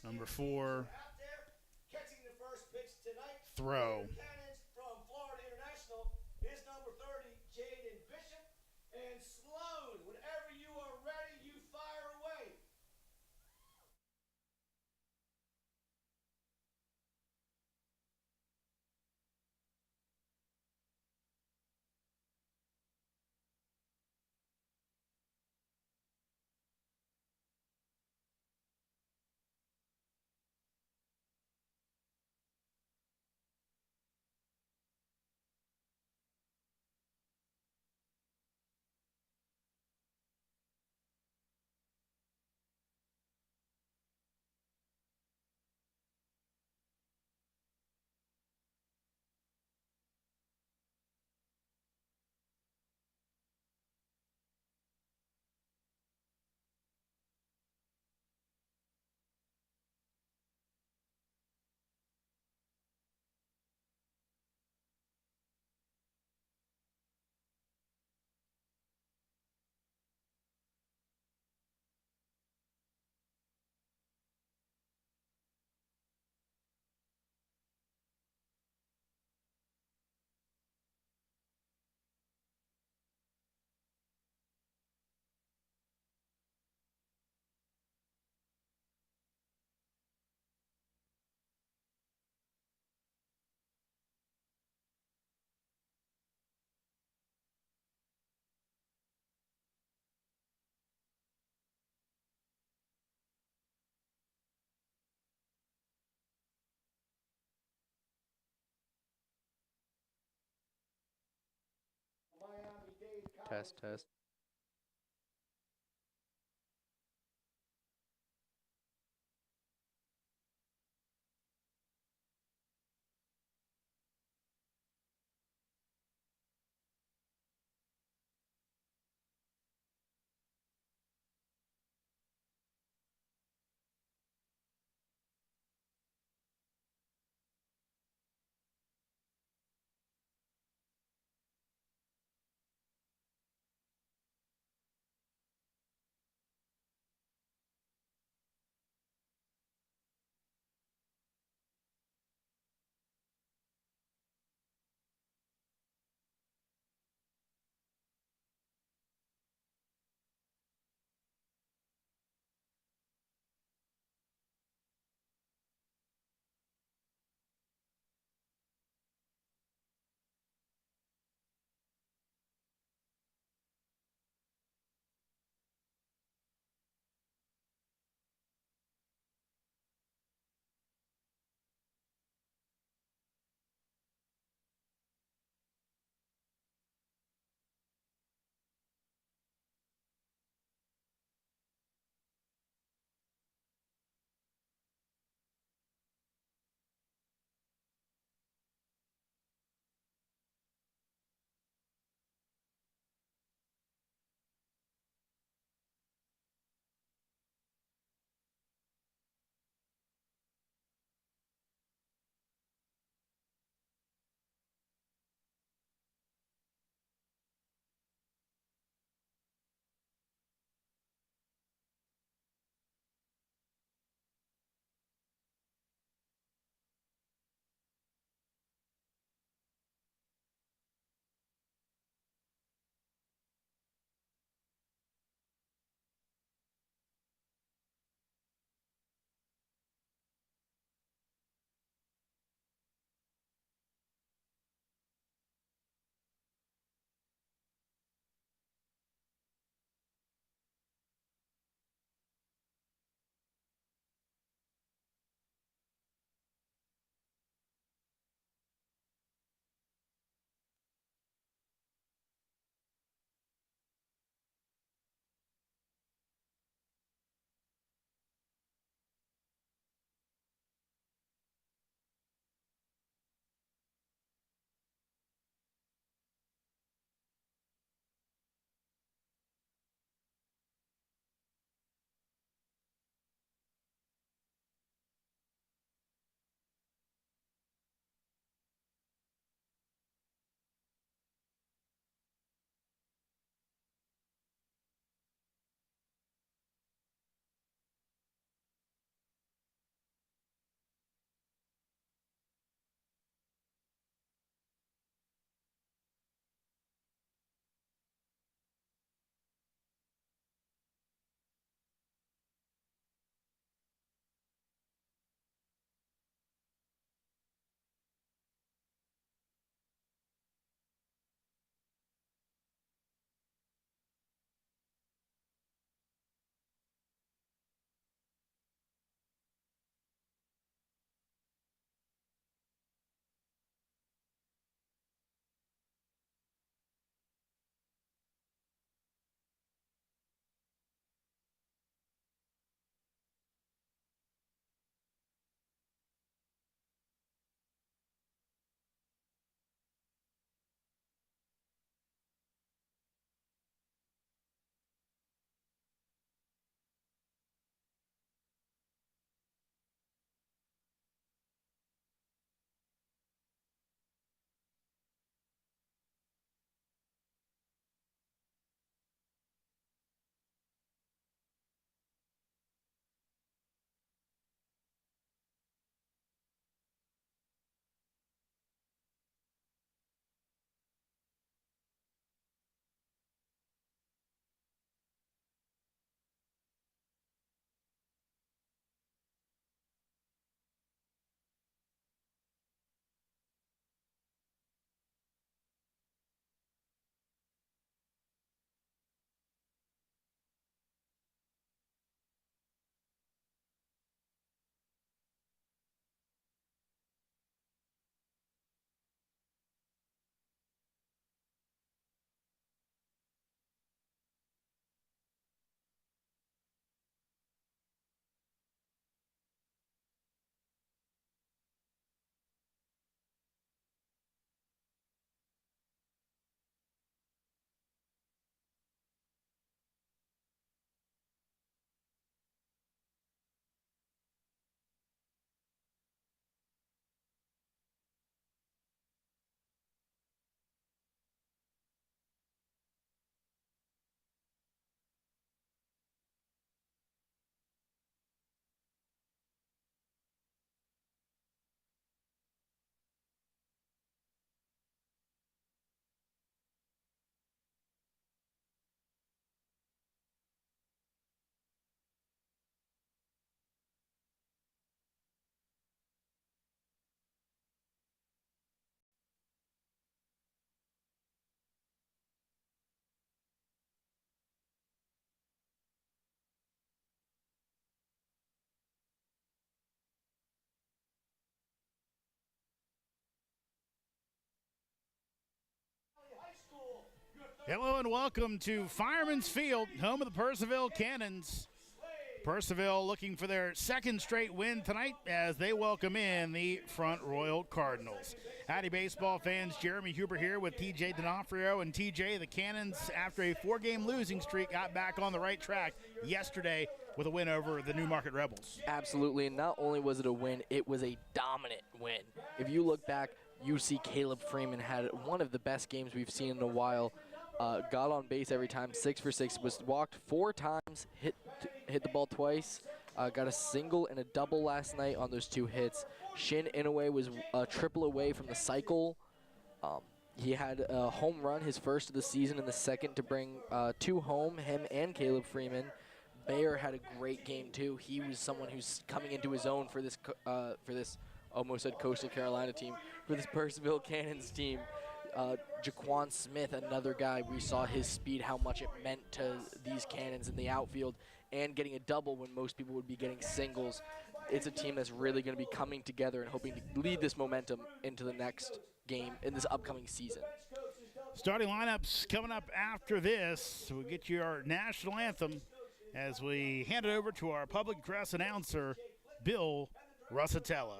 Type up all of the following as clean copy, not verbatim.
Number 4, Out there, catching the first pitch tonight, throw. Cannons from Florida International is number 30, Jaden Bishop. And Sloan, whenever you are ready, you fire away. Miami-Dade Test, College. test. Hello and welcome to Firemans Field, home of the Purceville Cannons. Purceville looking for their second straight win tonight as they welcome in the Front Royal Cardinals. Howdy baseball fans, Jeremy Huber here with TJ D'Onofrio. And TJ, the Cannons, after a 4-game losing streak, got back on the right track yesterday with a win over the Newmarket Rebels. Absolutely, and not only was it a win, it was a dominant win. If you look back, you see Caleb Freeman had one of the best games we've seen in a while. Got on base every time, 6 for 6, was walked 4 times, hit the ball twice, got a single and a double last night on those 2 hits. Shin Inouye was a triple away from the cycle. He had a home run, his first of the season, and the second to bring 2 home, him and Caleb Freeman. Bayer had a great game too. He was someone who's coming into his own for this almost said Coastal Carolina team, for this Purceville Cannons team. Jaquan Smith, another guy, we saw his speed, how much it meant to these Cannons in the outfield, and getting a double when most people would be getting singles. It's a team that's really going to be coming together and hoping to lead this momentum into the next game in this upcoming season. Starting lineups coming up after this. We'll get you our national anthem as we hand it over to our public address announcer, Bill Russatella.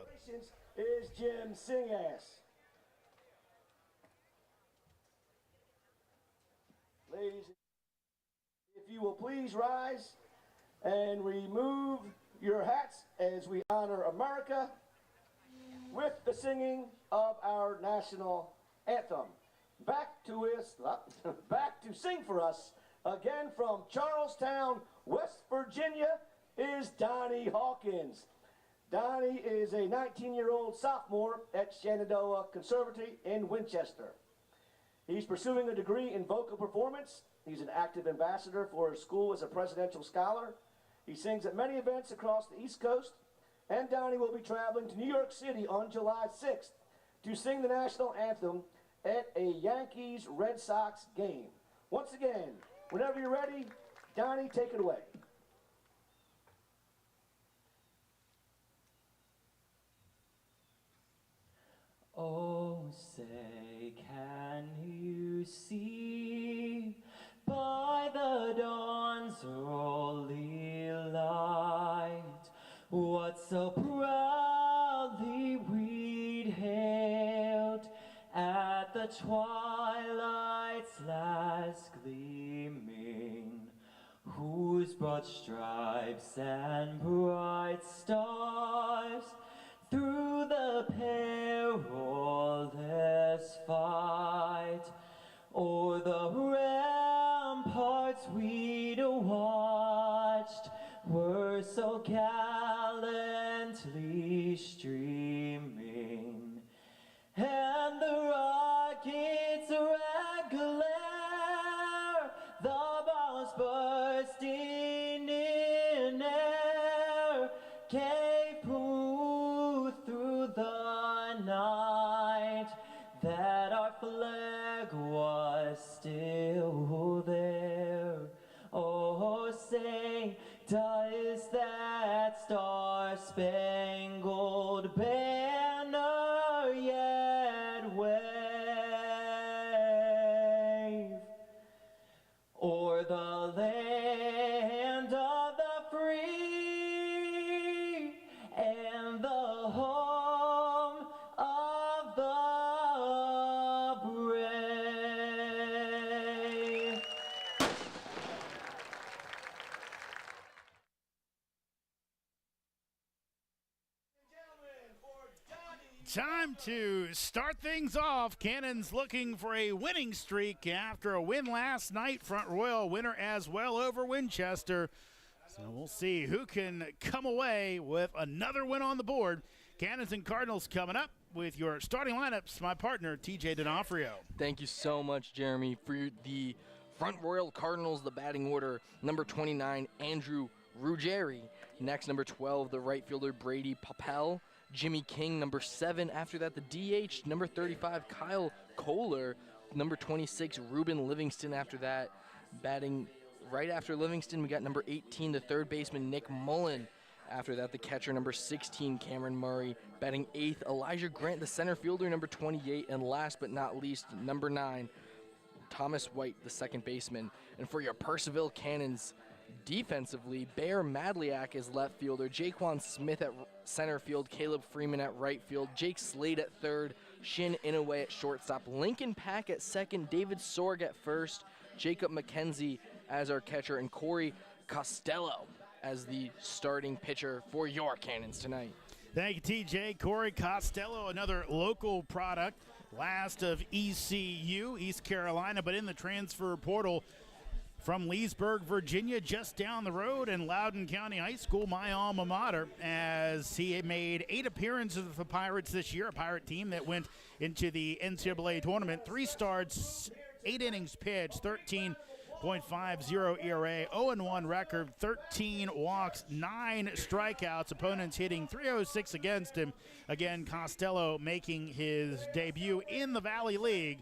Is Jim Singass. Ladies, if you will please rise and remove your hats as we honor America with the singing of our national anthem. Back to sing for us again from Charlestown, West Virginia, is Donnie Hawkins. Donnie is a 19-year-old sophomore at Shenandoah Conservatory in Winchester. He's pursuing a degree in vocal performance. He's an active ambassador for his school as a presidential scholar. He sings at many events across the East Coast. And Donnie will be traveling to New York City on July 6th to sing the national anthem at a Yankees-Red Sox game. Once again, whenever you're ready, Donnie, take it away. Oh, say, can you see by the dawn's early light what so proudly we'd hailed at the twilight's last gleaming, whose broad stripes and bright stars through the perilous fight o'er the ramparts we'd watched were so gallantly streaming, and the rocket's red glare, the bombs bursting in air, gave proof through the night that our flag was still there. Oh, say, does that star-spangled banner yet wave o'er the land of the free and the home of the brave? Time to start things off. Cannons looking for a winning streak after a win last night. Front Royal winner as well over Winchester. So we'll see who can come away with another win on the board. Cannons and Cardinals coming up with your starting lineups. My partner, TJ D'Onofrio. Thank you so much, Jeremy, for the Front Royal Cardinals, the batting order. Number 29, Andrew Ruggieri. Next, number 12, the right fielder, Brady Papel. Jimmy King, number 7. After that, the DH, number 35, Kyle Kohler. Number 26, Ruben Livingston. After that, batting right after Livingston, we got number 18, the third baseman, Nick Mullen. After that, the catcher, number 16, Cameron Murray. Batting 8th, Elijah Grant, the center fielder, number 28. And last but not least, number 9, Thomas White, the second baseman. And for your Purcellville Cannons, defensively, Bear Madliak is left fielder, Jaquan Smith at center field, Caleb Freeman at right field, Jake Slade at third, Shin Inouye at shortstop, Lincoln Pack at second, David Sorg at first, Jacob McKenzie as our catcher, and Corey Costello as the starting pitcher for your Cannons tonight. Thank you, TJ. Corey Costello, another local product, last of ECU, East Carolina, but in the transfer portal from Leesburg, Virginia, just down the road, and Loudoun County High School, my alma mater, as he made 8 appearances for the Pirates this year, a Pirate team that went into the NCAA tournament. 3 starts, 8 innings pitched, 13.50 ERA, 0-1 record, 13 walks, 9 strikeouts, opponents hitting .306 against him. Again, Costello making his debut in the Valley League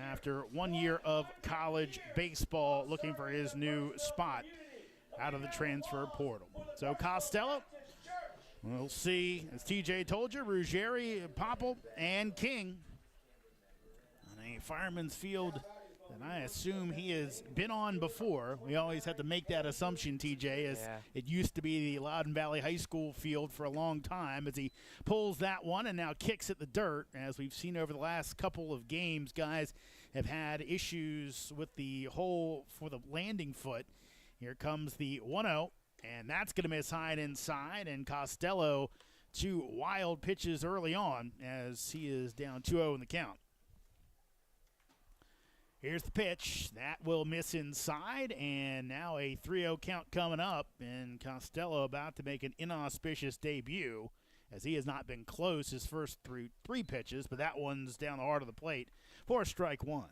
after 1 year of college baseball, looking for his new spot out of the transfer portal. So Costello, we'll see, as TJ told you, Ruggieri, Popple, and King on a Fireman's field that I assume he has been on before. We always have to make that assumption, TJ, as it used to be the Loudoun Valley High School field for a long time, as he pulls that one and now kicks at the dirt. As we've seen over the last couple of games, guys have had issues with the hole for the landing foot. Here comes the 1-0, and that's going to miss high and inside, and Costello 2 wild pitches early on as he is down 2-0 in the count. Here's the pitch. That will miss inside, and now a 3-0 count coming up, and Costello about to make an inauspicious debut, as he has not been close his first 3 pitches, but that one's down the heart of the plate for strike 1.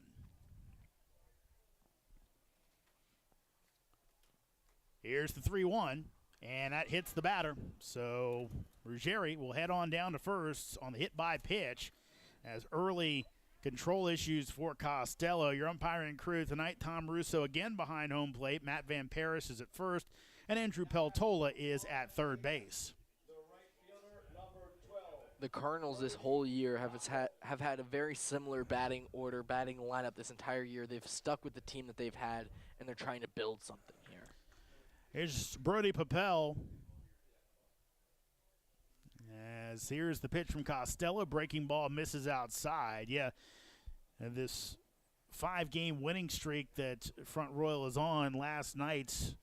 Here's the 3-1, and that hits the batter. So Ruggieri will head on down to first on the hit by pitch, as early control issues for Costello. Your umpiring crew tonight, Tom Russo again behind home plate. Matt Van Paris is at first, and Andrew Peltola is at third base. The Cardinals this whole year have had a very similar batting lineup this entire year. They've stuck with the team that they've had, and they're trying to build something here. Here's Brody Papel. As here's the pitch from Costello. Breaking ball misses outside. Yeah, and this 5-game winning streak that Front Royal is on last night's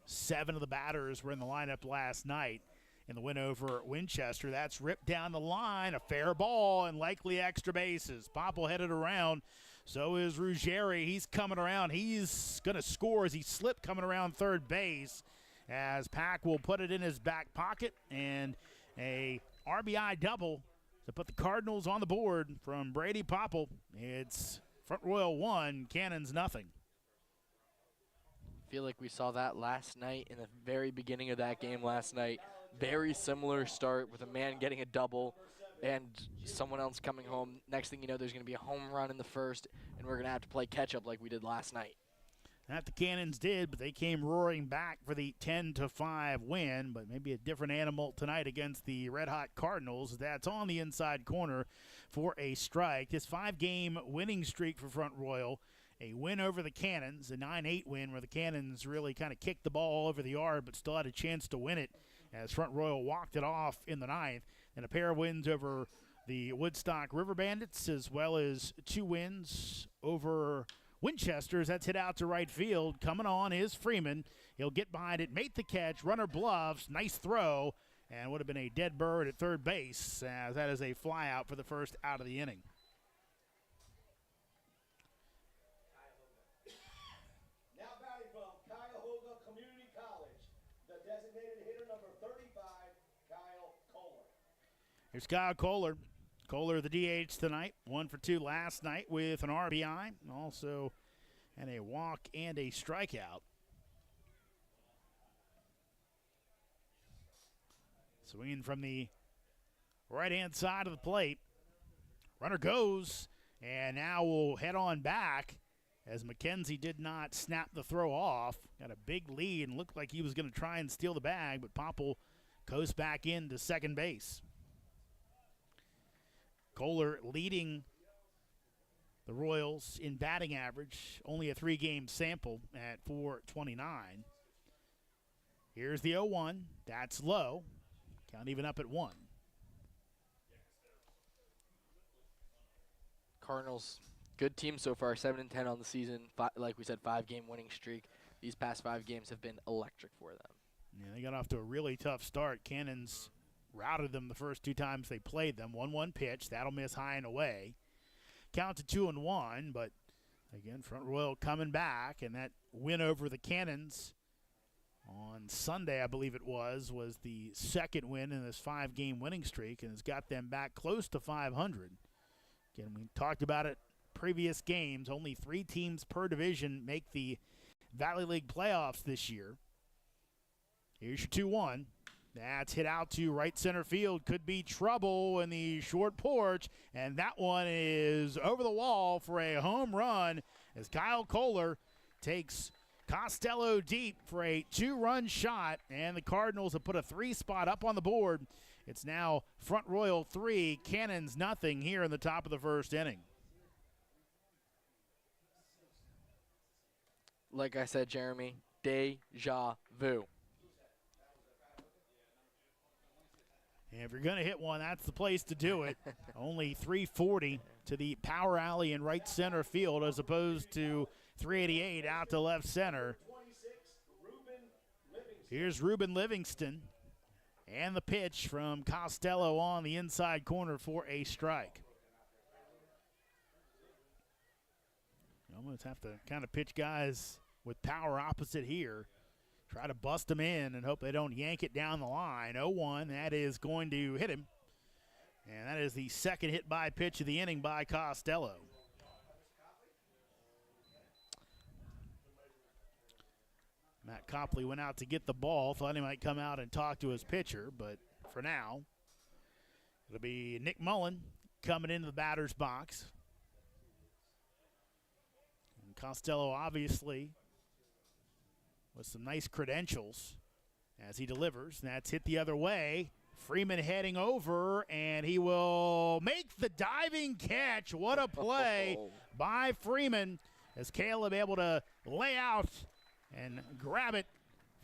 7 of the batters were in the lineup last night in the win over Winchester. That's ripped down the line, a fair ball, and likely extra bases. Popple headed around. So is Ruggieri. He's coming around. He's going to score as he slipped coming around third base, as Pack will put it in his back pocket, and a RBI double to put the Cardinals on the board from Brady Popple. It's Front Royal 1, Cannons nothing. I feel like we saw that last night in the very beginning of that game last night. Very similar start with a man getting a double and someone else coming home. Next thing you know, there's going to be a home run in the first, and we're going to have to play catch-up like we did last night. That the Cannons did, but they came roaring back for the 10-5 win, but maybe a different animal tonight against the red-hot Cardinals. That's on the inside corner for a strike. This 5-game winning streak for Front Royal, a win over the Cannons, a 9-8 win where the Cannons really kind of kicked the ball all over the yard but still had a chance to win it as Front Royal walked it off in the 9th, and a pair of wins over the Woodstock River Bandits, as well as 2 wins over Winchester's. That's hit out to right field. Coming on is Freeman. He'll get behind it, make the catch, runner bluffs, nice throw, and would have been a dead bird at third base, as that is a fly out for the first out of the inning. Now batting from Cuyahoga Community College, the designated hitter number 35, Kyle Kohler. Here's Kyle Kohler. Kohler, the DH tonight, 1 for 2 last night with an RBI, also and a walk and a strikeout. Swinging from the right-hand side of the plate. Runner goes, and now we'll head on back as McKenzie did not snap the throw off. Got a big lead and looked like he was going to try and steal the bag, but Popple goes back into second base. Kohler leading The Royals in batting average, only a 3-game sample at .429. Here's the 0-1. That's low. Count even up at 1. Cardinals, good team so far, 7-10 on the season. Like we said, 5-game winning streak. These past 5 games have been electric for them. Yeah, they got off to a really tough start. Cannons routed them the first 2 times they played them. 1-1 pitch. That'll miss high and away. Count to 2-1, but again, Front Royal coming back, and that win over the Cannons on Sunday, I believe it was the second win in this 5-game winning streak, and has got them back close to 500. Again, we talked about it previous games. Only 3 teams per division make the Valley League playoffs this year. Here's your 2-1. That's hit out to right center field. Could be trouble in the short porch. And that one is over the wall for a home run as Kyle Kohler takes Costello deep for a 2-run shot. And the Cardinals have put a 3 spot up on the board. It's now Front Royal 3, Cannons nothing here in the top of the first inning. Like I said, Jeremy, deja vu. And if you're going to hit one, that's the place to do it. Only 340 to the power alley in right center field as opposed to 388 out to left center. Here's Ruben Livingston. And the pitch from Costello on the inside corner for a strike. You almost have to kind of pitch guys with power opposite here. Try to bust them in and hope they don't yank it down the line. 0-1, that is going to hit him. And that is the second hit by pitch of the inning by Costello. Matt Copley went out to get the ball, thought he might come out and talk to his pitcher, but for now, it'll be Nick Mullen coming into the batter's box. And Costello obviously with some nice credentials as he delivers. That's hit the other way. Freeman heading over, and he will make the diving catch. What a play by Freeman as Caleb able to lay out and grab it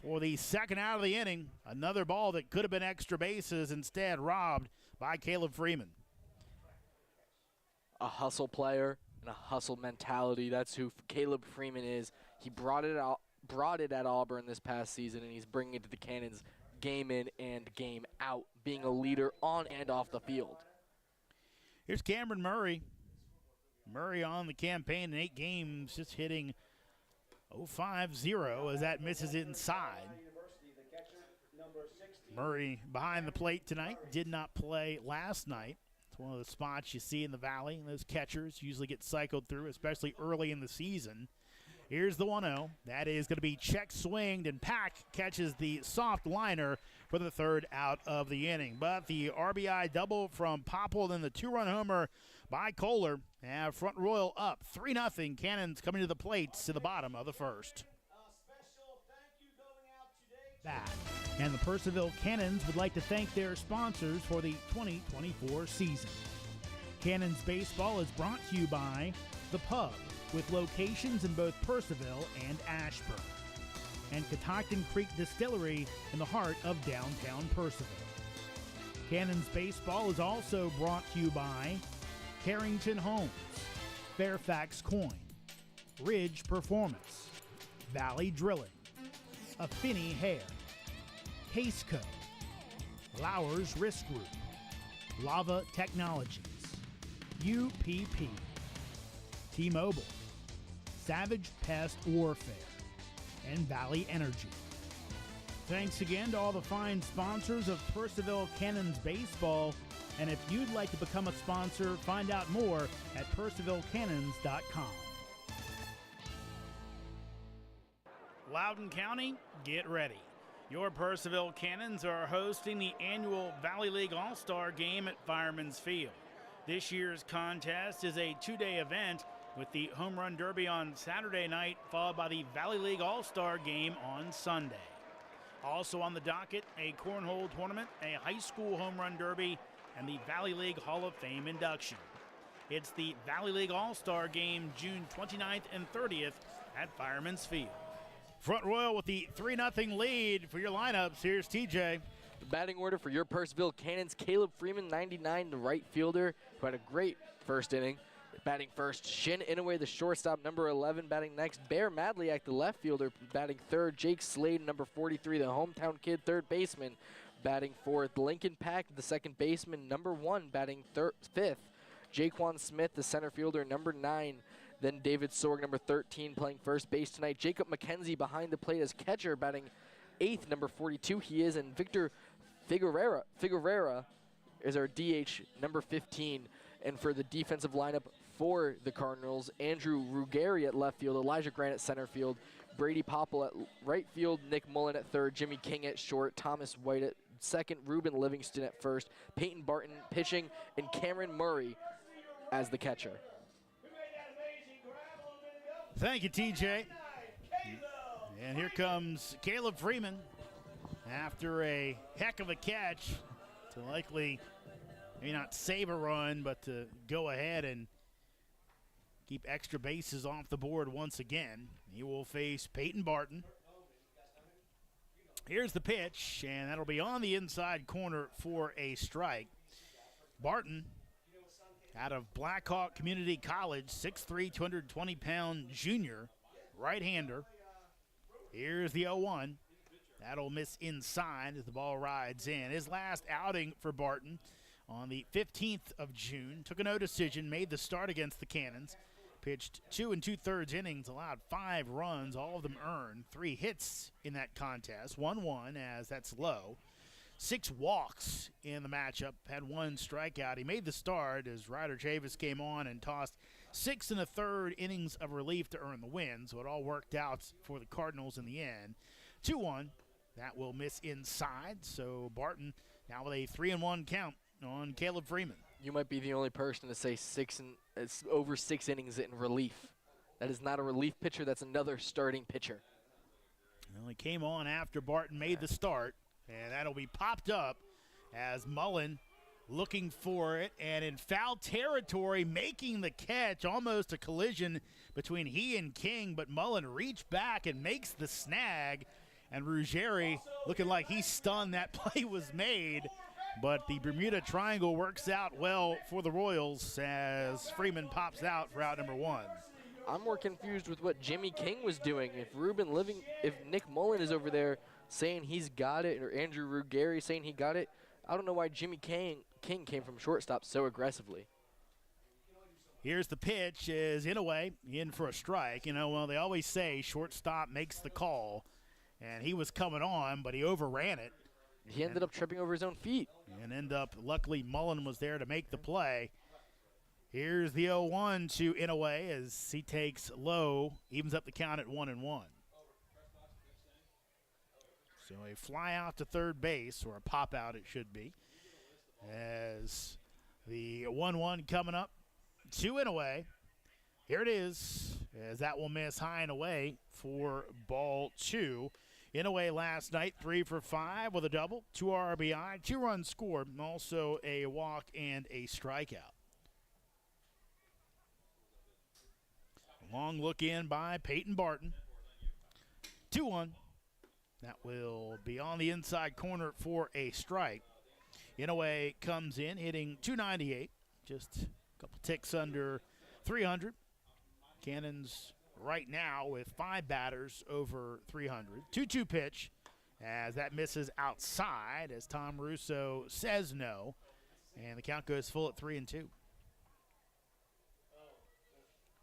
for the second out of the inning. Another ball that could have been extra bases, instead robbed by Caleb Freeman. A hustle player and a hustle mentality. That's who Caleb Freeman is. He brought it at Auburn this past season, and he's bringing it to the Cannons game in and game out, being a leader on and off the field. Here's Cameron Murray. Murray on the campaign in 8 games, just hitting .050 as that misses it inside. Murray behind the plate tonight, did not play last night. It's one of the spots you see in the Valley, and those catchers usually get cycled through, especially early in the season. Here's the 1-0. That is going to be check swinged, and Pack catches the soft liner for the third out of the inning. But the RBI double from Popple, then the 2-run homer by Kohler. Have Front Royal up 3-0. Cannons coming to the plates to the bottom of the first. Back. And the Purcellville Cannons would like to thank their sponsors for the 2024 season. Cannons Baseball is brought to you by The Pub, with locations in both Purceville and Ashburn, and Catoctin Creek Distillery in the heart of downtown Purceville. Cannons Baseball is also brought to you by Carrington Homes, Fairfax Coin, Ridge Performance, Valley Drilling, Affinity Hair, Caseco, Lowers Risk Group, Lava Technologies, UPP, T-Mobile, Savage Pest Warfare, and Valley Energy. Thanks again to all the fine sponsors of Purceville Cannons Baseball, and if you'd like to become a sponsor, find out more at PurcevilleCannons.com. Loudoun County, get ready. Your Purceville Cannons are hosting the annual Valley League All-Star Game at Firemans Field. This year's contest is a 2-day event with the Home Run Derby on Saturday night, followed by the Valley League All-Star Game on Sunday. Also on the docket, a cornhole tournament, a high school Home Run Derby, and the Valley League Hall of Fame induction. It's the Valley League All-Star Game, June 29th and 30th at Firemans Field. Front Royal with the 3-0 lead for your lineups. Here's TJ. The batting order for your Purceville Cannons: Caleb Freeman, 99, the right fielder, who had a great first inning. Batting first, Shin Inouye, the shortstop, number 11. Batting next, Bear Madliak, the left fielder. Batting third, Jake Slade, number 43, the hometown kid, third baseman. Batting fourth, Lincoln Pack, the second baseman, number 1. Batting fifth, Jaquan Smith, the center fielder, number 9. Then David Sorg, number 13, playing first base tonight. Jacob McKenzie behind the plate as catcher, batting 8th, number 42 he is. And Victor Figueroa is our DH, number 15. And for the defensive lineup for the Cardinals, Andrew Ruggieri at left field, Elijah Grant at center field, Brady Popple at right field, Nick Mullen at third, Jimmy King at short, Thomas White at second, Ruben Livingston at first, Peyton Barton pitching, and Cameron Murray as the catcher. Thank you, TJ. And here comes Caleb Freeman after a heck of a catch to likely maybe not save a run, but to go ahead and keep extra bases off the board once again. He will face Peyton Barton. Here's the pitch, and that'll be on the inside corner for a strike. Barton, out of Blackhawk Community College, 6'3", 220-pound junior, right-hander. Here's the 0-1. That'll miss inside as the ball rides in. His last outing for Barton on the 15th of June. Took a no decision, made the start against the Cannons. Pitched 2 2/3 innings, allowed 5 runs, all of them earned. 3 hits in that contest, 1-1 as that's low. 6 walks in the matchup, had 1 strikeout. He made the start as Ryder Chavis came on and tossed 6 1/3 innings of relief to earn the win, so it all worked out for the Cardinals in the end. 2-1, that will miss inside, so Barton now with a 3-1 count on Caleb Freeman. You might be the only person to say it's over 6 innings in relief. That is not a relief pitcher, that's another starting pitcher. Well, he came on after Barton made the start, and that'll be popped up as Mullen looking for it, and in foul territory, making the catch, almost a collision between he and King, but Mullen reached back and makes the snag, and Ruggieri looking like he's stunned that play was made. But the Bermuda Triangle works out well for the Royals as Freeman pops out for out number 1. I'm more confused with what Jimmy King was doing. If Nick Mullen is over there saying he's got it, or Andrew Ruggieri saying he got it, I don't know why Jimmy King came from shortstop so aggressively. Here's the pitch, is Inouye in for a strike. You know, well, they always say shortstop makes the call, and he was coming on, but he overran it. He ended up tripping over his own feet. And luckily Mullen was there to make the play. Here's the 0-1 to Inouye as he takes low, evens up the count at 1-1. So a fly out to third base, or a pop out it should be, as the 1-1 coming up to Inouye. Here it is, as that will miss high and away for ball 2. Inouye last night, 3 for 5 with a double, 2 RBI, 2 runs scored, and also a walk and a strikeout. Long look in by Peyton Barton. 2-1. That will be on the inside corner for a strike. Inouye comes in hitting .298, just a couple ticks under 300. Cannons right now with 5 batters over 300. 2-2 pitch as that misses outside as Tom Russo says no, and the count goes full at 3-2.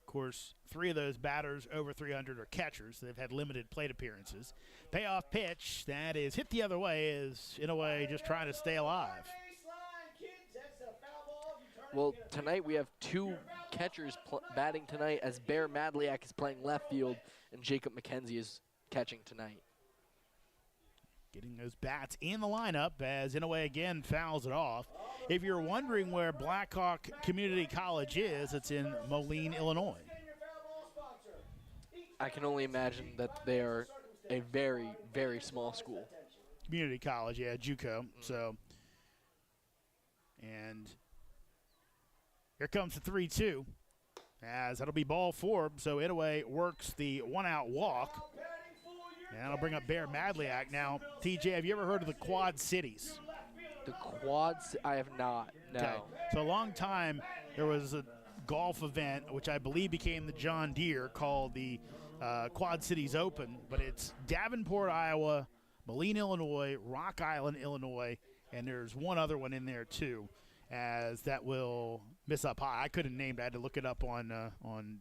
Of course, 3 of those batters over 300 are catchers. They've had limited plate appearances. Payoff pitch that is hit the other way is Inouye just trying to stay alive. Well, tonight we have 2 catchers batting tonight as Bear Madliak is playing left field and Jacob McKenzie is catching tonight. Getting those bats in the lineup as Inouye again fouls it off. If you're wondering where Blackhawk Community College is, it's in Moline, Illinois. I can only imagine that they are a very, very small school. Community college, yeah, JUCO. So, and Here comes the 3-2. As that'll be ball 4. So Inouye works the 1-out walk. And that'll bring up Bear Madliack. Now, TJ, have you ever heard of the Quad Cities? The Quads, I have not, no. Okay. So a long time, there was a golf event, which I believe became the John Deere, called the Quad Cities Open. But it's Davenport, Iowa, Moline, Illinois, Rock Island, Illinois, and there's one other one in there, too, as that will miss up high. I couldn't name it. I had to look it up on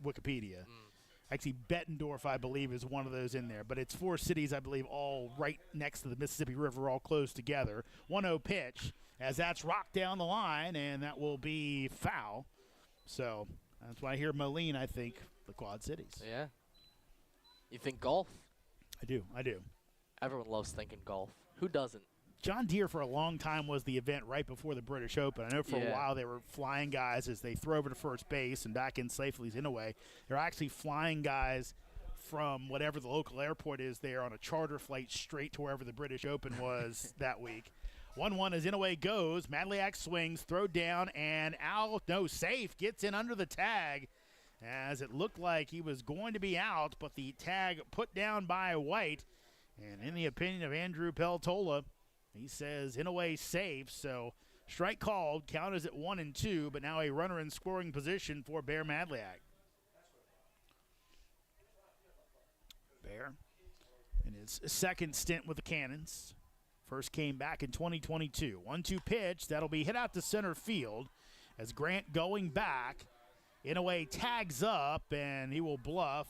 Wikipedia. Actually, Bettendorf, I believe, is one of those in there. But it's 4 cities, I believe, all right next to the Mississippi River, all close together. 1-0 pitch, as that's rocked down the line, and that will be foul. So that's why I hear Moline, I think, the Quad Cities. Yeah. You think golf? I do. Everyone loves thinking golf. Who doesn't? John Deere for a long time was the event right before the British Open. I know for a while they were flying guys as they throw over to first base and back in safely in a way. They're actually flying guys from whatever the local airport is there on a charter flight straight to wherever the British Open was that week. 1-1 as Inouye goes. Madliack swings, throw down, and out. No, safe. Gets in under the tag as it looked like he was going to be out, but the tag put down by White. And in the opinion of Andrew Peltola, he says Inouye safe, so strike called. Count is at 1-2, but now a runner in scoring position for Bear Madliack. Bear in his second stint with the Cannons. First came back in 2022. 1-2 pitch. That'll be hit out to center field as Grant going back. Inouye tags up, and he will bluff.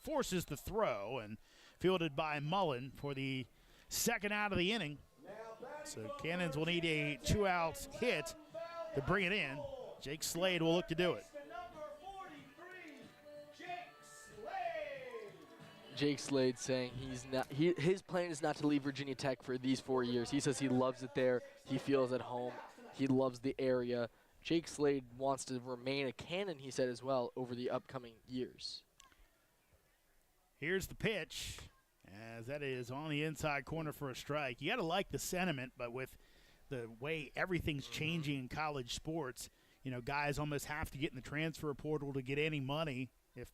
Forces the throw, and fielded by Mullen for the second out of the inning. So Cannons will need a 2-out hit to bring it in. Jake Slade will look to do it. Jake Slade saying his plan is not to leave Virginia Tech for these 4 years. He says he loves it there. He feels at home. He loves the area. Jake Slade wants to remain a Cannon, he said as well, over the upcoming years. Here's the pitch, as that is on the inside corner for a strike. You got to like the sentiment, but with the way everything's changing in college sports, you know, guys almost have to get in the transfer portal to get any money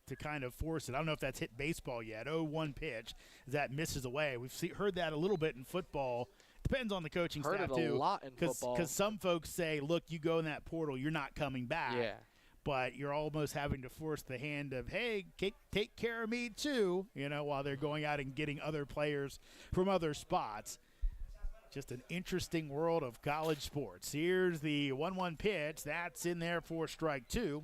to kind of force it. I don't know if that's hit baseball yet. 0-1 pitch, as that misses away. We've heard that a little bit in football. Depends on the coaching staff, too. Heard it a lot in football. Because some folks say, look, you go in that portal, you're not coming back. Yeah. But you're almost having to force the hand of, hey, take care of me too, you know, while they're going out and getting other players from other spots. Just an interesting world of college sports. Here's the 1-1 pitch. That's in there for strike 2.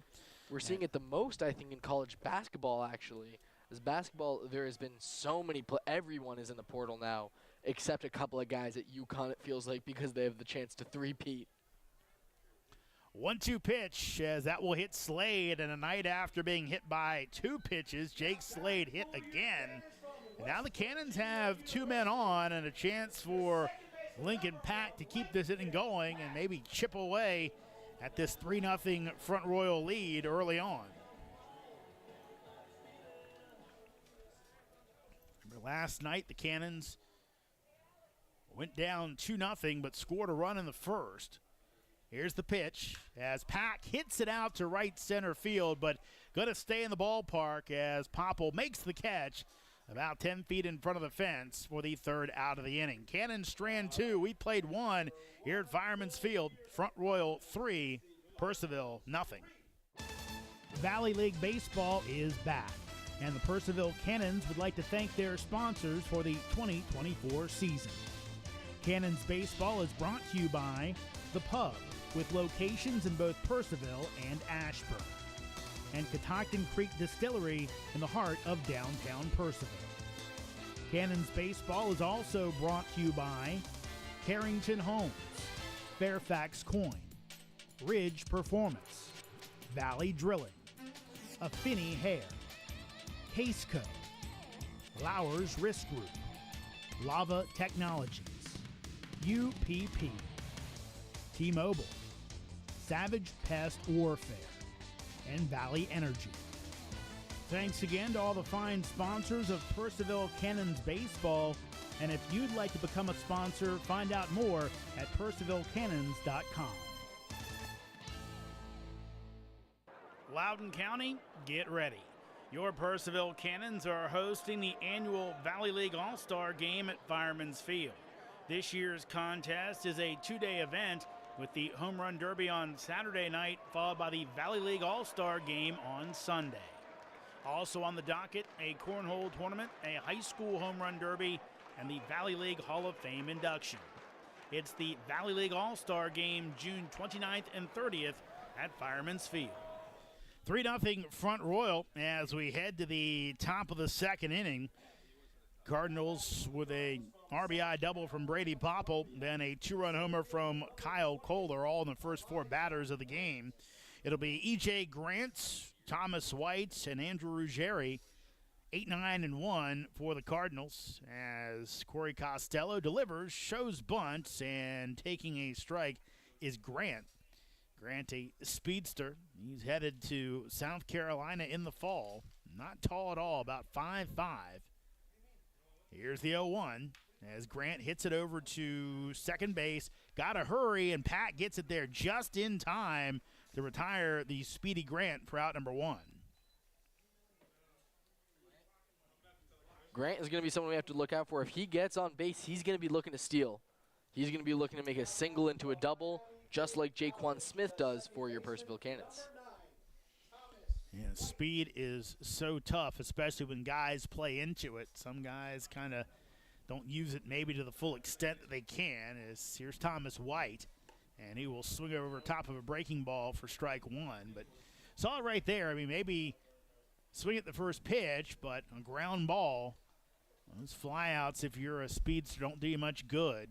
We're seeing it the most, I think, in college basketball, actually. As basketball, there has been so many everyone is in the portal now, except a couple of guys at UConn, it feels like, because they have the chance to three-peat. 1-2 pitch, as that will hit Slade, and a night after being hit by 2 pitches, Jake Slade hit again. And now the Cannons have 2 men on and a chance for Lincoln Pack to keep this inning going and maybe chip away at this 3-0 Front Royal lead early on. Remember last night the Cannons went down 2-0 but scored a run in the first. Here's the pitch as Pack hits it out to right center field, but going to stay in the ballpark as Popple makes the catch about 10 feet in front of the fence for the 3rd out of the inning. Cannon strand 2. We played 1 here at Fireman's Field. Front Royal 3, Purceville 0. Valley League Baseball is back, and the Purceville Cannons would like to thank their sponsors for the 2024 season. Cannons Baseball is brought to you by The Pub, with locations in both Purceville and Ashburn, and Catoctin Creek Distillery in the heart of downtown Purceville. Cannons Baseball is also brought to you by Carrington Homes, Fairfax Coin, Ridge Performance, Valley Drilling, Affinity Hair, Caseco, Lowers Risk Group, Lava Technologies, UPP, T-Mobile, Savage Pest Warfare, and Valley Energy. Thanks again to all the fine sponsors of Purceville Cannons Baseball, and if you'd like to become a sponsor, find out more at PurcevilleCannons.com. Loudoun County, get ready. Your Purcellville Cannons are hosting the annual Valley League All-Star Game at Firemans Field. This year's contest is a two-day event with the Home Run Derby on Saturday night, followed by the Valley League All-Star Game on Sunday. Also on the docket, a cornhole tournament, a high school home run derby, and the Valley League Hall of Fame induction. It's the Valley League All-Star Game June 29th and 30th at Firemans Field. 3-0 Front Royal as we head to the top of the second inning. Cardinals with a RBI double from Brady Popple, then a two-run homer from Kyle Kohler, all in the first four batters of the game. It'll be E.J. Grant, Thomas White, and Andrew Ruggieri, 8-9-1 for the Cardinals as Corey Costello delivers, shows bunt, and taking a strike is Grant. Grant, a speedster. He's headed to South Carolina in the fall. Not tall at all, about 5'5". Here's the 0-1 as Grant hits it over to second base. Got to hurry, and Pat gets it there just in time to retire the speedy Grant for out number one. Grant is going to be someone we have to look out for. If he gets on base, he's going to be looking to steal. He's going to be looking to make a single into a double, just like Jaquan Smith does for your Purcellville Cannons. Yeah, speed is so tough, especially when guys play into it. Some guys kind of don't use it maybe to the full extent that they can. Here's Thomas White, and he will swing over top of a breaking ball for strike one. But saw it right there. I mean, maybe swing at the first pitch, but a ground ball, those flyouts, if you're a speedster, don't do you much good.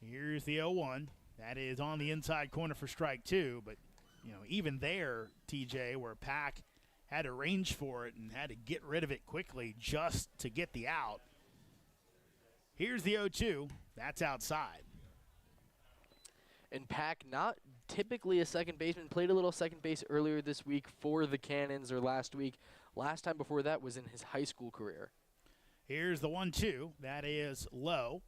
Here's the 0-1. That is on the inside corner for strike two, but you know, even there, TJ, where Pack had to range for it and had to get rid of it quickly just to get the out. Here's the 0-2. That's outside. And Pack, not typically a second baseman, played a little second base earlier this week for the Cannons, or last week. Last time before that was in his high school career. Here's the 1-2. That is low.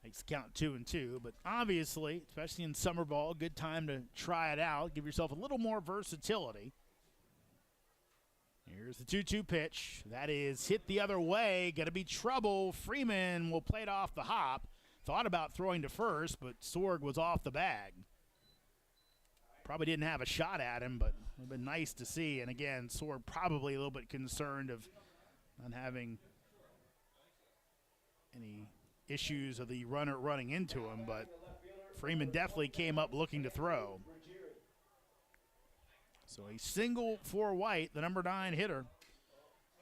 Makes the count 2-2, but obviously, especially in summer ball, good time to try it out. Give yourself a little more versatility. Here's the 2-2 pitch. That is hit the other way. Going to be trouble. Freeman will play it off the hop. Thought about throwing to first, but Sorg was off the bag. Probably didn't have a shot at him, but it would have been nice to see. And again, Sorg probably a little bit concerned of not having any issues of the runner running into him, but Freeman definitely came up looking to throw. So a single for White, the number 9 hitter.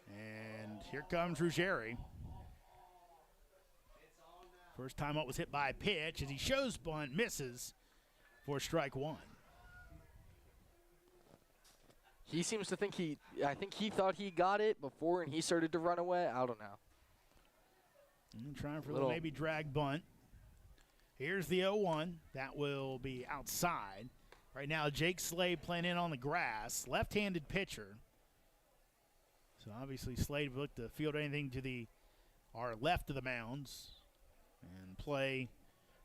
And here comes Ruggieri. First time up was hit by a pitch as he shows bunt, misses for strike one. He seems to think I think he thought he got it before and he started to run away. I don't know. Trying for a little maybe drag bunt. Here's the 0-1. That will be outside. Right now, Jake Slade playing in on the grass. Left-handed pitcher. So obviously Slade will look to field anything to our left of the mounds. And play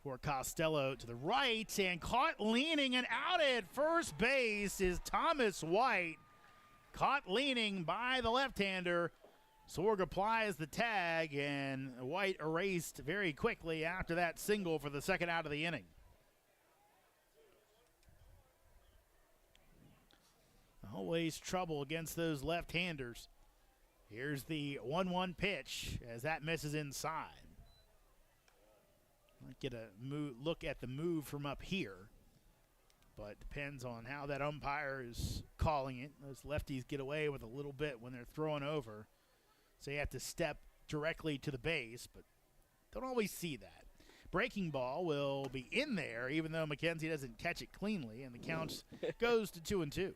for Costello to the right. And caught leaning and out at first base is Thomas White. Caught leaning by the left-hander. Sorg applies the tag, and White erased very quickly after that single for the second out of the inning. Always trouble against those left-handers. Here's the 1-1 pitch as that misses inside. Might get a look at the move from up here, but depends on how that umpire is calling it. Those lefties get away with a little bit when they're throwing over. So you have to step directly to the base, but don't always see that. Breaking ball will be in there, even though McKenzie doesn't catch it cleanly, and the count goes to 2-2.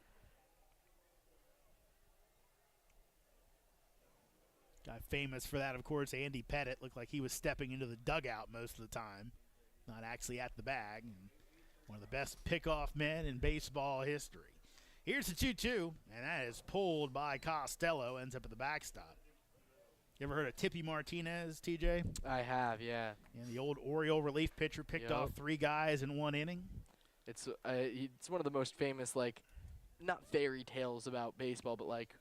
Guy famous for that, of course, Andy Pettit. Looked like he was stepping into the dugout most of the time, not actually at the bag. And one of the best pickoff men in baseball history. Here's the 2-2, and that is pulled by Costello, ends up at the backstop. You ever heard of Tippy Martinez, TJ? I have, yeah. And the old Oriole relief pitcher picked off 3 guys in one inning. It's one of the most famous, like, not fairy tales about baseball, but like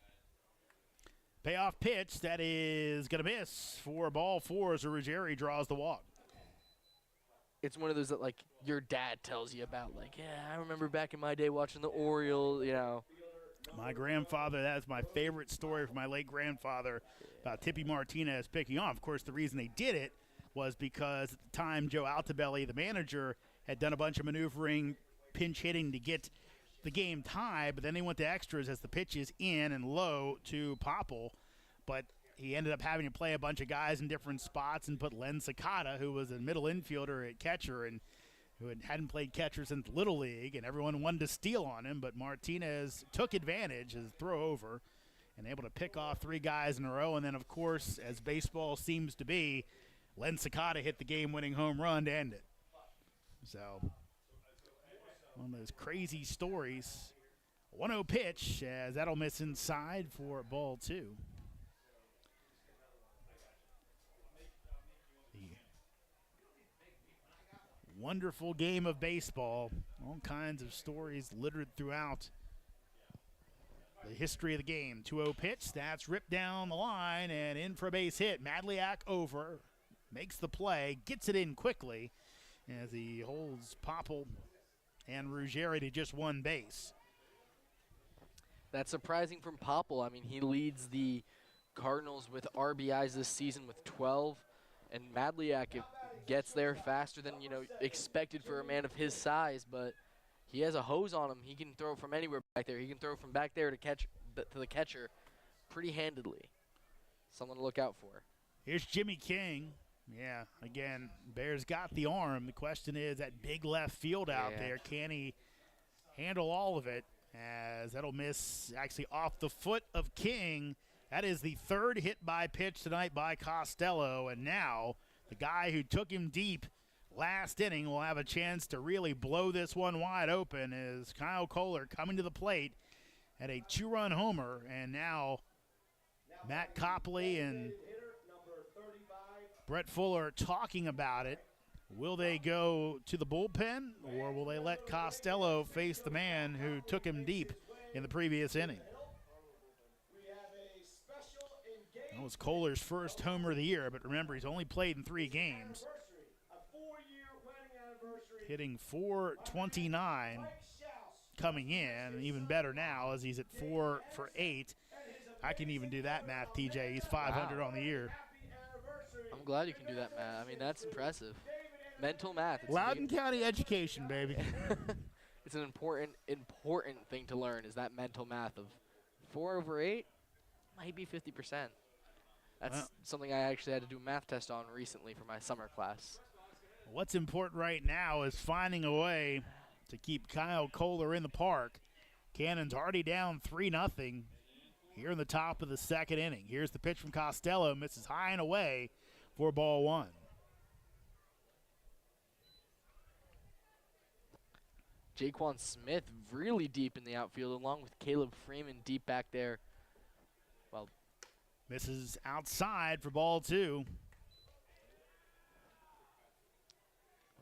Payoff pitch that is going to miss for ball 4 as Ruggieri draws the walk. it's one of those that like your dad tells you about. Like, yeah, I remember back in my day watching the Orioles, you know. My grandfather, that is my favorite story from my late grandfather about Tippy Martinez picking off. Of course, the reason they did it was because at the time Joe Altobelli, the manager, had done a bunch of maneuvering, pinch hitting to get the game tied, but then they went to extras as the pitch is in and low to Popple. But he ended up having to play a bunch of guys in different spots and put Len Sakata, who was a middle infielder at catcher and who hadn't played catcher since Little League, and everyone wanted to steal on him, but Martinez took advantage as throw over and able to pick off 3 guys in a row. And then, of course, as baseball seems to be, Len Sakata hit the game-winning home run to end it. So, one of those crazy stories. 1-0 pitch as that'll miss inside for ball 2. Wonderful game of baseball. All kinds of stories littered throughout the history of the game. 2-0 pitch. That's ripped down the line and in for a base hit. Madliak over. Makes the play. Gets it in quickly as he holds Popple and Ruggieri to just 1 base. That's surprising from Popple. I mean, he leads the Cardinals with RBIs this season with 12. And Madliak gets there faster than, expected for a man of his size, but he has a hose on him. He can throw from anywhere back there. He can throw from back there to the catcher pretty handedly. Someone to look out for. Here's Jimmy King. Yeah, again, Bears got the arm. The question is that big left field out there. Can he handle all of it? As that'll miss actually off the foot of King. That is the 3rd hit by pitch tonight by Costello, and now the guy who took him deep last inning will have a chance to really blow this one wide open as Kyle Kohler coming to the plate at a 2-run homer. And now Matt Copley and Brett Fuller talking about it. Will they go to the bullpen, or will they let Costello face the man who took him deep in the previous inning? That was Kohler's first homer of the year, but remember, he's only played in 3 games. Hitting .429 coming in, even better now as he's at 4 for 8. I can even do that math, TJ. He's 500 on the year. I'm glad you can do that math. I mean, that's impressive. Mental math. Loudoun County education, baby. It's an important thing to learn is that mental math of 4 over 8 might be 50%. That's something I actually had to do a math test on recently for my summer class. What's important right now is finding a way to keep Kyle Kohler in the park. Cannon's already down 3-0 here in the top of the 2nd inning. Here's the pitch from Costello. Misses high and away for ball 1. Jaquan Smith really deep in the outfield along with Caleb Freeman deep back there. Well, misses outside for ball 2.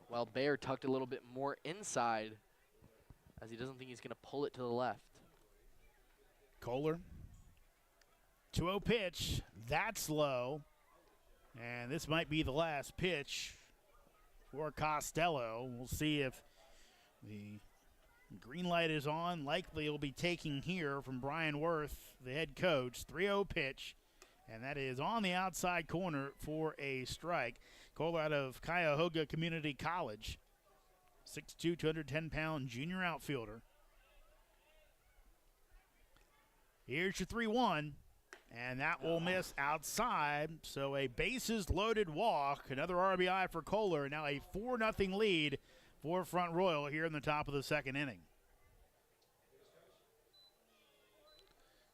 Well, Bayer tucked a little bit more inside as he doesn't think he's going to pull it to the left. Kohler. 2-0 pitch. That's low. And this might be the last pitch for Costello. We'll see if the green light is on. Likely he'll be taking here from Brian Worth, the head coach. 3-0 pitch. And that is on the outside corner for a strike. Kohler out of Cuyahoga Community College. 6'2", 210-pound junior outfielder. Here's your 3-1. And that will miss outside. So a bases-loaded walk. Another RBI for Kohler. Now a 4-0 lead for Front Royal here in the top of the 2nd inning.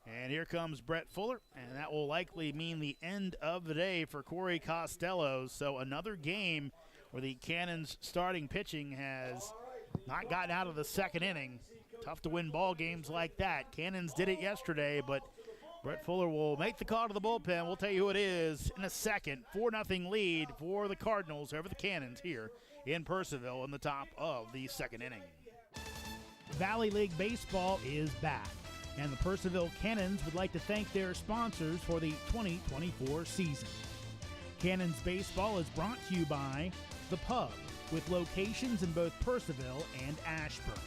And here comes Brett Fuller, and that will likely mean the end of the day for Corey Costello. So another game where the Cannons starting pitching has not gotten out of the 2nd inning. Tough to win ball games like that. Cannons did it yesterday, but Brett Fuller will make the call to the bullpen. We'll tell you who it is in a second. 4-0 lead for the Cardinals over the Cannons here in Purcellville in the top of the 2nd inning. Valley League Baseball is back, and the Purcellville Cannons would like to thank their sponsors for the 2024 season. Cannons Baseball is brought to you by The Pub, with locations in both Purcellville and Ashburn,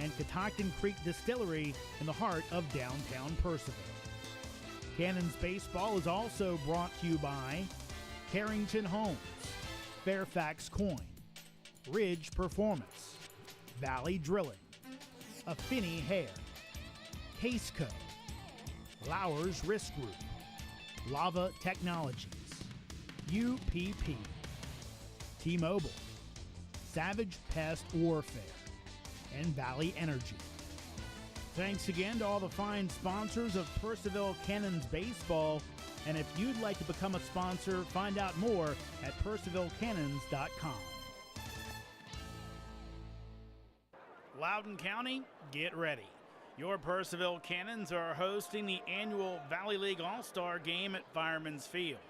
and Catoctin Creek Distillery in the heart of downtown Purcellville. Cannons Baseball is also brought to you by Carrington Homes, Fairfax Coin, Ridge Performance, Valley Drilling, Affinity Hair, Caseco, Lowers Risk Group, Lava Technologies, UPP, T-Mobile, Savage Pest Warfare, and Valley Energy. Thanks again to all the fine sponsors of Purcellville Cannons Baseball, and if you'd like to become a sponsor, find out more at purcellvillecannons.com. Loudoun County, get ready. Your Purcellville Cannons are hosting the annual Valley League All-Star Game at Firemans Field.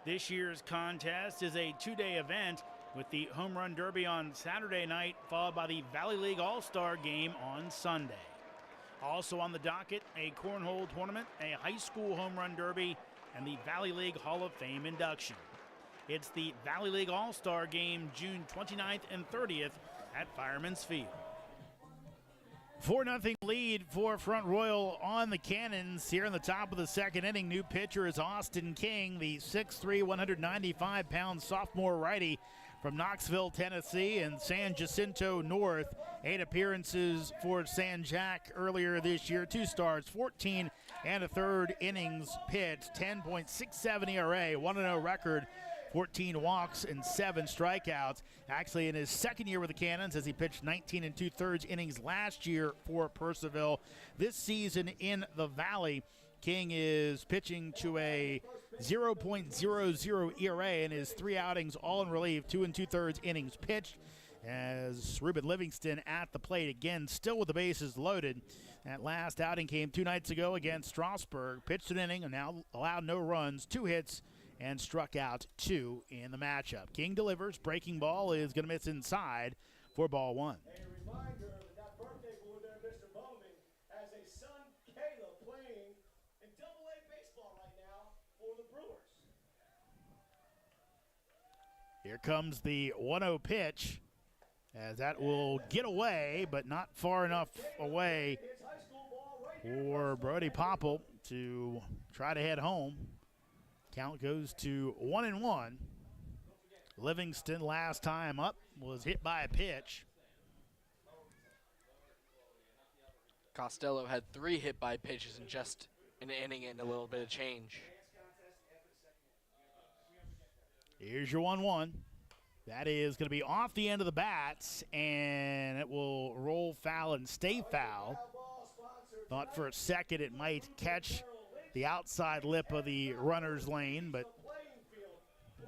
This year's contest is a two-day event with the Home Run Derby on Saturday night, followed by the Valley League All-Star Game on Sunday. Also on the docket, a cornhole tournament, a high school home run derby, and the Valley League Hall of Fame induction. It's the Valley League All-Star Game June 29th and 30th at Firemans Field. 4-0 lead for Front Royal on the Cannons. Here in the top of the second inning, new pitcher is Austin King, the 6'3", 195-pound sophomore righty from Knoxville, Tennessee, and San Jacinto North. 8 appearances for San Jac earlier this year. 2 starts, 14 and a third innings pitched, 10.67 ERA, 1-0 record, 14 walks and 7 strikeouts. Actually, in his second year with the Cannons, as he pitched 19 2/3 innings last year for Purcellville. This season in the Valley, King is pitching to a 0.00 ERA in his 3 outings, all in relief, 2 2/3 innings pitched. As Ruben Livingston at the plate again, still with the bases loaded. That last outing came 2 nights ago against Strasburg. Pitched an inning and now allowed no runs, 2 hits, and struck out 2 in the matchup. King delivers. Breaking ball is going to miss inside for ball 1. A reminder that birthday boy there, Mr. Bowman, has a son, Caleb, playing in Double-A baseball right now for the Brewers. Here comes the 1-0 pitch, as that will get away, but not far enough away for Brody Popple to try to head home. Count goes to 1-1. Livingston last time up was hit by a pitch. Costello had 3 hit by pitches in just an inning and a little bit of change. Here's your 1-1. That is going to be off the end of the bats, and it will roll foul and stay foul. Thought for a second it might catch the outside lip of the runner's lane, but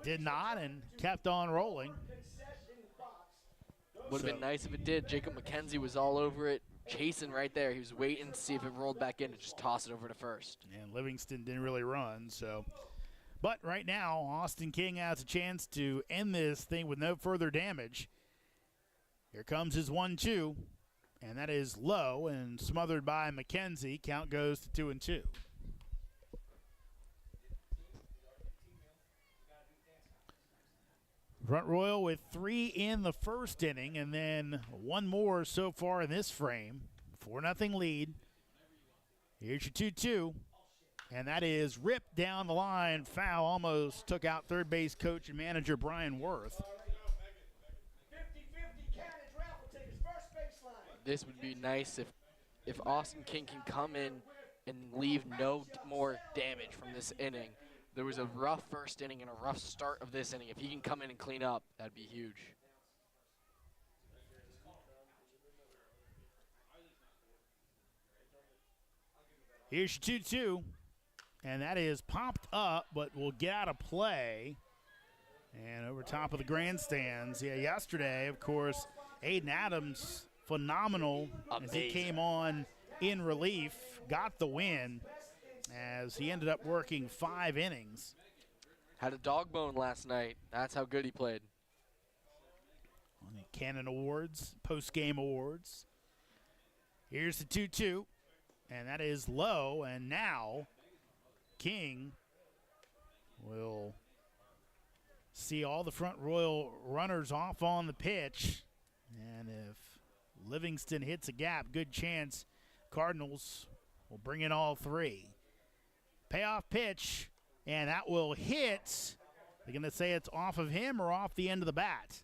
did not and kept on rolling. Would have been nice if it did. Jacob McKenzie was all over it, chasing right there. He was waiting to see if it rolled back in to just toss it over to first. And Livingston didn't really run, so. But right now, Austin King has a chance to end this thing with no further damage. Here comes his 1-2, and that is low and smothered by McKenzie. Count goes to 2-2. Front Royal with 3 in the first inning, and then 1 more so far in this frame. 4-0 lead. Here's your 2-2, and that is ripped down the line. Foul, almost took out third base coach and manager Brian Worth. 50-50, Cannons, Ralph will take his first baseline. This would be nice if Austin King can come in and leave no more damage from this inning. There was a rough first inning and a rough start of this inning. If he can come in and clean up, that'd be huge. Here's your 2-2, and that is popped up, but will get out of play. And over top of the grandstands. Yeah, yesterday, of course, Aiden Adams, phenomenal. Amazing. As he came on in relief, got the win, as he ended up working 5 innings. Had a dog bone last night. That's how good he played. On the Cannon Awards, post-game awards. Here's the 2-2, and that is low, and now King will see all the Front Royal runners off on the pitch, and if Livingston hits a gap, good chance Cardinals will bring in all three. Payoff pitch, and that will hit. They're going to say it's off of him or off the end of the bat.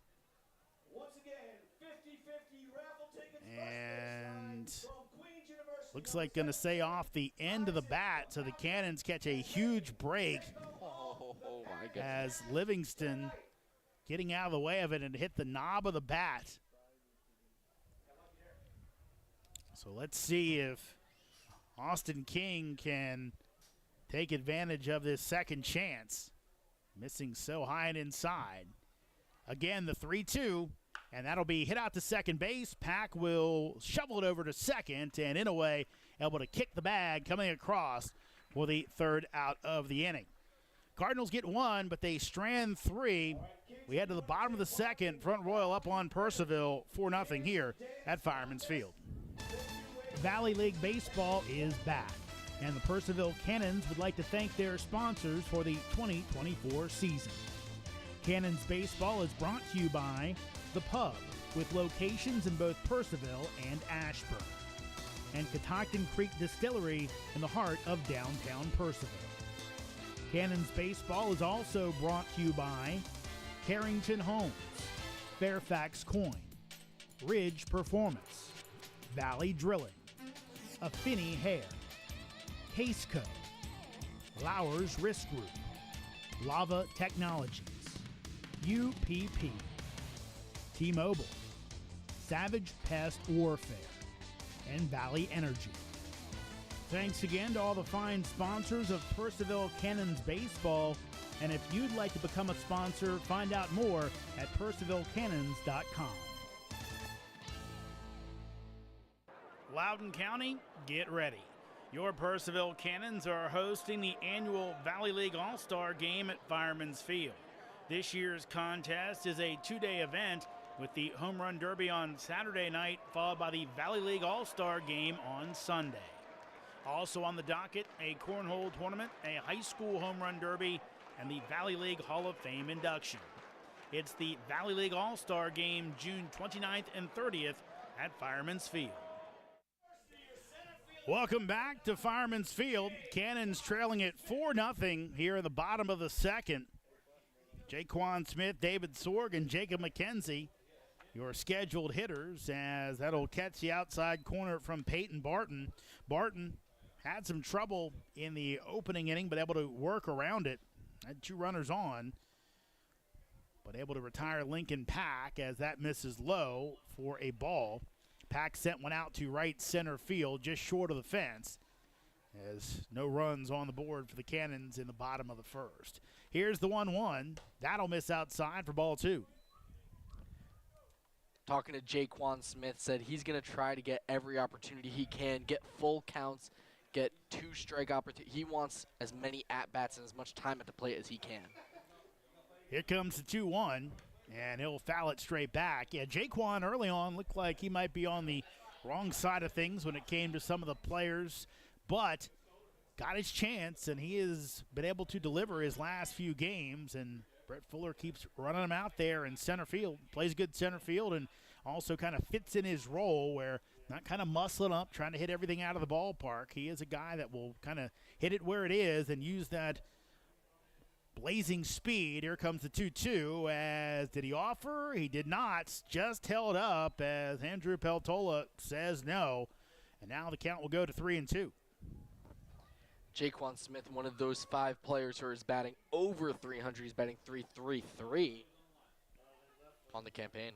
Once again, 50-50 raffle tickets. And From Queen's University. looks like going to say off the end of the bat, so the Cannons catch a huge break Oh, my goodness. as Livingston getting out of the way of it and hit the knob of the bat. So let's see if Austin King can take advantage of this second chance. Missing so high and inside. Again, the 3-2, and that'll be hit out to second base. Pack will shovel it over to second, and in a way, able to kick the bag coming across for the third out of the inning. Cardinals get one, but they strand three. We head to the bottom of the second. Front Royal up on Purcellville 4-0 here at Firemans Field. Valley League Baseball is back, and the Purceville Cannons would like to thank their sponsors for the 2024 season. Cannons Baseball is brought to you by The Pub, with locations in both Purceville and Ashburn, and Catoctin Creek Distillery in the heart of downtown Purceville. Cannons Baseball is also brought to you by Carrington Homes, Fairfax Coin, Ridge Performance, Valley Drilling, Affinity Hair, Caseco, Lowers Risk Group, Lava Technologies, UPP, T-Mobile, Savage Pest Warfare, and Valley Energy. Thanks again to all the fine sponsors of Purceville Cannons Baseball, and if you'd like to become a sponsor, find out more at purcevillecannons.com. Loudoun County, get ready. Your Purceville Cannons are hosting the annual Valley League All-Star Game at Firemans Field. This year's contest is a two-day event with the Home Run Derby on Saturday night, followed by the Valley League All-Star Game on Sunday. Also on the docket, a cornhole tournament, a high school home run derby, and the Valley League Hall of Fame induction. It's the Valley League All-Star Game June 29th and 30th at Firemans Field. Welcome back to Fireman's Field. Cannons trailing at 4-0 here in the bottom of the second. Jaquan Smith, David Sorg, and Jacob McKenzie, your scheduled hitters, as that'll catch the outside corner from Peyton Barton. Barton had some trouble in the opening inning, but able to work around it. Had two runners on, but able to retire Lincoln Pack as that misses low for a ball. Pack sent one out to right center field, just short of the fence, as no runs on the board for the Cannons in the bottom of the first. Here's the 1-1. That'll miss outside for ball two. Talking to Jaquan Smith, said he's going to try to get every opportunity he can, get full counts, get two strike opportunities. He wants as many at-bats and as much time at the plate as he can. Here comes the 2-1. And he'll foul it straight back. Yeah, Jaquan early on looked like he might be on the wrong side of things when it came to some of the players, but got his chance, and he has been able to deliver his last few games, and Brett Fuller keeps running him out there in center field, plays good center field, and also kind of fits in his role where not kind of muscling up, trying to hit everything out of the ballpark. He is a guy that will kind of hit it where it is and use that blazing speed. Here comes the 2-2. As did he offer? He did not. Just held up as Andrew Peltola says no. And now the count will go to 3-2. Jaquan Smith, one of those five players who is batting over 300. He's batting .333 on the campaign.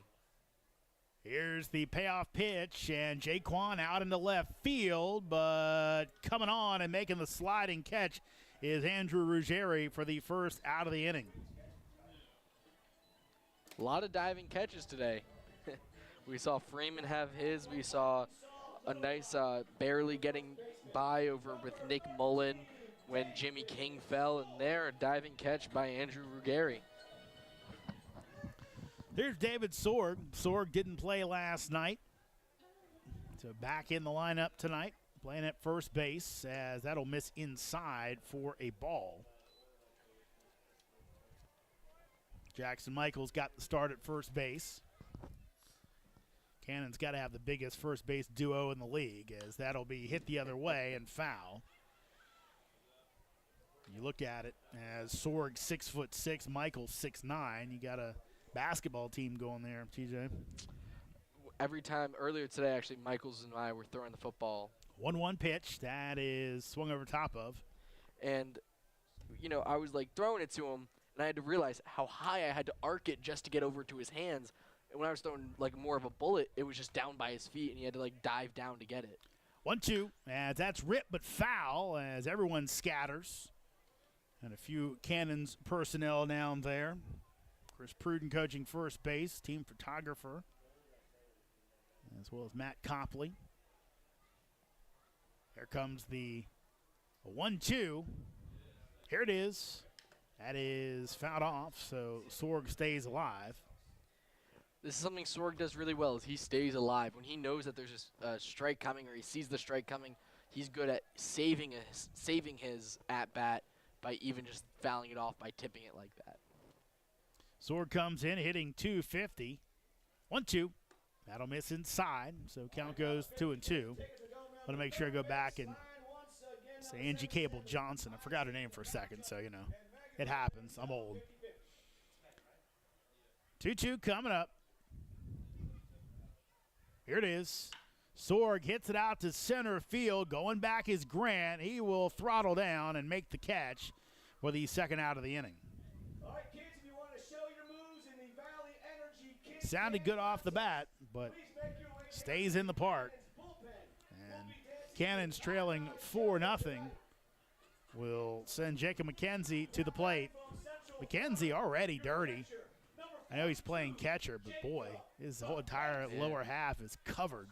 Here's the payoff pitch, and Jaquan out into left field, but coming on and making the sliding catch is Andrew Ruggieri for the first out of the inning. A lot of diving catches today. We saw Freeman have his. We saw a nice barely getting by over with Nick Mullen when Jimmy King fell, and there a diving catch by Andrew Ruggieri. Here's David Sorg. Sorg didn't play last night So back in the lineup tonight, playing at first base, as that'll miss inside for a ball. Jackson Michaels got the start at first base. Cannon's got to have the biggest first base duo in the league, as that'll be hit the other way and foul. You look at it as Sorg 6'6", Michaels 6'9". You got a basketball team going there, TJ. Every time earlier today, actually, Michaels and I were throwing the football. 1-1 pitch that is swung over top of, and I was like throwing it to him, and I had to realize how high I had to arc it just to get over to his hands. And when I was throwing like more of a bullet, it was just down by his feet, and he had to like dive down to get it. 1-2, as that's ripped but foul as everyone scatters. And a few Cannons personnel down there. Chris Pruden coaching first base, team photographer, as well as Matt Copley. Here comes the 1-2. Here it is. That is fouled off, so Sorg stays alive. This is something Sorg does really well, is he stays alive. When he knows that there's a strike coming or he sees the strike coming, he's good at saving his at-bat by even just fouling it off by tipping it like that. Sorg comes in hitting 250. 1-2. That'll miss inside, so count goes 2-2. Want to make sure I go back and say Angie Cable Johnson. I forgot her name for a second, so it happens. I'm old. 2-2 coming up. Here it is. Sorg hits it out to center field. Going back is Grant. He will throttle down and make the catch for the second out of the inning. All right, kids, if you want to show your moves in the Valley Energy Kids Sounded good off the bat, but stays in the park. And Cannons trailing 4-0 will send Jacob McKenzie to the plate. McKenzie already dirty. I know he's playing catcher, but boy, his whole entire lower half is covered.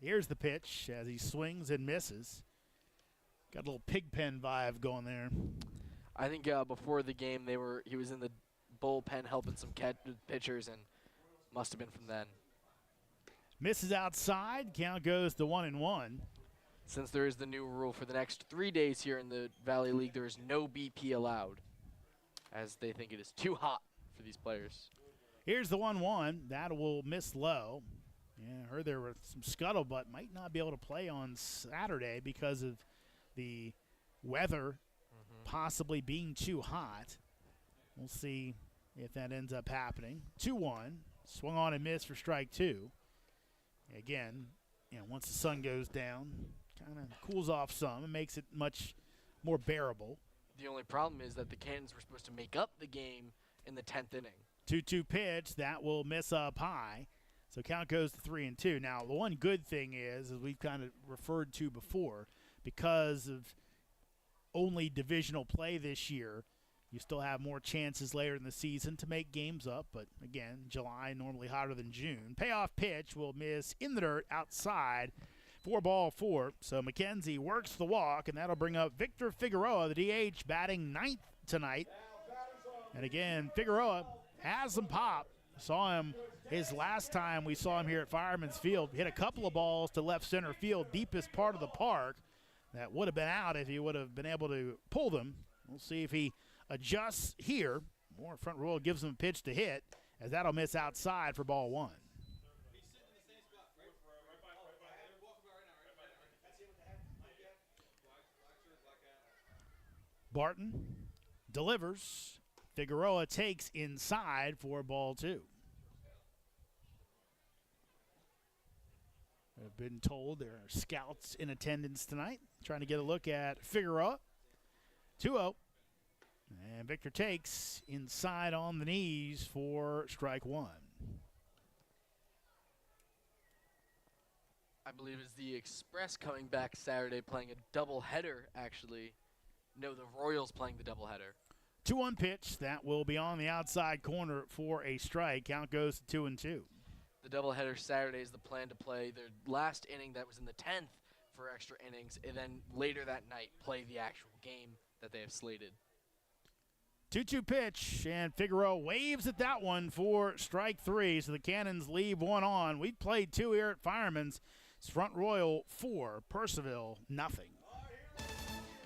Here's the pitch as he swings and misses. Got a little Pigpen vibe going there. I think before the game he was in the bullpen helping some pitchers, and must have been from then. Misses outside. Count goes to 1-1. Since there is the new rule for the next 3 days here in the Valley League, there is no BP allowed, as they think it is too hot for these players. Here's the 1-1. That will miss low. Yeah, I heard there was some scuttlebutt. Might not be able to play on Saturday because of the weather possibly being too hot. We'll see if that ends up happening. 2-1. Swung on and missed for strike two. Again, once the sun goes down, kind of cools off some and makes it much more bearable. The only problem is that the Cannons were supposed to make up the game in the 10th inning. 2-2 pitch. That will miss up high. So count goes to 3-2. Now, the one good thing is, as we've kind of referred to before, because of only divisional play this year, you still have more chances later in the season to make games up. But, again, July normally hotter than June. Payoff pitch will miss in the dirt outside for ball four. So McKenzie works the walk, and that'll bring up Victor Figueroa, the DH, batting ninth tonight. And, again, Figueroa has some pop. Saw him his last time we saw him here at Fireman's Field. Hit a couple of balls to left center field, deepest part of the park. That would have been out if he would have been able to pull them. We'll see if he adjusts here. More front row gives him a pitch to hit, as that'll miss outside for ball one. Barton delivers. Figueroa takes inside for ball two. I've been told there are scouts in attendance tonight trying to get a look at Figueroa. 2-0. And Victor takes inside on the knees for strike one. I believe it's the Express coming back Saturday playing a doubleheader, actually. No, the Royals playing the doubleheader. 2-1 pitch. That will be on the outside corner for a strike. Count goes to 2-2. The doubleheader Saturday is the plan to play their last inning that was in the 10th for extra innings, and then later that night play the actual game that they have slated. 2-2 pitch, and Figueroa waves at that one for strike 3, so the Cannons leave one on. We've played 2 here at Firemans. It's Front Royal 4, Purceville nothing.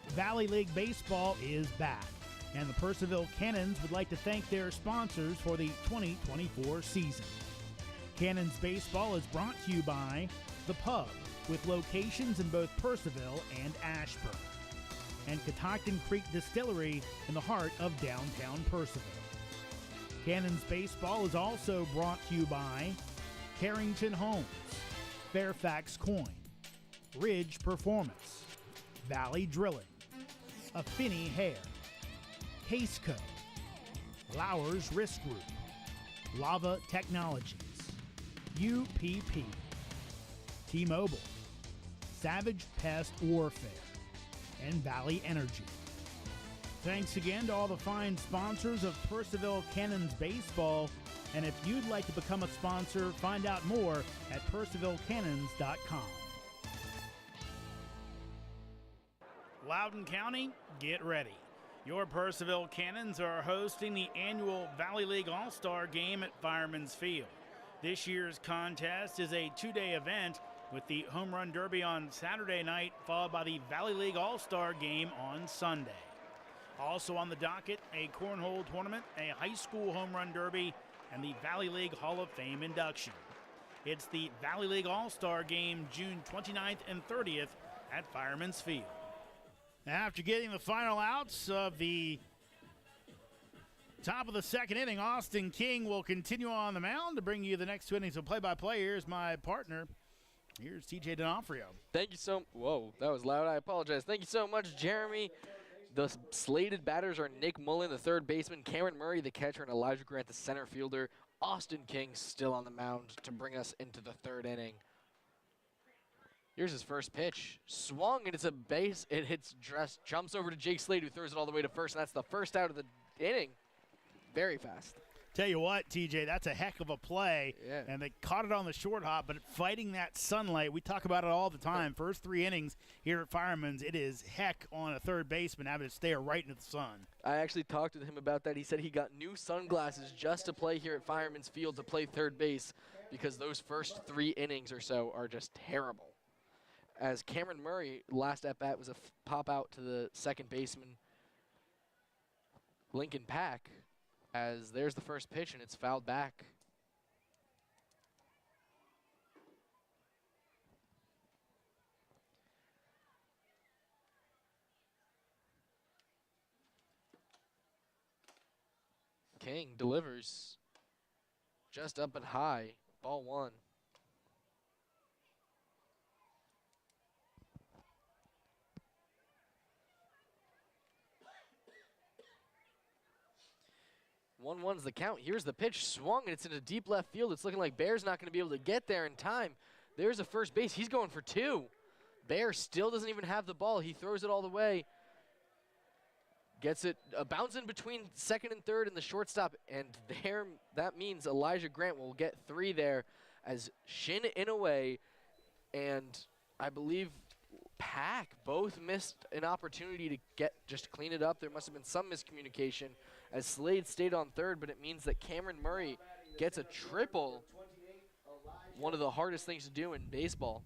Valley League Baseball is back, and the Purceville Cannons would like to thank their sponsors for the 2024 season. Cannons Baseball is brought to you by The Pub, with locations in both Purceville and Ashburn, and Catoctin Creek Distillery in the heart of downtown Purceville. Cannons Baseball is also brought to you by Carrington Homes, Fairfax Coin, Ridge Performance, Valley Drilling, Affinity Hair, Caseco, Lowers Risk Group, Lava Technologies, UPP, T-Mobile, Savage Pest Warfare, and Valley Energy. Thanks again to all the fine sponsors of Purceville Cannons Baseball, and if you'd like to become a sponsor, find out more at purcevillecannons.com. Loudoun County, get ready. Your Purceville Cannons are hosting the annual Valley League All-Star Game at Firemans Field. This year's contest is a 2-day event with the Home Run Derby on Saturday night, followed by the Valley League All-Star Game on Sunday. Also on the docket, a cornhole tournament, a high school Home Run Derby, and the Valley League Hall of Fame induction. It's the Valley League All-Star Game June 29th and 30th at Firemans Field. After getting the final outs of the top of the second inning, Austin King will continue on the mound to bring you the next 2 innings of play-by-play. Here's my partner. Here's TJ D'Onofrio. Thank you so. Whoa, that was loud. I apologize. Thank you so much, Jeremy. The slated batters are Nick Mullen, the third baseman, Cameron Murray, the catcher, and Elijah Grant, the center fielder. Austin King still on the mound to bring us into the third inning. Here's his first pitch. Swung, and it's a base. It hits, jumps over to Jake Slade, who throws it all the way to first, and that's the first out of the inning. Very fast. Tell you what, TJ, that's a heck of a play. Yeah. And they caught it on the short hop, but fighting that sunlight, we talk about it all the time. First 3 innings here at Firemans, it is heck on a third baseman having to stare right into the sun. I actually talked with him about that. He said he got new sunglasses just to play here at Fireman's Field to play third base because those first 3 innings or so are just terrible. As Cameron Murray, last at-bat was a pop out to the second baseman, Lincoln Pack, as there's the first pitch, and it's fouled back. King delivers just up and high, ball 1. One's the count. Here's the pitch, swung, and it's in a deep left field. It's looking like Bear's not going to be able to get there in time. There's a first base. He's going for 2. Bear still doesn't even have the ball. He throws it all the way. Gets it, a bounce in between second and third and the shortstop, and there, that means Elijah Grant will get 3 there as Shin Inouye and I believe Pack both missed an opportunity to just clean it up. There must have been some miscommunication as Slade stayed on third, but it means that Cameron Murray gets a triple. One of the hardest things to do in baseball,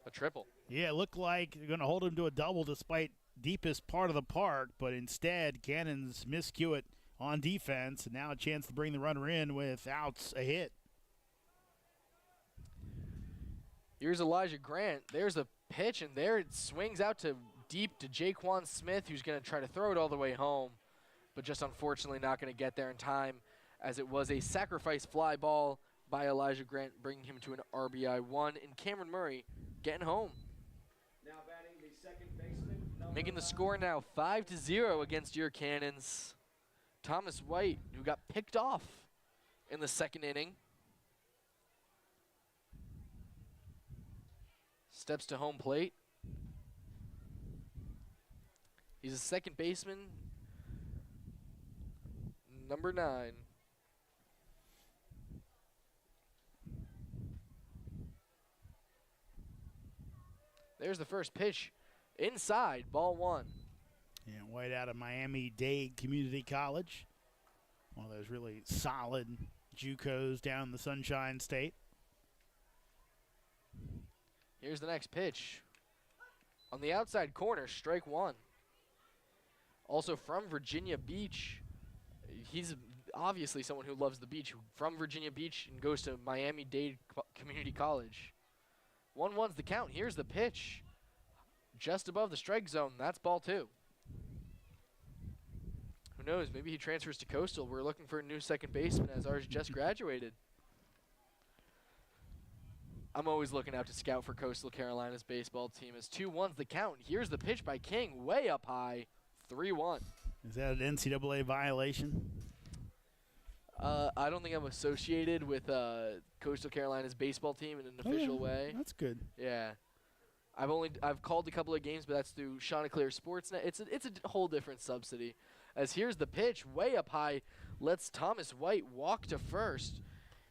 a triple. Yeah, it looked like they're going to hold him to a double despite deepest part of the park, but instead Cannons miscue it on defense, and now a chance to bring the runner in with outs, a hit. Here's Elijah Grant. There's a pitch, and there it swings out to deep to Jaquan Smith, who's going to try to throw it all the way home, but just unfortunately not going to get there in time, as it was a sacrifice fly ball by Elijah Grant, bringing him to an RBI1, and Cameron Murray getting home. Now batting the second baseman. Making the score now 5-0 against your Cannons. Thomas White, who got picked off in the second inning, steps to home plate. He's a second baseman, number 9. There's the first pitch. Inside, ball 1. And White out of Miami-Dade Community College. One of those really solid JUCOs down in the Sunshine State. Here's the next pitch. On the outside corner, strike one. Also from Virginia Beach. He's obviously someone who loves the beach. From Virginia Beach and goes to Miami-Dade Community College. 1-1's the count. Here's the pitch. Just above the strike zone. That's ball two. Who knows? Maybe he transfers to Coastal. We're looking for a new second baseman as ours just graduated. I'm always looking out to scout for Coastal Carolina's baseball team. As 2-1's the count. Here's the pitch by King. Way up high. 3-1. Is that an NCAA violation? I don't think I'm associated with Coastal Carolina's baseball team in an official way. That's good. Yeah. I've called a couple of games, but that's through Chanticleer Sportsnet. It's a whole different subsidy. As here's the pitch, way up high, lets Thomas White walk to first,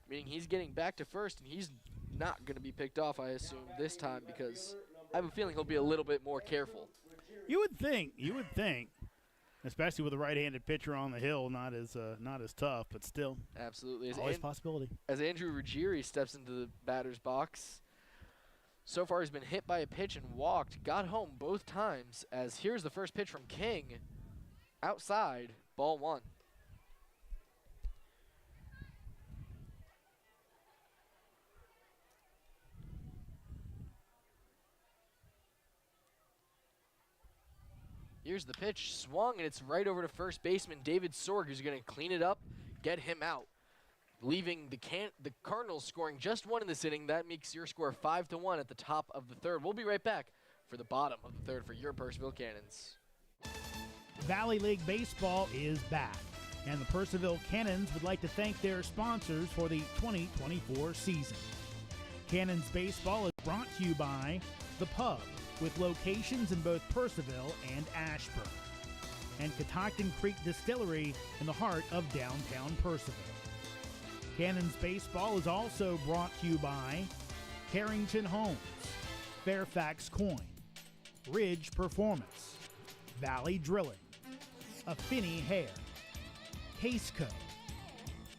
meaning he's getting back to first, and he's not going to be picked off, I assume, this time, because I have a feeling he'll be a little bit more careful. You would think, especially with a right-handed pitcher on the hill, not as tough, but still, absolutely, always a possibility. As Andrew Ruggieri steps into the batter's box, so far he's been hit by a pitch and walked, got home both times. As here's the first pitch from King, outside, ball one. Here's the pitch, swung, and it's right over to first baseman David Sorg, who's going to clean it up, get him out, leaving the Cardinals scoring just one in this inning. That makes your score 5-1 at the top of the third. We'll be right back for the bottom of the third for your Purceville Cannons. Valley League Baseball is back, and the Purceville Cannons would like to thank their sponsors for the 2024 season. Cannons Baseball is brought to you by The Pub, with locations in both Purceville and Ashburn, and Catoctin Creek Distillery in the heart of downtown Purceville. Cannons Baseball is also brought to you by Carrington Homes, Fairfax Coin, Ridge Performance, Valley Drilling, Affinity Hair, Caseco,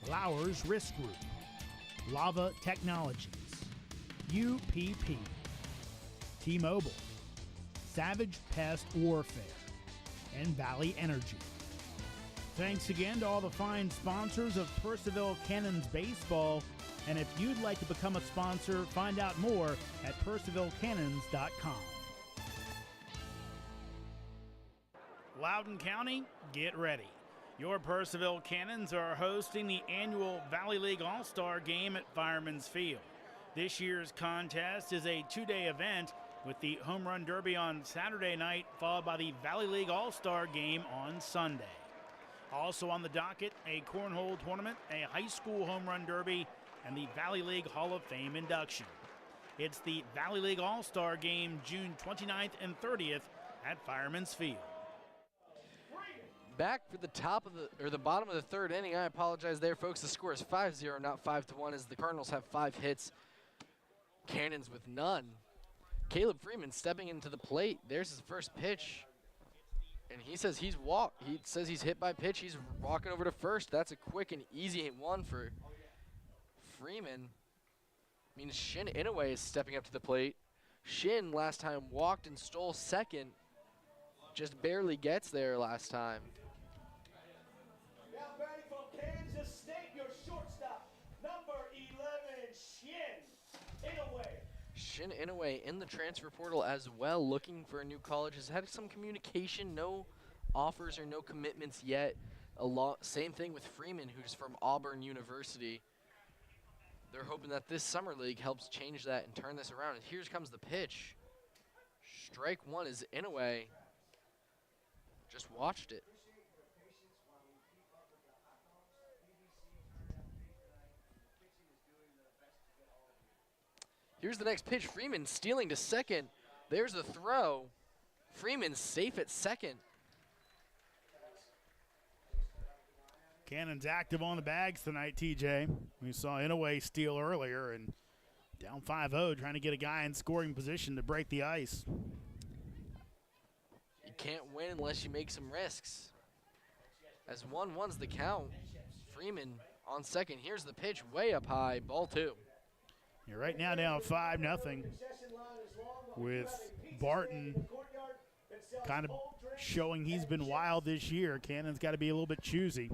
Lowers Risk Group, Lava Technologies, UPP, T-Mobile, Savage Pest Warfare, and Valley Energy. Thanks again to all the fine sponsors of Purceville Cannons Baseball, and if you'd like to become a sponsor, find out more at purcevillecannons.com. Loudoun County, get ready. Your Purceville Cannons are hosting the annual Valley League All-Star Game at Firemans Field. This year's contest is a two-day event with the Home Run Derby on Saturday night, followed by the Valley League All-Star Game on Sunday. Also on the docket, a cornhole tournament, a high school home run derby, and the Valley League Hall of Fame induction. It's the Valley League All-Star Game June 29th and 30th at Firemans Field. Back for the bottom of the third inning. I apologize there, folks. The score is 5-0, not 5-1, as the Cardinals have 5 hits. Cannons with none. Caleb Freeman stepping into the plate. There's his first pitch. And he says he says he's hit by pitch. He's walking over to first. That's a quick and easy one for Freeman. I mean, Shin Inouye is stepping up to the plate. Shin last time walked and stole second. Just barely gets there last time. Now batting from Kansas State, your shortstop, number 11, Shin Inouye. Shin Inouye in the transfer portal as well, looking for a new college. Has had some communication, no offers or no commitments yet. Same thing with Freeman, who's from Auburn University. They're hoping that this summer league helps change that and turn this around. And here comes the pitch. Strike one is Inouye. Just watched it. Here's the next pitch. Freeman stealing to second. There's the throw. Freeman safe at second. Cannons active on the bags tonight, TJ. We saw Inouye steal earlier and down 5-0, trying to get a guy in scoring position to break the ice. can't win unless you make some risks. As 1-1's the count. Freeman on second. Here's the pitch, way up high, ball 2. You're right now down 5-0 with Barton kind of showing he's been wild this year. Cannon's got to be a little bit choosy.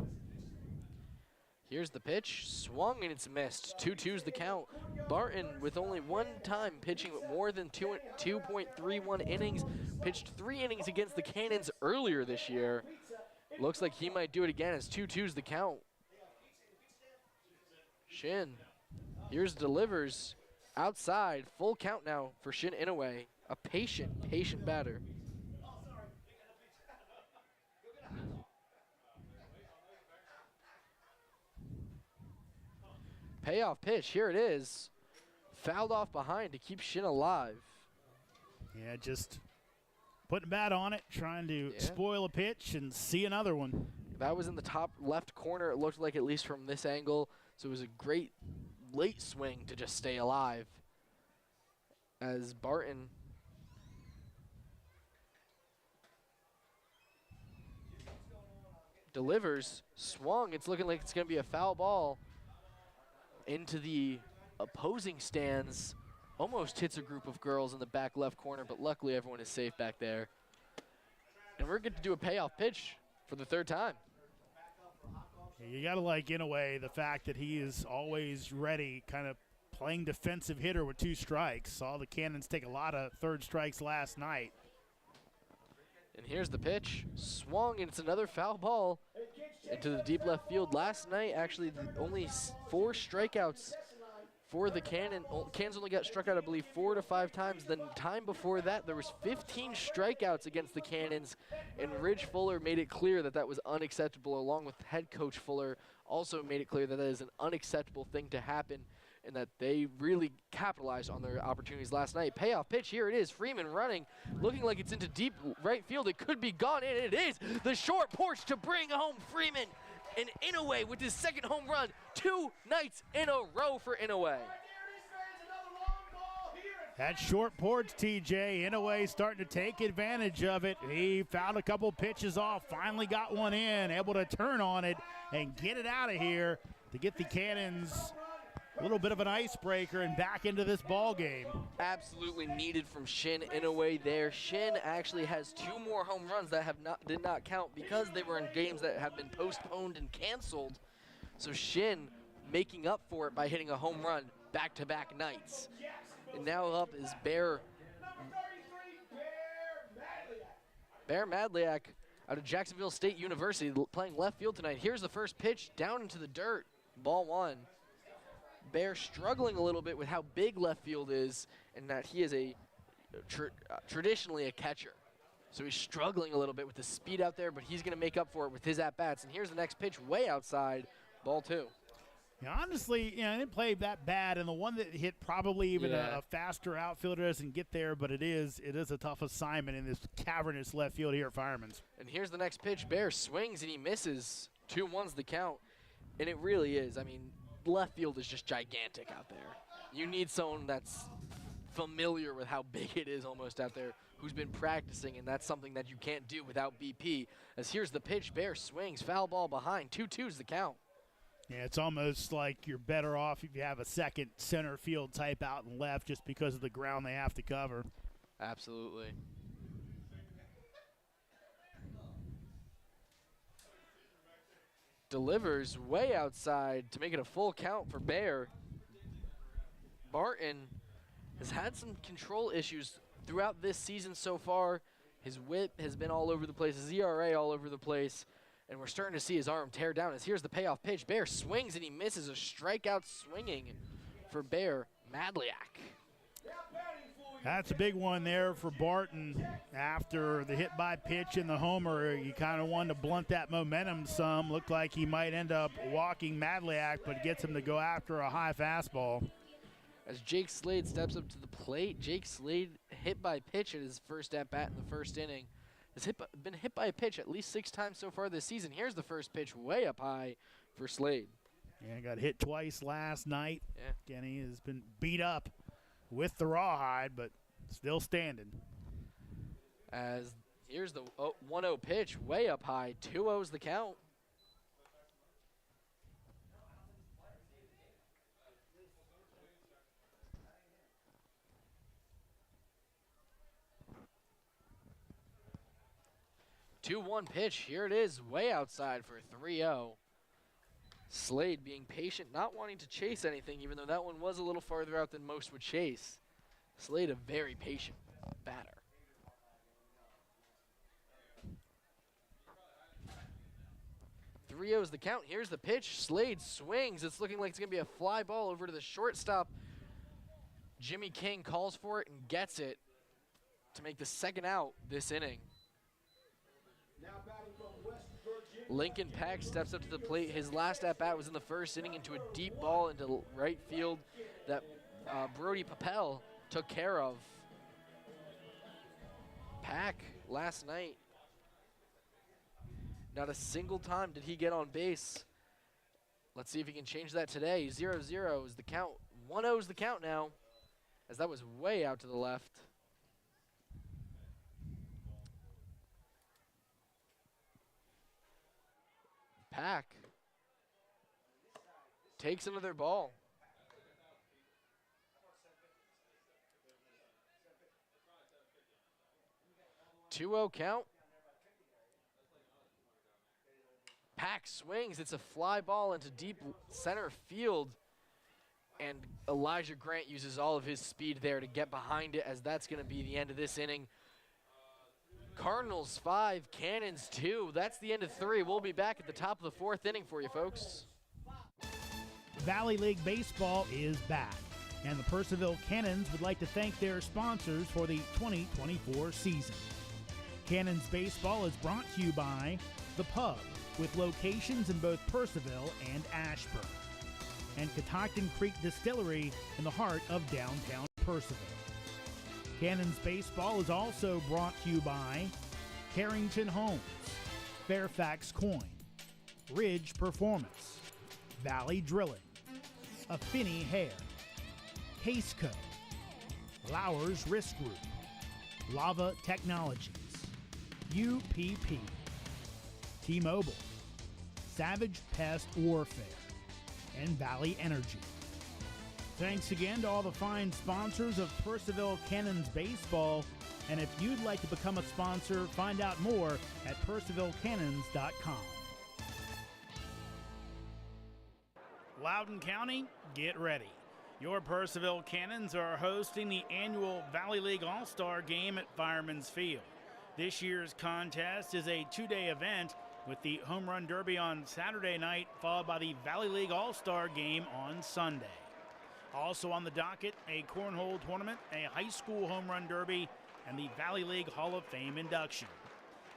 Here's the pitch, swung and it's missed. 2-2's the count. Barton with only one time pitching with more than 2.31 innings, pitched 3 innings against the Cannons earlier this year. Looks like he might do it again as 2-2's the count. Shin, here's delivers, outside, full count now for Shin Inoue. A patient batter. Payoff pitch, here it is. Fouled off behind to keep Shin alive. Yeah, just putting a bat on it, trying to spoil a pitch and see another one. That was in the top left corner, it looked like, at least from this angle. So it was a great late swing to just stay alive. As Barton delivers, swung, it's looking like it's going to be a foul ball into the opposing stands. Almost hits a group of girls in the back left corner, but luckily everyone is safe back there. And we're going to do a payoff pitch for the 3rd time. You got to like, in a way, the fact that he is always ready, kind of playing defensive hitter with 2 strikes. Saw the Cannons take a lot of 3rd strikes last night. And here's the pitch, swung, and it's another foul ball into the deep left field. Last night, actually, only 4 strikeouts for the Cannon. Cannons only got struck out, I believe, 4 to 5 times. The time before that, there was 15 strikeouts against the Cannons, and Ridge Fuller made it clear that that was unacceptable, along with head coach Fuller also made it clear that that is an unacceptable thing to happen, and that they really capitalized on their opportunities last night. Payoff pitch, here it is. Freeman running, looking like it's into deep right field. It could be gone, and it is. The short porch to bring home Freeman. And Inoue with his 2nd home run, 2 nights in a row for Inoue. That short porch, TJ, Inoue starting to take advantage of it. He fouled a couple pitches off, finally got one in, able to turn on it and get it out of here to get the Cannons a little bit of an icebreaker and back into this ball game. Absolutely needed from Shin Inoue there. Shin actually has 2 more home runs that did not count because they were in games that have been postponed and canceled. So Shin making up for it by hitting a home run back-to-back nights. And now up is Bear Madliak out of Jacksonville State University playing left field tonight. Here's the first pitch down into the dirt, ball 1. Bear struggling a little bit with how big left field is, and that he is traditionally a catcher. So he's struggling a little bit with the speed out there, but he's going to make up for it with his at-bats. And here's the next pitch, way outside, ball 2. Yeah, honestly, I didn't play that bad, and the one that hit probably even a faster outfielder doesn't get there, but it is a tough assignment in this cavernous left field here at Firemans. And here's the next pitch. Bear swings and he misses. 2-1's the count, and it really is. I mean, left field is just gigantic out there. You need someone that's familiar with how big it is almost out there, who's been practicing, and that's something that you can't do without BP. As here's the pitch, Bear swings, foul ball behind, 2-2's the count. Yeah, it's almost like you're better off if you have a second center field type out and left just because of the ground they have to cover. Absolutely. Delivers way outside to make it a full count for Bear. Barton has had some control issues throughout this season so far. His whip has been all over the place, his ERA all over the place, and we're starting to see his arm tear down. As here's the payoff pitch. Bear swings and he misses, a strikeout swinging for Bear Madliak. That's a big one there for Barton. After the hit by pitch in the homer, you kind of wanted to blunt that momentum some. Looked like he might end up walking Madliak, but gets him to go after a high fastball. As Jake Slade steps up to the plate, Jake Slade hit by pitch at his first at-bat in the first inning. Has been hit by a pitch at least 6 times so far this season. Here's the first pitch way up high for Slade. Yeah, got hit twice last night. Yeah. Again, he has been beat up with the rawhide, but still standing. As Here's the 1-0 pitch, way up high. 2-0's the count. Two-one pitch. Here it is, way outside for 3-0. Slade being patient, not wanting to chase anything, even though that one was a little farther out than most would chase. Slade, a very patient batter. 3-0 is the count. Here's the pitch. Slade swings. It's looking like it's going to be a fly ball over to the shortstop. Jimmy King calls for it and gets it to make the second out this inning. Lincoln Peck steps up to the plate. His last at-bat was in the first inning into a deep ball into right field that Brody Papel took care of. Pack last night, not a single time did he get on base. Let's see if he can change that today. 0-0 is the count. 1-0 is the count now, as that was way out to the left. Pack takes another ball. Two-0 count. Pack swings. It's a fly ball into deep center field. And Elijah Grant uses all of his speed there to get behind it, as that's going to be the end of this inning. Cardinals 5, Cannons 2. That's the end of 3. We'll be back at the top of the 4th inning for you folks. Valley League Baseball is back, and the Purcellville Cannons would like to thank their sponsors for the 2024 season. Cannons Baseball is brought to you by The Pub, with locations in both Purcellville and Ashburn, and Catoctin Creek Distillery in the heart of downtown Purcellville. Cannons Baseball is also brought to you by Carrington Homes, Fairfax Coin, Ridge Performance, Valley Drilling, Affinity Hair, Caseco, Lowers Risk Group, Lava Technologies, UPP, T-Mobile, Savage Pest Warfare, and Valley Energy. Thanks again to all the fine sponsors of Purcellville Cannons Baseball, and if you'd like to become a sponsor, find out more at purcellvillecannons.com. Loudoun County, get ready. Your Purcellville Cannons are hosting the annual Valley League All-Star Game at Firemans Field. This year's contest is a 2-day event with the Home Run Derby on Saturday night, followed by the Valley League All-Star Game on Sunday. Also on the docket, a cornhole tournament, a high school home run derby, and the Valley League Hall of Fame induction.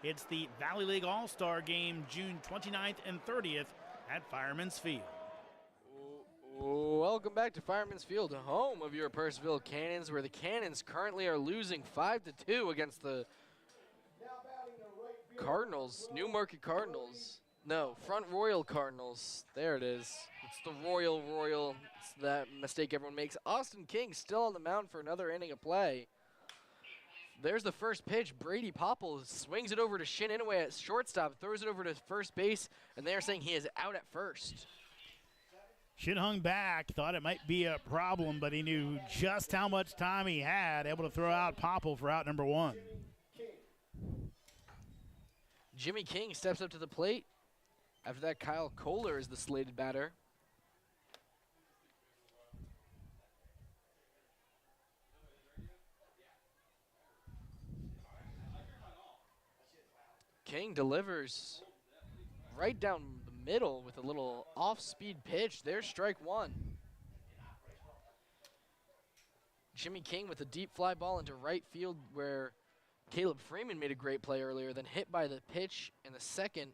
It's the Valley League All-Star Game, June 29th and 30th at Firemans Field. Welcome back to Fireman's Field, home of your Purcellville Cannons, where the Cannons currently are losing 5-2 against the Cardinals, Newmarket Cardinals. No, Front Royal Cardinals. There it is. It's the Royal. It's that mistake everyone makes. Austin King still on the mound for another inning of play. There's the first pitch. Brady Popple swings it over to Shin Inouye at shortstop, throws it over to first base, and they're saying he is out at first. Shin hung back, thought it might be a problem, but he knew just how much time he had, able to throw out Popple for out number 1. Jimmy King steps up to the plate. After that, Kyle Kohler is the slated batter. King delivers right down the middle with a little off-speed pitch. There's strike 1. Jimmy King with a deep fly ball into right field where Caleb Freeman made a great play earlier, then hit by the pitch in the second.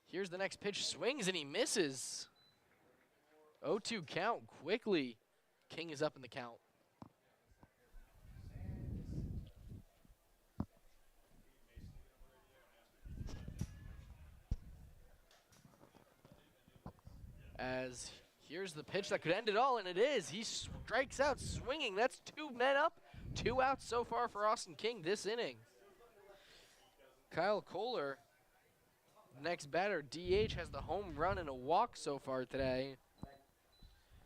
Here's the next pitch, swings and he misses. 0-2 count quickly. King is up in the count. As here's the pitch that could end it all, and it is. He strikes out swinging. That's 2 men up, 2 outs so far for Austin King this inning. Kyle Kohler, next batter, DH, has the home run and a walk so far today.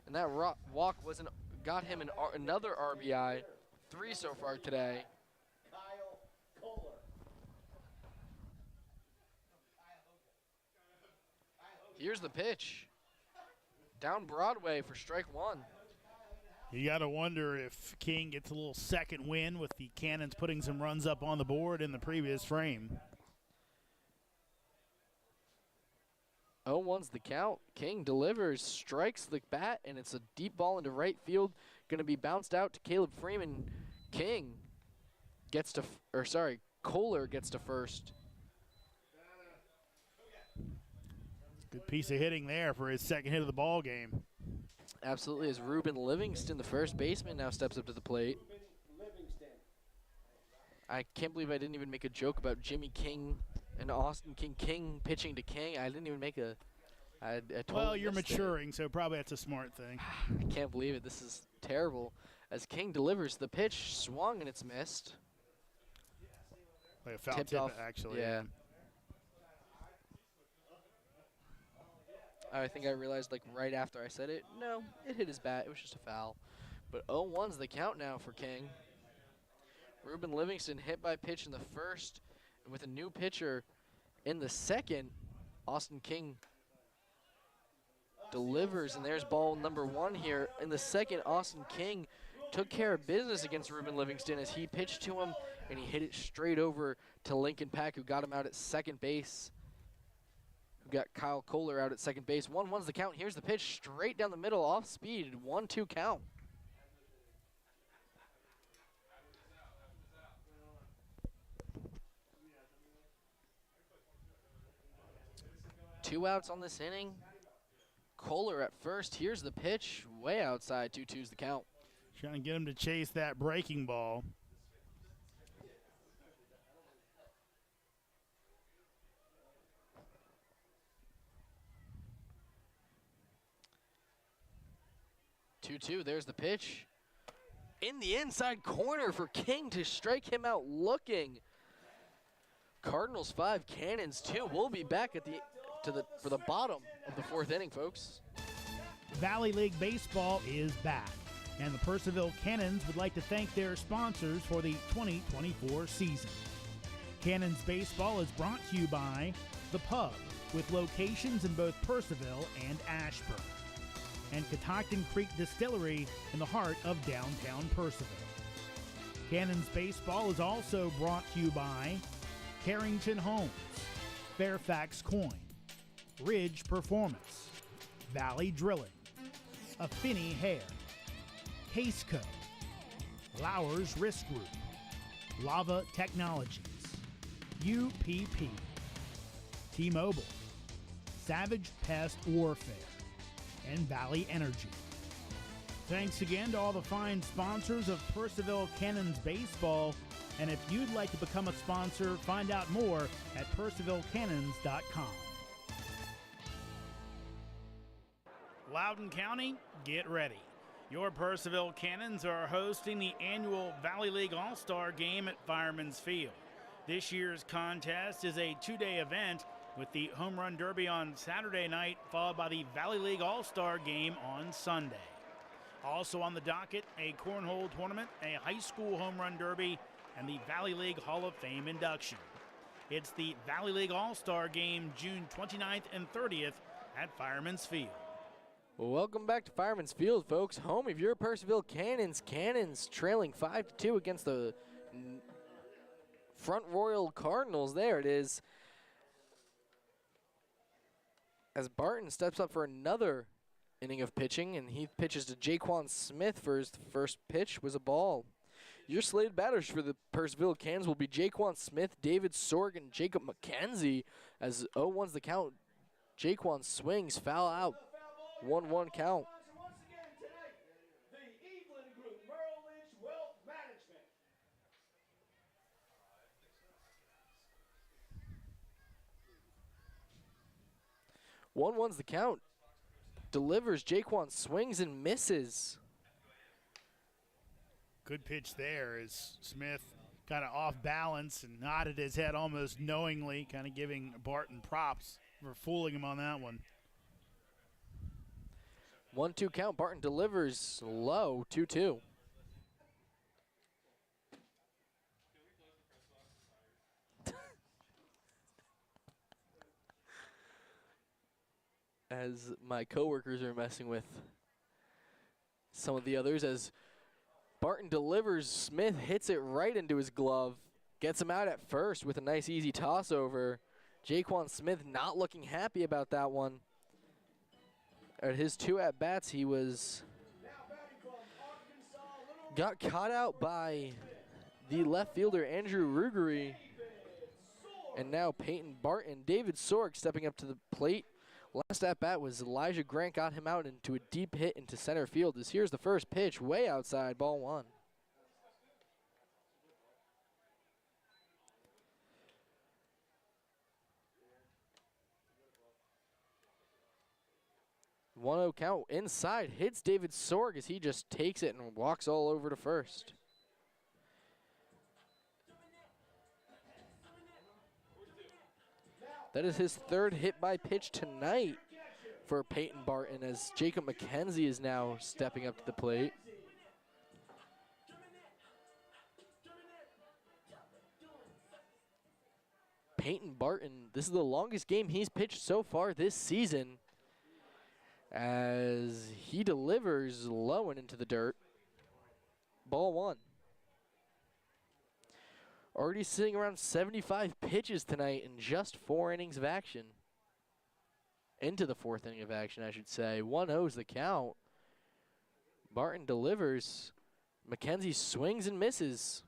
And that walk got him another RBI, 3 so far today. Kyle Kohler. Here's the pitch. Down Broadway for strike 1. You got to wonder if King gets a little second win with the Cannons putting some runs up on the board in the previous frame. 0-1's the count. King delivers, strikes the bat, and it's a deep ball into right field. Going to be bounced out to Caleb Freeman. King gets to, Kohler gets to first. Good piece of hitting there for his second hit of the ball game. Absolutely, as Ruben Livingston, the first baseman, now steps up to the plate. I can't believe I didn't even make a joke about Jimmy King and Austin King pitching to King. I didn't even make a. I totally Well, you're missed maturing, so probably that's a smart thing. I can't believe it. This is terrible. As King delivers the pitch, swung and it's missed. Like a foul Tipped tip, off, actually. yeah. I think I realized, like, right after I said it, no, it hit his bat. It was just a foul. But 0-1's the count now for King. Ruben Livingston hit by pitch in the first, and with a new pitcher in the second, Austin King delivers, and there's ball number 1 here. In the second, Austin King took care of business against Ruben Livingston as he pitched to him, and he hit it straight over to Lincoln Pack, who got him out at second base. We've got Kyle Kohler out at second base. 1-1's the count. Here's the pitch straight down the middle, off speed. 1-2 count. Two outs on this inning. Kohler at first. Here's the pitch. Way outside. 2-2's the count. Trying to get him to chase that breaking ball. There's the pitch. In the inside corner for King to strike him out looking. Cardinals 5, Cannons 2. We'll be back at for the bottom of the 4th inning, folks. Valley League Baseball is back, and the Purcellville Cannons would like to thank their sponsors for the 2024 season. Cannons Baseball is brought to you by The Pub, with locations in both Purcellville and Ashburn, and Catoctin Creek Distillery in the heart of downtown Purcellville. Cannons Baseball is also brought to you by Carrington Homes, Fairfax Coin, Ridge Performance, Valley Drilling, Affinity Hair, Caseco, Lowers Risk Group, Lava Technologies, UPP, T-Mobile, Savage Pest Warfare, and Valley Energy. Thanks again to all the fine sponsors of Purcellville Cannons Baseball, and if you'd like to become a sponsor, find out more at purcellvillecannons.com. Loudoun County, get ready. Your Purcellville Cannons are hosting the annual Valley League All-Star Game at Firemans Field. This year's contest is a 2-day event with the Home Run Derby on Saturday night, followed by the Valley League All-Star Game on Sunday. Also on the docket, a cornhole tournament, a high school home run derby, and the Valley League Hall of Fame induction. It's the Valley League All-Star Game June 29th and 30th at Firemans Field. Welcome back to Fireman's Field, folks. Home of your Purcellville Cannons. Cannons trailing 5-2 against the Front Royal Cardinals. There it is. As Barton steps up for another inning of pitching, and he pitches to Jaquan Smith for his first pitch, was a ball. Your slated batters for the Purcellville Cannons will be Jaquan Smith, David Sorg, and Jacob McKenzie. As 0-1's the count, Jaquan swings, foul out. 1-1 count. Once again tonight, the Evelyn Group, Merrill Lynch Wealth Management. 1-1's the count. Delivers. Jaquan swings and misses. Good pitch there as Smith kind of off balance and nodded his head almost knowingly, kind of giving Barton props for fooling him on that one. 1-2 count. Barton delivers low, 2-2. As my coworkers are messing with some of the others, as Barton delivers, Smith hits it right into his glove, gets him out at first with a nice easy toss over. Jaquan Smith not looking happy about that one. At his 2 at-bats, he got caught out by the left fielder, Andrew Rugery. And now Peyton Barton, David Sorg stepping up to the plate. Last at-bat was Elijah Grant, got him out into a deep hit into center field. As here's the first pitch, way outside, ball 1. One-0 count inside, hits David Sorg as he just takes it and walks all over to first. That is his 3rd hit by pitch tonight for Peyton Barton, as Jacob McKenzie is now stepping up to the plate. Peyton Barton, this is the longest game he's pitched so far this season, as he delivers low and into the dirt. Ball 1. Already sitting around 75 pitches tonight in just 4 innings of action. Into the 4th inning of action, I should say. 1-0's the count. Barton delivers. McKenzie swings and misses.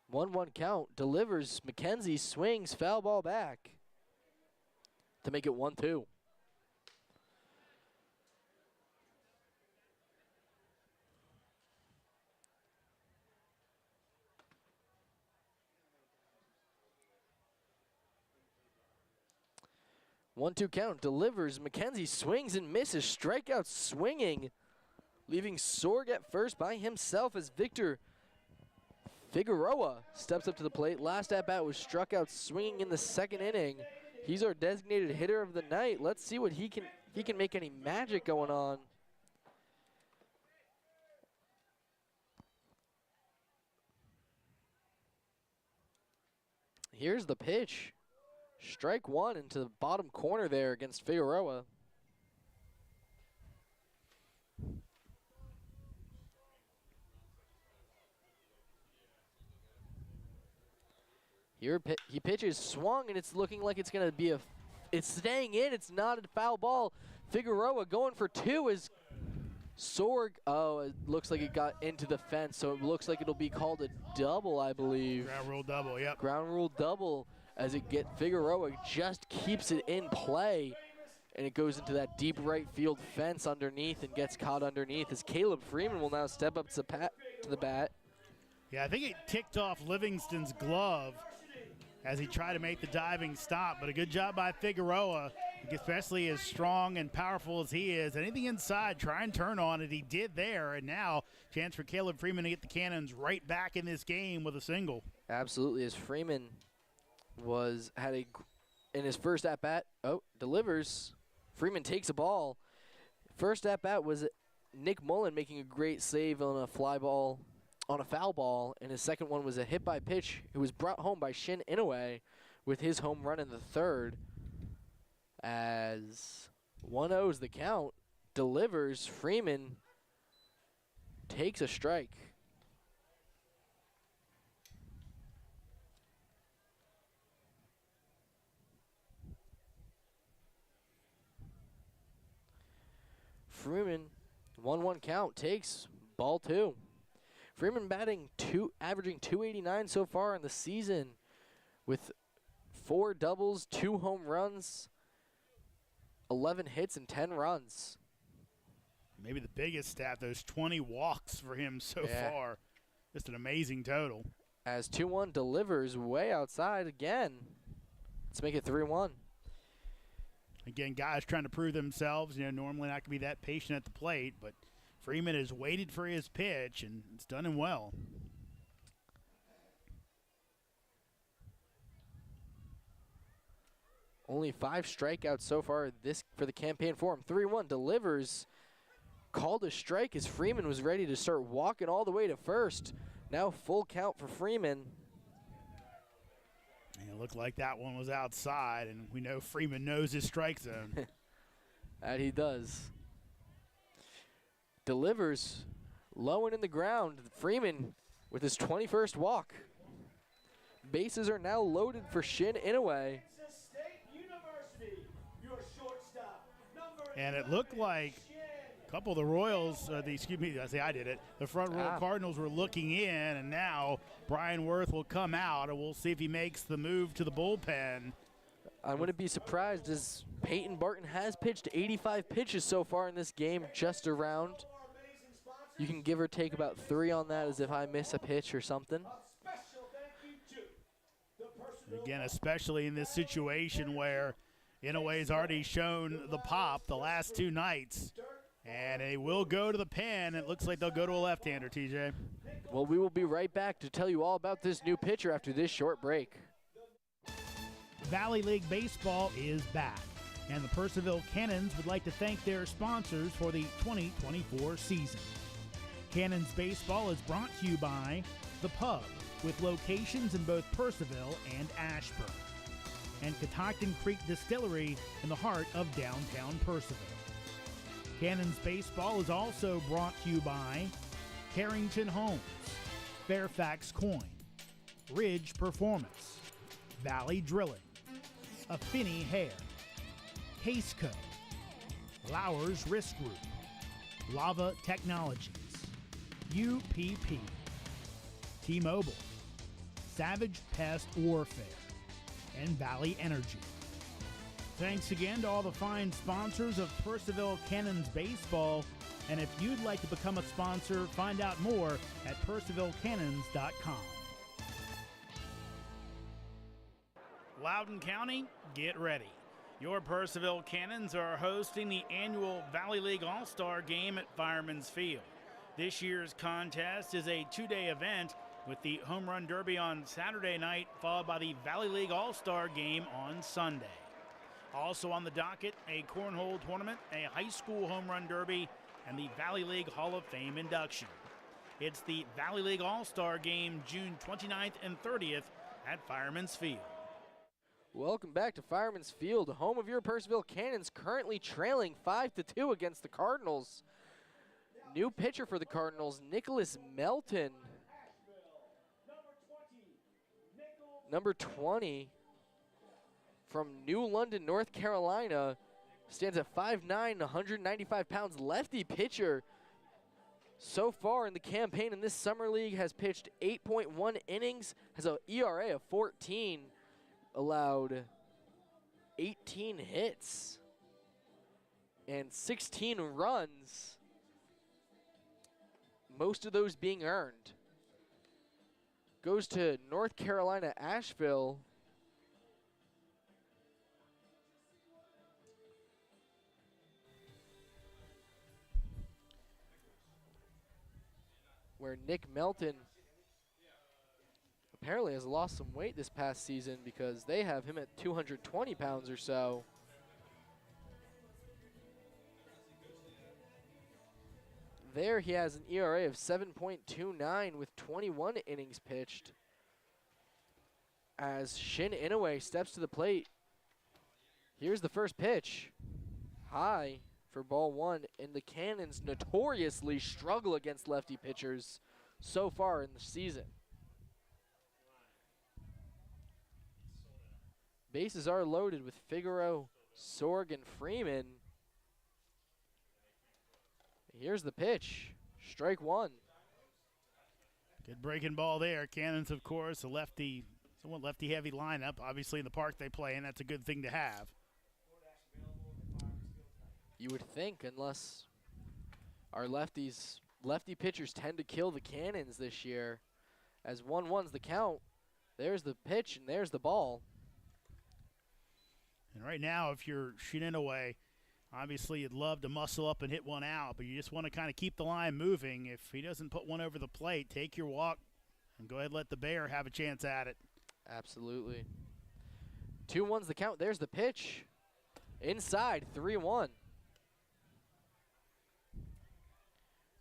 One count, delivers. McKenzie swings, foul ball back to make it 1-2. One-two count, delivers. McKenzie swings and misses. Strikeout swinging, leaving Sorg at first by himself as Victor Figueroa steps up to the plate. Last at-bat was struck out swinging in the 2nd inning. He's our designated hitter of the night. Let's see what he can make any magic going on. Here's the pitch. Strike 1 into the bottom corner there against Figueroa. Here he pitches, swung, and it's looking like it's going to be it's staying in. It's not a foul ball. Figueroa going for 2 as Sorg, it looks like it got into the fence, so it looks like it'll be called a double, I believe. Ground rule double, yep. Ground rule double as Figueroa just keeps it in play, and it goes into that deep right field fence underneath and gets caught underneath as Caleb Freeman will now step up to the bat. Yeah, I think it ticked off Livingston's glove as he tried to make the diving stop, but a good job by Figueroa, especially as strong and powerful as he is. Anything inside, try and turn on it. He did there, and now chance for Caleb Freeman to get the Cannons right back in this game with a single. Absolutely, as Freeman in his first at-bat, delivers. Freeman takes a ball. First at-bat was Nick Mullen making a great save on a foul ball, and his second one was a hit by pitch. It was brought home by Shin Inoue with his home run in the 3rd. As 1-0's the count, delivers. Freeman takes a strike. Freeman, 1-1 count, takes ball 2. Freeman averaging 289 so far in the season with 4 doubles, 2 home runs, 11 hits, and 10 runs. Maybe the biggest stat, those 20 walks for him so far. Just an amazing total. As 2-1 delivers way outside again. Let's make it 3-1. Again, guys trying to prove themselves. Normally not going to be that patient at the plate, but Freeman has waited for his pitch, and it's done him well. Only 5 strikeouts so far for the campaign for him. 3-1 delivers. Called a strike as Freeman was ready to start walking all the way to first. Now full count for Freeman. And it looked like that one was outside, and we know Freeman knows his strike zone. That he does. Delivers low and in the ground. Freeman with his 21st walk. Bases are now loaded for Shin Inoue. And it looked like a couple of the Royals, I did it. The front row Cardinals were looking in, and now Brian Worth will come out, and we'll see if he makes the move to the bullpen. I wouldn't be surprised as Peyton Barton has pitched 85 pitches so far in this game, just around. You can give or take about 3 on that as if I miss a pitch or something. Again, especially in this situation where Inoue's already shown the pop the last 2 nights. And they will go to the pen. It looks like they'll go to a left-hander, TJ. Well, we will be right back to tell you all about this new pitcher after this short break. Valley League Baseball is back, and the Purcellville Cannons would like to thank their sponsors for the 2024 season. Cannons Baseball is brought to you by The Pub, with locations in both Purcellville and Ashburn, and Catoctin Creek Distillery in the heart of downtown Purcellville. Cannons Baseball is also brought to you by Carrington Homes, Fairfax Coin, Ridge Performance, Valley Drilling, Affinity Hair, Caseco, Lowers Risk Group, Lava Technologies, UPP, T-Mobile, Savage Pest Warfare, and Valley Energy. Thanks again to all the fine sponsors of Purcellville Cannons Baseball, and if you'd like to become a sponsor, find out more at purcellvillecannons.com. Loudoun County, get ready. Your Purcellville Cannons are hosting the annual Valley League All-Star Game at Firemans Field. This year's contest is a 2-day event with the Home Run Derby on Saturday night, followed by the Valley League All-Star Game on Sunday. Also on the docket, a cornhole tournament, a high school home run derby, and the Valley League Hall of Fame induction. It's the Valley League All-Star Game June 29th and 30th at Firemans Field. Welcome back to Fireman's Field, home of your Purcellville Cannons, currently trailing 5-2 against the Cardinals. New pitcher for the Cardinals, Nicholas Melton. Number 20 from New London, North Carolina, stands at 5'9", 195 pounds, lefty pitcher. So far in the campaign in this summer league, has pitched 8.1 innings, has an ERA of 14, allowed 18 hits and 16 runs, most of those being earned. Goes to North Carolina, Asheville. Where Nick Melton apparently has lost some weight this past season because they have him at 220 pounds or so. There he has an ERA of 7.29 with 21 innings pitched. As Shin Inoue steps to the plate, here's the first pitch. High for ball 1, and the Cannons notoriously struggle against lefty pitchers so far in the season. Bases are loaded with Figaro, Sorg, and Freeman. Here's the pitch. Strike 1. Good breaking ball there. Cannons, of course, a lefty, somewhat lefty-heavy lineup. Obviously, in the park they play in, that's a good thing to have. You would think, unless our lefty pitchers tend to kill the Cannons this year. As 1-1's the count, there's the pitch and there's the ball. And right now, if you're Shininoue, obviously you'd love to muscle up and hit one out, but you just want to kind of keep the line moving. If he doesn't put one over the plate, take your walk and go ahead and let the Bear have a chance at it. Absolutely. 2-1's the count. There's the pitch. Inside, 3-1.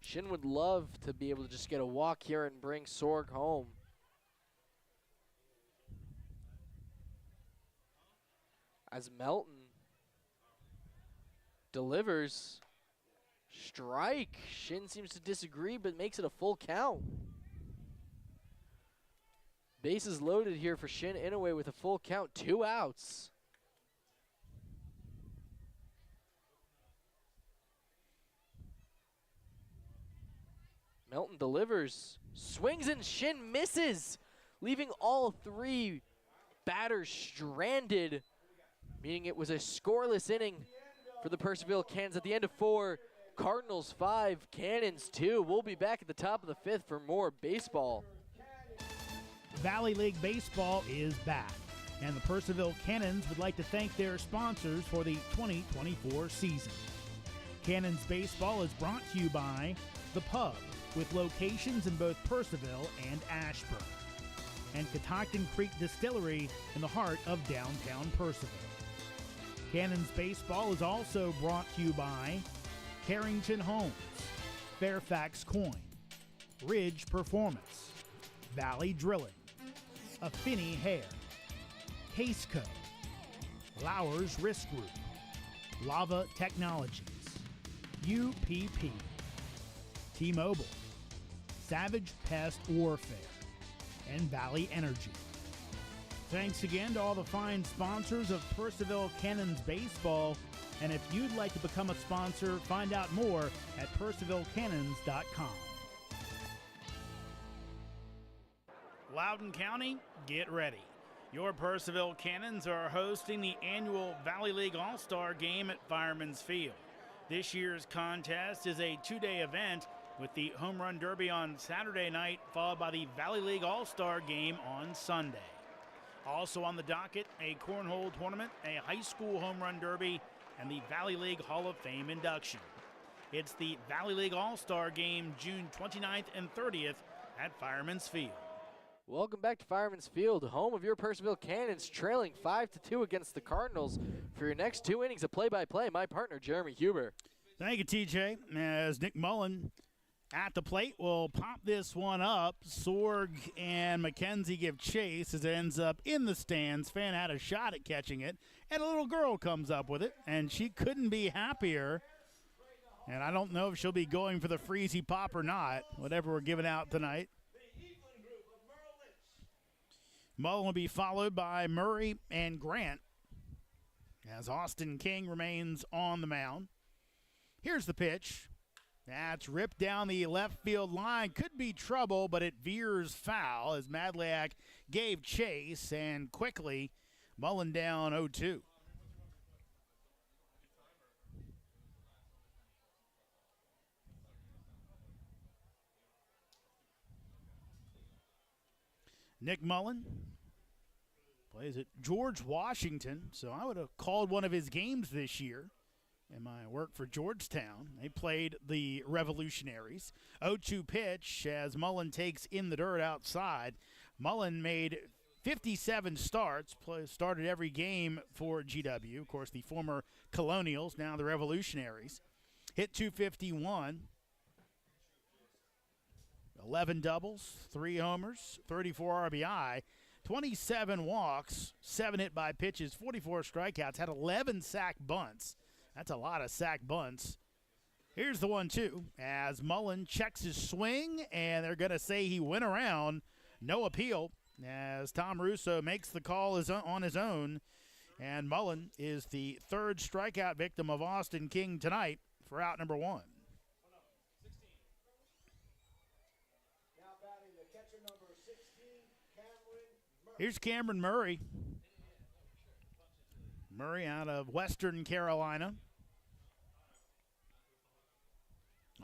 Shin would love to be able to just get a walk here and bring Sorg home. As Melton delivers. Strike. Shin seems to disagree, but makes it a full count. Bases loaded here for Shin Inoue with a full count, 2 outs. Melton delivers, swings and Shin misses, leaving all 3 batters stranded, meaning it was a scoreless inning for the Purcellville Cannons. At the end of 4, Cardinals 5, Cannons 2. We'll be back at the top of the 5th for more baseball. Valley League Baseball is back, and the Purcellville Cannons would like to thank their sponsors for the 2024 season. Cannons Baseball is brought to you by The Pub, with locations in both Purcellville and Ashburn, and Catoctin Creek Distillery in the heart of downtown Purcellville. Cannons Baseball is also brought to you by Carrington Homes, Fairfax Coin, Ridge Performance, Valley Drilling, Affinity Hair, Caseco, Lowers Risk Group, Lava Technologies, UPP, T-Mobile, Savage Pest Warfare, and Valley Energy. Thanks again to all the fine sponsors of Purcellville Cannons Baseball, and if you'd like to become a sponsor, find out more at purcellvillecannons.com. Loudoun County, get ready. Your Purcellville Cannons are hosting the annual Valley League All-Star Game at Firemans Field. This year's contest is a 2-day event with the Home Run Derby on Saturday night, followed by the Valley League All-Star Game on Sunday. Also on the docket, a cornhole tournament, a high school home run derby, and the Valley League Hall of Fame induction. It's the Valley League All-Star Game June 29th and 30th at Firemans Field. Welcome back to Fireman's Field, home of your Purcellville Cannons, trailing 5-2 against the Cardinals. For your next 2 innings of play-by-play, my partner, Jeremy Huber. Thank you, TJ. As Nick Mullen at the plate will pop this one up. Sorg and McKenzie give chase as it ends up in the stands. Fan had a shot at catching it, and a little girl comes up with it, and she couldn't be happier. And I don't know if she'll be going for the freezy pop or not, whatever we're giving out tonight. Mullen will be followed by Murray and Grant as Austin King remains on the mound. Here's the pitch. That's ripped down the left field line. Could be trouble, but it veers foul as Madliak gave chase, and quickly Mullen down 0-2. Nick Mullen plays at George Washington, so I would have called one of his games this year in my work for Georgetown. They played the Revolutionaries. 0-2 pitch as Mullen takes in the dirt outside. Mullen made 57 starts, started every game for GW. Of course, the former Colonials, now the Revolutionaries. Hit .251. 11 doubles, 3 homers, 34 RBI, 27 walks, 7 hit by pitches, 44 strikeouts, had 11 sack bunts. That's a lot of sack bunts. Here's the 1-2 as Mullen checks his swing, and they're going to say he went around. No appeal as Tom Russo makes the call on his own, and Mullen is the 3rd strikeout victim of Austin King tonight for out number 1. Here's Cameron Murray. Murray out of Western Carolina.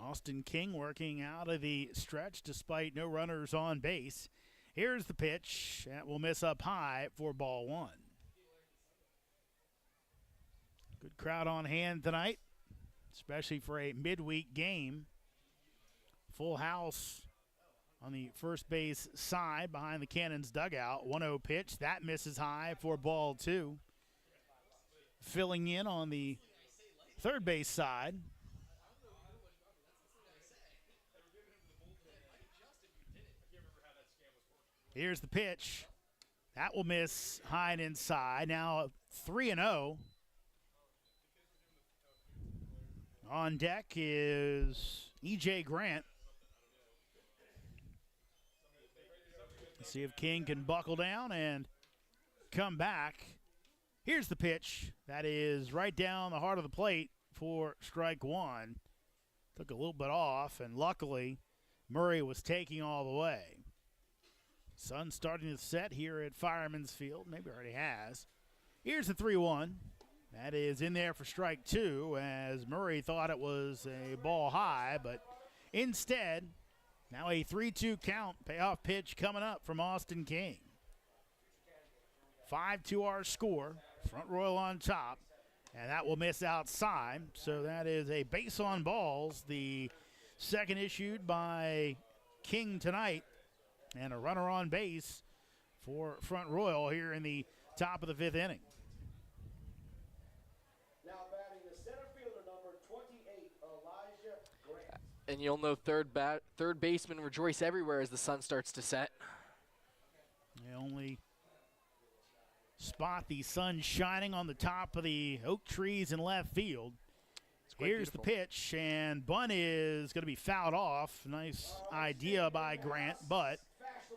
Austin King working out of the stretch despite no runners on base. Here's the pitch. That will miss up high for ball 1. Good crowd on hand tonight, especially for a midweek game. Full house on the first base side behind the Cannons dugout. 1-0 pitch. That misses high for ball 2. Filling in on the third base side. Here's the pitch. That will miss high and inside. Now 3-0. On deck is E.J. Grant. Let's see if King can buckle down and come back. Here's the pitch. That is right down the heart of the plate for strike 1. Took a little bit off, and luckily Murray was taking all the way. Sun starting to set here at Firemans Field. Maybe already has. Here's the 3-1. That is in there for strike 2, as Murray thought it was a ball high, but instead, now a 3-2 count. Payoff pitch coming up from Austin King. 5-2 our score. Front Royal on top, and that will miss outside. So that is a base on balls, the second issued by King tonight, and a runner on base for Front Royal here in the top of the 5th inning. Now batting the center fielder, number 28, Elijah Grant. And you'll know third baseman rejoice everywhere as the sun starts to set. The only spot the sun shining on the top of the oak trees in left field. Here's beautiful. the pitch, and bunt is going to be fouled off. Nice idea by Grant, but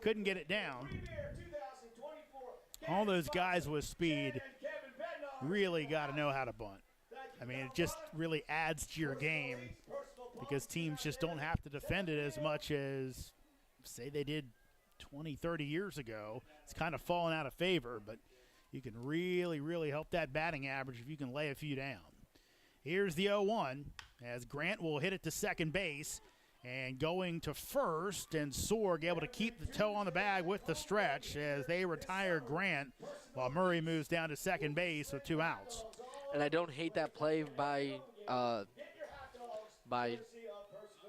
couldn't get it down. All those guys with speed really got to know how to bunt. I mean, it just really adds to your game because teams just don't have to defend it as much as, say, they did 20, 30 years ago. It's kind of fallen out of favor, but you can really, really help that batting average if you can lay a few down. Here's the 0-1 as Grant will hit it to second base, and going to first, and Sorg able to keep the toe on the bag with the stretch as they retire Grant while Murray moves down to second base with 2 outs. And I don't hate that play by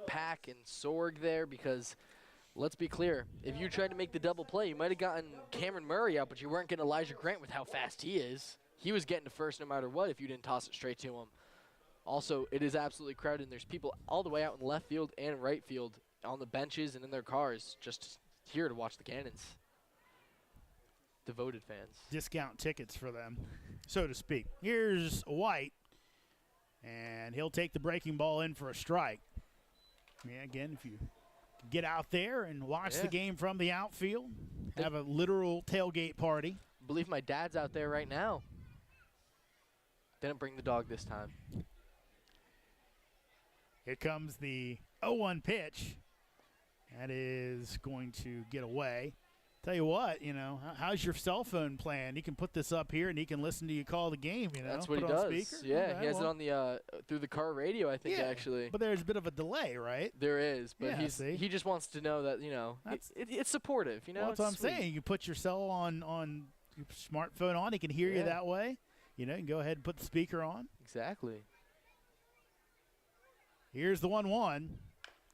Pack and Sorg there, because let's be clear, if you tried to make the double play, you might have gotten Cameron Murray out, but you weren't getting Elijah Grant with how fast he is. He was getting to first no matter what if you didn't toss it straight to him. Also, it is absolutely crowded, and there's people all the way out in left field and right field on the benches and in their cars just here to watch the Cannons. Devoted fans. Discount tickets for them, so to speak. Here's White, and he'll take the breaking ball in for a strike. Yeah, again, if you get out there and watch the game from the outfield, have a literal tailgate party. I believe my dad's out there right now. Didn't bring the dog this time. Here comes the 0-1 pitch. That is going to get away. Tell you what, you know, how's your cell phone plan? He can put this up here and he can listen to you call the game, you know. That's what put he it on does. Speaker. Yeah, Okay, he has well, it on the through the car radio, I think, actually. But there's a bit of a delay, right? There is, but Yeah, he just wants to know that, you know, it's supportive, you know. Well, that's what I'm it's sweet. saying. You put your cell on your smartphone on, he can hear you that way. You know, you can go ahead and put the speaker on. Exactly. Here's the 1-1,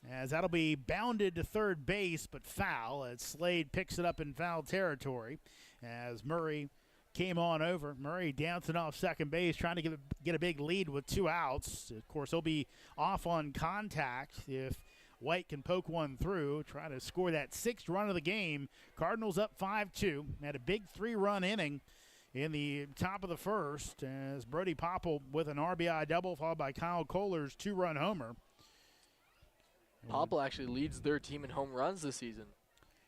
as that'll be bounded to third base, but foul, as Slade picks it up in foul territory, as Murray came on over. Murray dancing off second base, trying to get a big lead with 2 outs. Of course, he'll be off on contact if White can poke one through, try to score that 6th run of the game. Cardinals up 5-2, had a big 3-run inning in the top of the first, as Brody Popple with an RBI double, followed by Kyle Kohler's 2-run homer. Popple actually leads their team in home runs this season.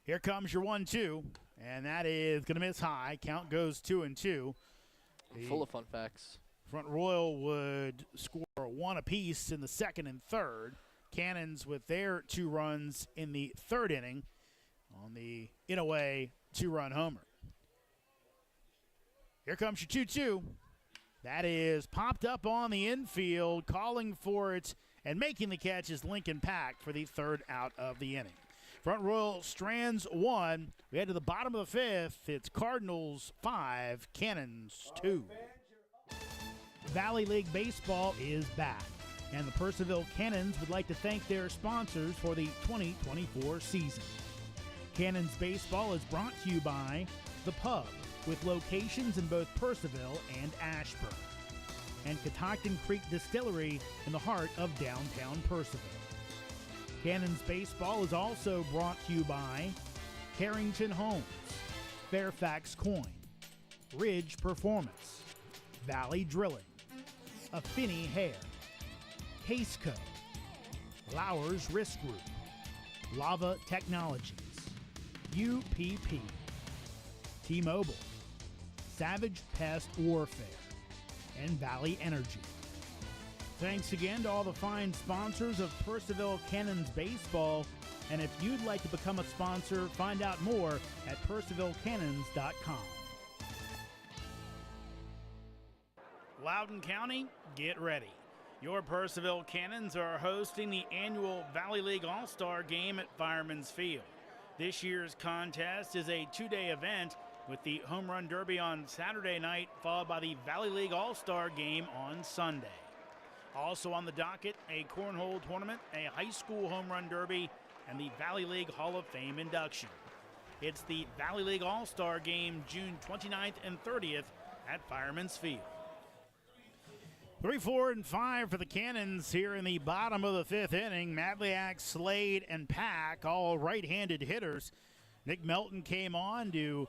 Here comes your 1-2, and that is going to miss high. Count goes 2-2. Full of fun facts. Front Royal would score 1 apiece in the second and third. Cannons with their 2 runs in the 3rd inning on the in-away 2-run homer. Here comes your 2-2. That is popped up on the infield, calling for it, and making the catch is Lincoln Pack for the 3rd out of the inning. Front Royal strands 1. We head to the bottom of the 5th. It's Cardinals 5, Cannons 2. Valley League Baseball is back, and the Purcellville Cannons would like to thank their sponsors for the 2024 season. Cannons Baseball is brought to you by The Pub, with locations in both Purceville and Ashburn, and Catoctin Creek Distillery in the heart of downtown Purceville. Cannons Baseball is also brought to you by Carrington Homes, Fairfax Coin, Ridge Performance, Valley Drilling, Affinity Hair, Caseco, Lowers Risk Group, Lava Technologies, UPP, T-Mobile, Savage Pest Warfare, and Valley Energy. Thanks again to all the fine sponsors of Purcellville Cannons Baseball, and if you'd like to become a sponsor, find out more at purcellvillecannons.com. Loudoun County, get ready. Your Purcellville Cannons are hosting the annual Valley League All-Star Game at Firemans Field. This year's contest is a two-day event with the Home Run Derby on Saturday night, followed by the Valley League All-Star Game on Sunday. Also on the docket, a cornhole tournament, a high school home run derby, and the Valley League Hall of Fame induction. It's the Valley League All-Star Game June 29th and 30th at Firemans Field. 3, 4, and 5 for the Cannons here in the bottom of the fifth inning. Madliak, Slade, and Pack, all right-handed hitters. Nick Melton came on to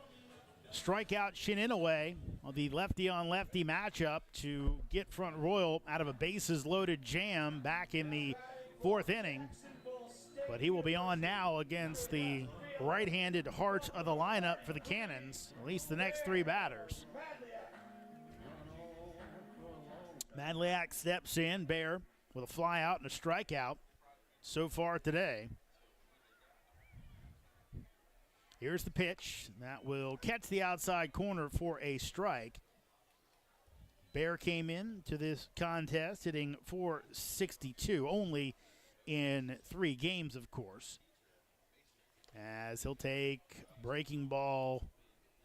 strike out Shin Inouye on the lefty-on-lefty matchup to get Front Royal out of a bases-loaded jam back in the fourth inning. But he will be on now against the right-handed heart of the lineup for the Cannons, at least the next three batters. Madliak steps in, Bear, with a fly out and a strikeout so far today. Here's the pitch. That will catch the outside corner for a strike. Bear came in to this contest hitting .462, only in 3 games, of course. As he'll take a breaking ball.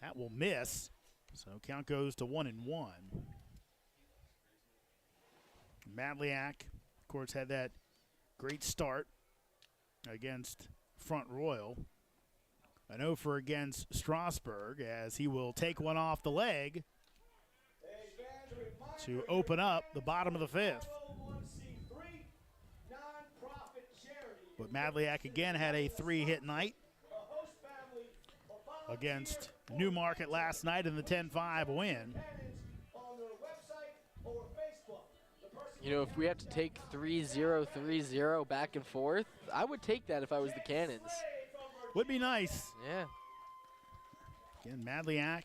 That will miss. So count goes to 1-1. Madliak, of course, had that great start against Front Royal. An 0 against Strasburg, as he will take one off the leg to open up the bottom of the fifth. But Madliak again had a 3-hit night against Newmarket last night in the 10-5 win. You know, if we have to take 3-0, 3-0 back and forth, I would take that if I was the Cannons. Would be nice. Yeah. Again, Madliak,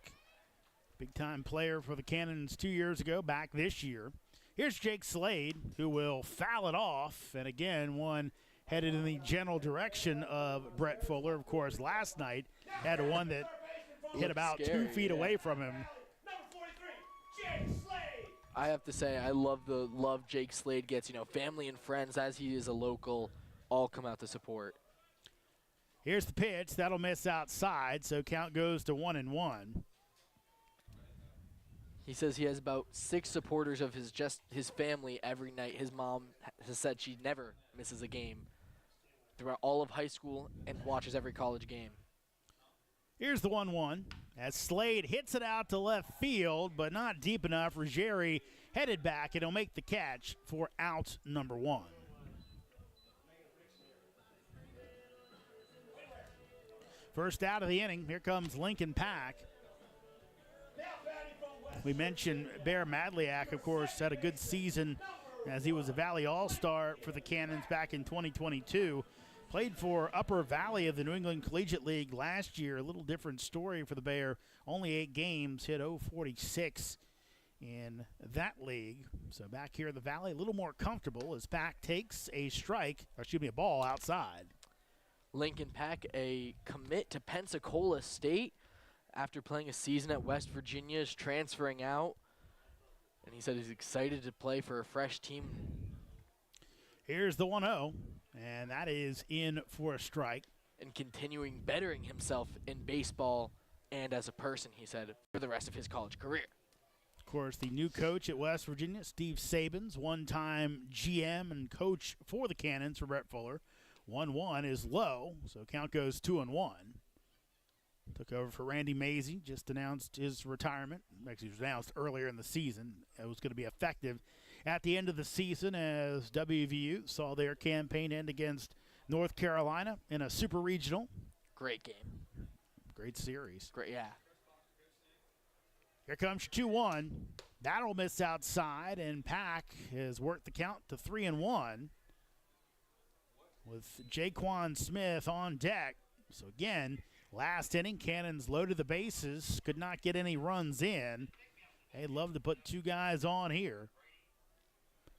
big-time player for the Cannons 2 years ago, back this year. Here's Jake Slade, who will foul it off. And again, one headed in the general direction of Brett Fuller. Of course, last night had one that hit about scary, 2 feet away from him. I have to say, I love the love Jake Slade gets. You know, family and friends, as he is a local, all come out to support. Here's the pitch. That'll miss outside, so count goes to 1-1. He says he has about 6 supporters of his family every night. His mom has said she never misses a game throughout all of high school and watches every college game. Here's the 1-1 as Slade hits it out to left field, but not deep enough. Ruggieri headed back, and he'll make the catch for out number 1. First out of the inning, here comes Lincoln Pack. We mentioned Bear Madliak, of course, had a good season as he was a Valley All-Star for the Cannons back in 2022. Played for Upper Valley of the New England Collegiate League last year. A little different story for the Bear. Only 8 games, hit .046 in that league. So back here in the Valley, a little more comfortable as Pack takes a ball outside. Lincoln Pack, a commit to Pensacola State after playing a season at West Virginia, is transferring out. And he said he's excited to play for a fresh team. Here's the 1-0, and that is in for a strike. And continuing bettering himself in baseball and as a person, he said, for the rest of his college career. course, the new coach at West Virginia, Steve Sabins, one-time GM and coach for the Cannons for Brett Fuller. 1-1 is low, so count goes 2-1. Took over for Randy Mazey, just announced his retirement. Actually, it was announced earlier in the season. It was going to be effective at the end of the season as WVU saw their campaign end against North Carolina in a super regional. Great game. Great series. Great, yeah. Here comes your 2-1. That'll miss outside, and Pack has worked the count to 3-1 with Jaquan Smith on deck. So again, last inning, Cannons loaded the bases, could not get any runs in. They'd love to put two guys on here.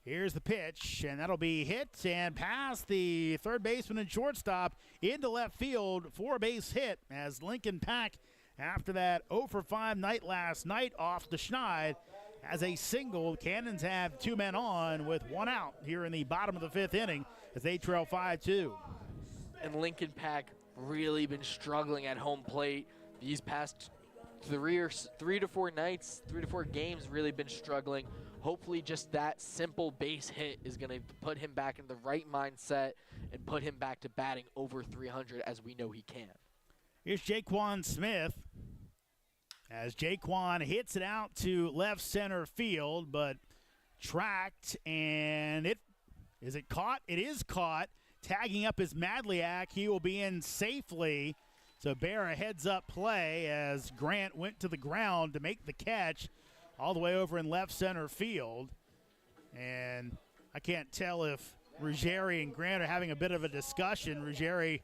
Here's the pitch, and that'll be hit and past the third baseman and shortstop into left field for a base hit as Lincoln Pack, after that 0 for 5 night last night off the Schneid, has a single. Cannons have two men on with one out here in the bottom of the fifth inning as they trail 5-2. And Lincoln Pack really been struggling at home plate these past 3 to 4 nights, 3 to 4 games, really been struggling. Hopefully just that simple base hit is going to put him back in the right mindset and put him back to batting over 300 as we know he can. Here's Jaquan Smith as Jaquan hits it out to left center field, but tracked, and is it caught? It is caught. Tagging up his Madliak. He will be in safely. So Bear a heads-up play as Grant went to the ground to make the catch all the way over in left center field. And I can't tell if Ruggieri and Grant are having a bit of a discussion. Ruggieri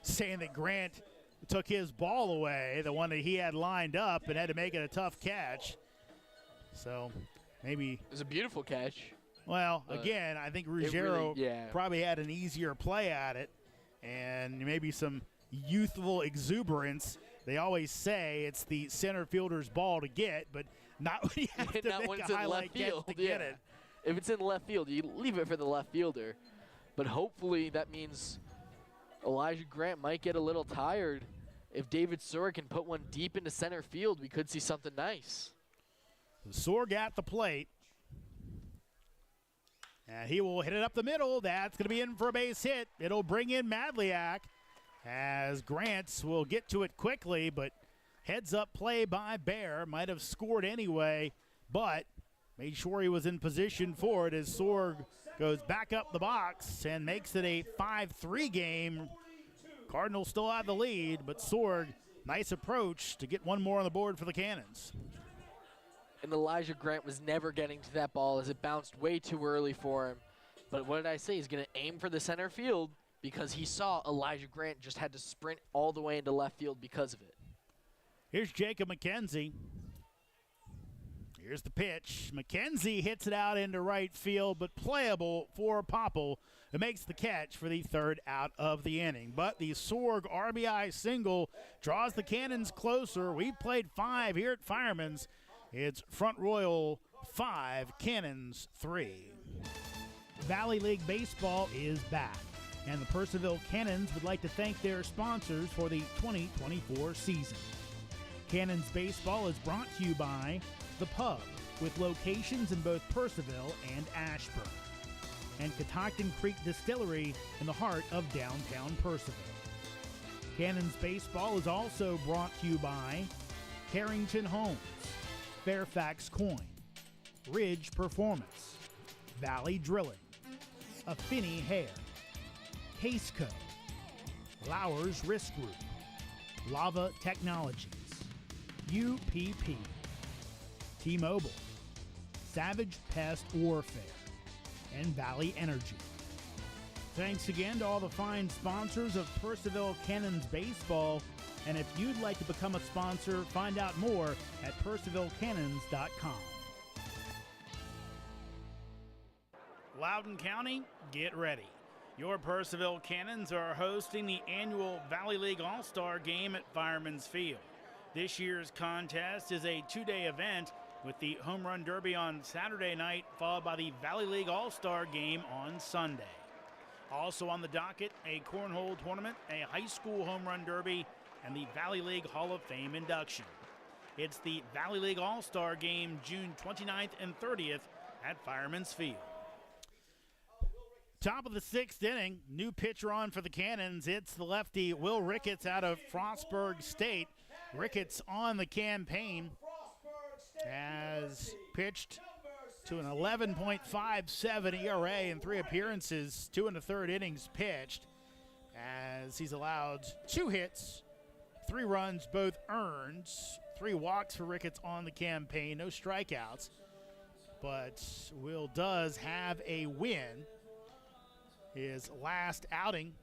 saying that Grant took his ball away, the one that he had lined up, and had to make it a tough catch. So maybe It was a beautiful catch. Well, again, I think Ruggiero probably had an easier play at it, and maybe some youthful exuberance. They always say it's the center fielder's ball to get, but not when you have to Not make when a it's in highlight left field. catch to get it. If it's in left field, you leave it for the left fielder. But hopefully that means Elijah Grant might get a little tired. If David Sorg can put one deep into center field, we could see something nice. Sorg at the plate. And he will hit it up the middle. That's going to be in for a base hit. It'll bring in Madliak as Grants will get to it quickly, but heads-up play by Bear. Might have scored anyway, but made sure he was in position for it as Sorg goes back up the box and makes it a 5-3 game. Cardinals still have the lead, but Sorg, nice approach to get one more on the board for the Cannons. And Elijah Grant was never getting to that ball as it bounced way too early for him. But what did I say? He's going to aim for the center field because he saw Elijah Grant just had to sprint all the way into left field because of it. Here's Jacob McKenzie. Here's the pitch. McKenzie hits it out into right field, but playable for Popple, who makes the catch for the third out of the inning. But the Sorg RBI single draws the Cannons closer. We've played 5 here at Firemans. It's Front Royal 5, Cannons 3. Valley League Baseball is back, and the Purcellville Cannons would like to thank their sponsors for the 2024 season. Cannons Baseball is brought to you by The Pub, with locations in both Purceville and Ashburn, and Catoctin Creek Distillery in the heart of downtown Purceville. Cannons Baseball is also brought to you by Carrington Homes, Fairfax Coin, Ridge Performance, Valley Drilling, Affinity Hair, Caseco, Lowers Risk Group, Lava Technologies, UPP, T-Mobile, Savage Pest Warfare, and Valley Energy. Thanks again to all the fine sponsors of Purceville Cannons Baseball, and if you'd like to become a sponsor, find out more at PurcevilleCannons.com. Loudoun County, get ready. Your Purceville Cannons are hosting the annual Valley League All-Star Game at Fireman's Field. This year's contest is a 2-day event with the Home Run Derby on Saturday night, followed by the Valley League All-Star Game on Sunday. Also on the docket, a cornhole tournament, a high school home run derby, and the Valley League Hall of Fame induction. It's the Valley League All-Star Game, June 29th and 30th at Firemans Field. Top of the 6th inning, new pitcher on for the Cannons. It's the lefty Will Ricketts out of Frostburg State. Ricketts on the campaign has pitched to an 11.57 ERA in 3 appearances, 2 1/3 innings pitched, as he's allowed 2 hits, 3 runs, both earned, 3 walks for Ricketts on the campaign, no strikeouts. But Will does have a win. His last outing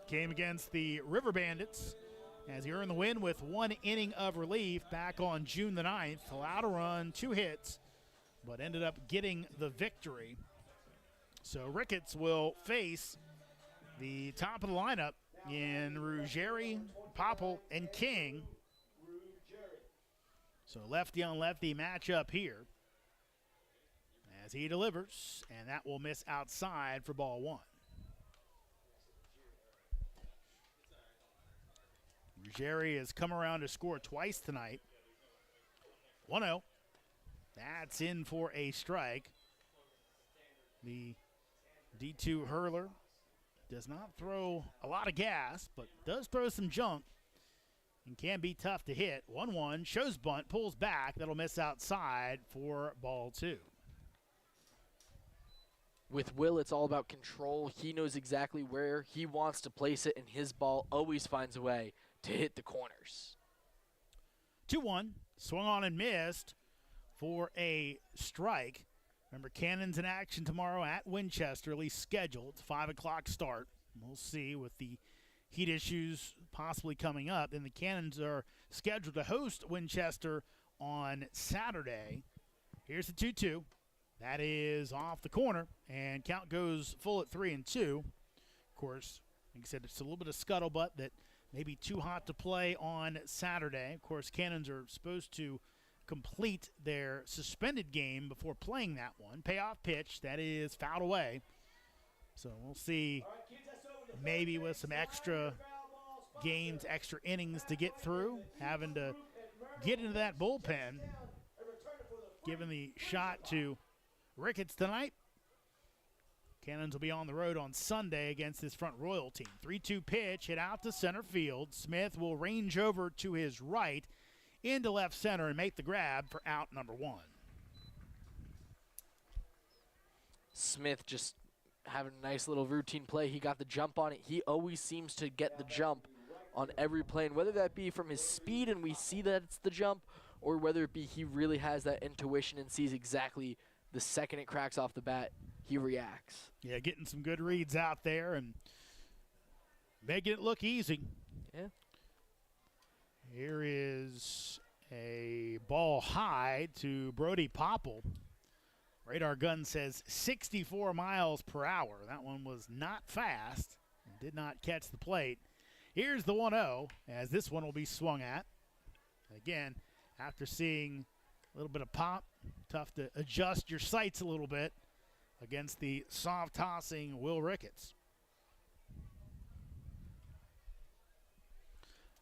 came against the River Bandits, as he earned the win with 1 inning of relief back on June the 9th. Allowed a run, 2 hits, but ended up getting the victory. So Ricketts will face the top of the lineup in Ruggieri, Popple, and King. So lefty on lefty matchup here as he delivers, and that will miss outside for ball 1. Ruggieri has come around to score twice tonight. 1-0. That's in for a strike. The D2 hurler does not throw a lot of gas, but does throw some junk and can be tough to hit. 1-1, shows bunt, pulls back. That'll miss outside for ball 2. With Will, it's all about control. He knows exactly where he wants to place it, and his ball always finds a way to hit the corners. 2-1, swung on and missed for a strike. Remember, Cannons in action tomorrow at Winchester, at least scheduled. It's 5 o'clock start. We'll see with the heat issues possibly coming up. Then the Cannons are scheduled to host Winchester on Saturday. Here's the 2-2. That is off the corner, and count goes full at 3-2. Of course, like I said, it's a little bit of scuttlebutt that may be too hot to play on Saturday. Of course, Cannons are supposed to complete their suspended game before playing that one. Payoff pitch, that is fouled away. So we'll see, maybe with some extra games, extra innings to get through, having to get into that bullpen, given the shot to Ricketts tonight. Cannons will be on the road on Sunday against this Front Royal team. 3-2 pitch, hit out to center field. Smith will range over to his right into left center and make the grab for out number 1. Smith just having a nice little routine play. He got the jump on it. He always seems to get the jump on every play, and whether that be from his speed and we see that it's the jump, or whether it be he really has that intuition and sees exactly the second it cracks off the bat, he reacts. Yeah, getting some good reads out there and making it look easy. Yeah. Here is a ball high to Brody Popple. Radar gun says 64 miles per hour. That one was not fast and did not catch the plate. Here's the 1-0, as this one will be swung at. Again, after seeing a little bit of pop, tough to adjust your sights a little bit against the soft-tossing Will Ricketts.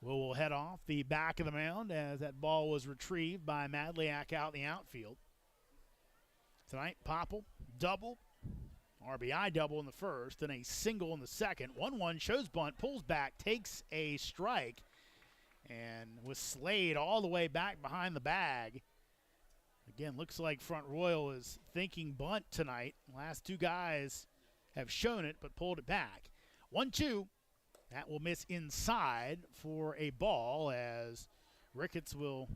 Will head off the back of the mound as that ball was retrieved by Madliak out in the outfield. Tonight, Popple, double, RBI double in the first, and a single in the second. 1-1, shows bunt, pulls back, takes a strike, and was Slade all the way back behind the bag. Again, looks like Front Royal is thinking bunt tonight. Last 2 guys have shown it but pulled it back. 1-2. That will miss inside for a ball as Ricketts will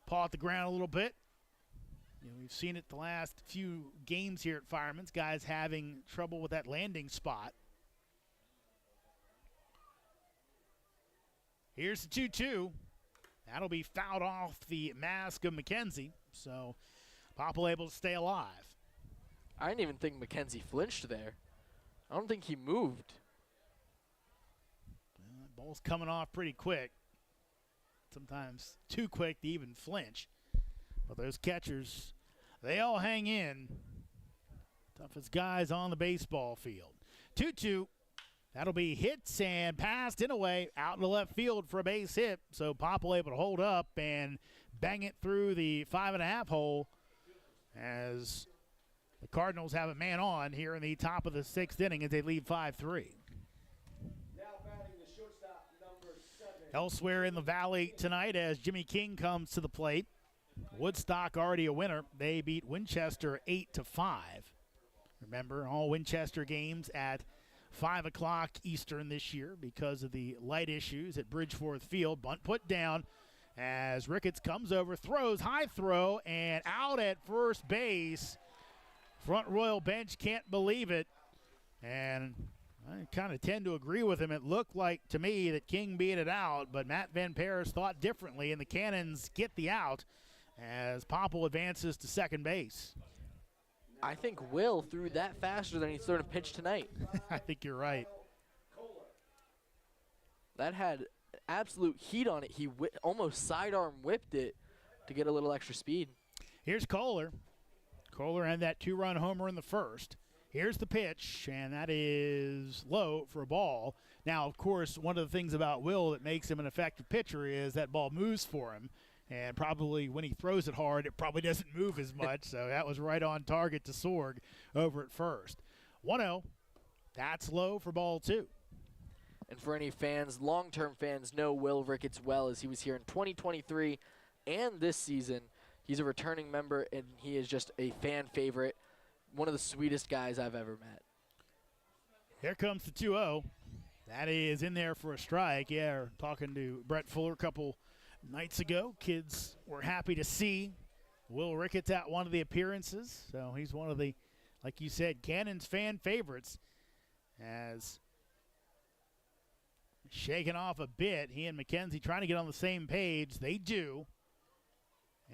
paw at the ground a little bit. You know, we've seen it the last few games here at Firemans, guys having trouble with that landing spot. Here's the 2-2. That'll be fouled off the mask of McKenzie, so Popple able to stay alive. I didn't even think McKenzie flinched there. I don't think he moved. Well, that ball's coming off pretty quick. Sometimes too quick to even flinch. But those catchers, they all hang in. Toughest guys on the baseball field. 2-2. That'll be hits and passed in a way out in the left field for a base hit. So Popple able to hold up and bang it through the 5.5 hole as the Cardinals have a man on here in the top of the 6th inning as they lead 5-3. Elsewhere in the Valley tonight as Jimmy King comes to the plate. Woodstock already a winner. They beat Winchester 8-5. Remember, all Winchester games at 5 o'clock Eastern this year because of the light issues at Bridgeforth Field. Bunt put down as Ricketts comes over, throws, high throw, and out at first base. Front Royal bench can't believe it. And I kind of tend to agree with him. It looked like to me that King beat it out, but Matt Van Paris thought differently, and the Cannons get the out as Popple advances to second base. I think Will threw that faster than he's thrown a pitch tonight. I think you're right. That had absolute heat on it. He almost sidearm whipped it to get a little extra speed. Here's Kohler. Kohler had that 2-run homer in the first. Here's the pitch, and that is low for a ball. Now, of course, one of the things about Will that makes him an effective pitcher is that ball moves for him. And probably when he throws it hard, it probably doesn't move as much. So that was right on target to Sorg over at first. 1-0. That's low for ball 2. And for any fans, long-term fans, know Will Ricketts well as he was here in 2023 and this season. He's a returning member, and he is just a fan favorite. One of the sweetest guys I've ever met. Here comes the 2-0. That is in there for a strike. Yeah, talking to Brett Fuller a couple nights ago. Kids were happy to see Will Ricketts at one of the appearances. So he's one of the, like you said, Cannons fan favorites. As shaking off a bit, he and McKenzie trying to get on the same page. They do.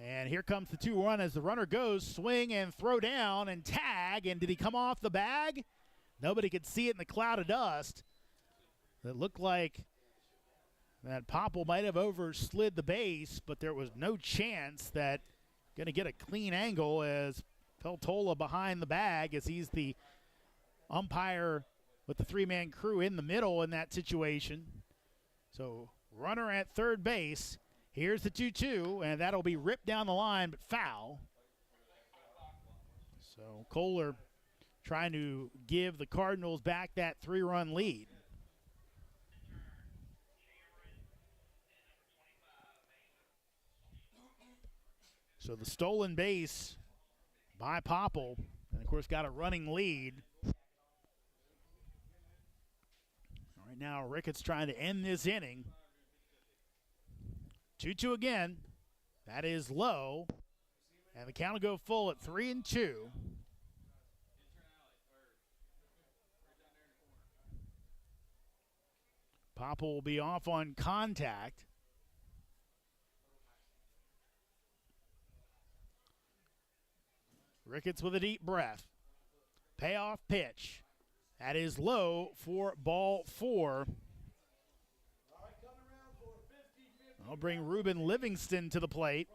And here comes the 2-1 as the runner goes, swing and throw down and tag. And did he come off the bag? Nobody could see it in the cloud of dust. It looked like that Popple might have overslid the base, but there was no chance that going to get a clean angle as Peltola behind the bag as he's the umpire with the 3-man crew in the middle in that situation. So runner at third base. Here's the 2-2, and that'll be ripped down the line, but foul. So Kohler trying to give the Cardinals back that 3-run lead. So the stolen base by Popple, and of course got a running lead. Right now Ricketts trying to end this inning. 2-2 again. That is low. And the count will go full at 3-2. Popple will be off on contact. Ricketts with a deep breath. Payoff pitch. That is low for ball 4. I'll bring Ruben Livingston to the plate.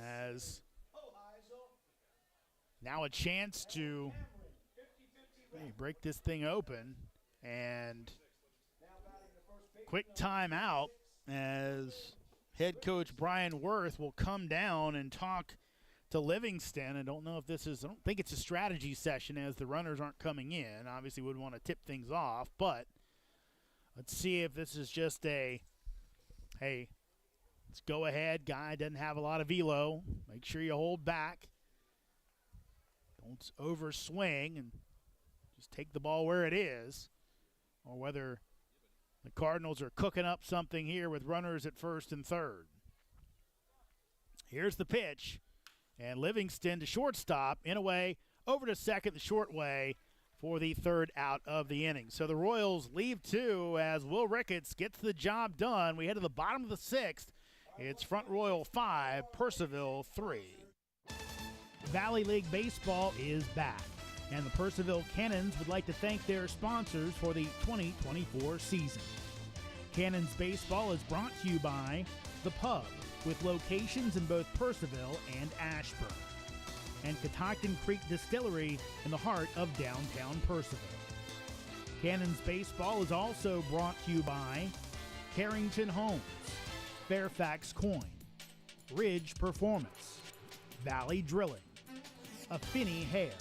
As now a chance to break this thing open. And quick timeout as head coach Brian Worth will come down and talk to Livingston. I don't think it's a strategy session as the runners aren't coming in. Obviously would want to tip things off, but let's see if this is just a, hey, let's go ahead. Guy doesn't have a lot of velo. Make sure you hold back. Don't overswing and just take the ball where it is. Or whether the Cardinals are cooking up something here with runners at first and third. Here's the pitch. And Livingston to shortstop, in a way, over to second the short way for the third out of the inning. So the Royals leave 2 as Will Ricketts gets the job done. We head to the bottom of the 6th. It's Front Royal 5, Purceville 3. Valley League Baseball is back, and the Purcellville Cannons would like to thank their sponsors for the 2024 season. Cannons Baseball is brought to you by The Pub, with locations in both Purcellville and Ashburn. and Catoctin Creek Distillery in the heart of downtown Purcellville. Cannons baseball is also brought to you by Carrington Homes, Fairfax Coin, Ridge Performance, Valley Drilling, Affinity Hair,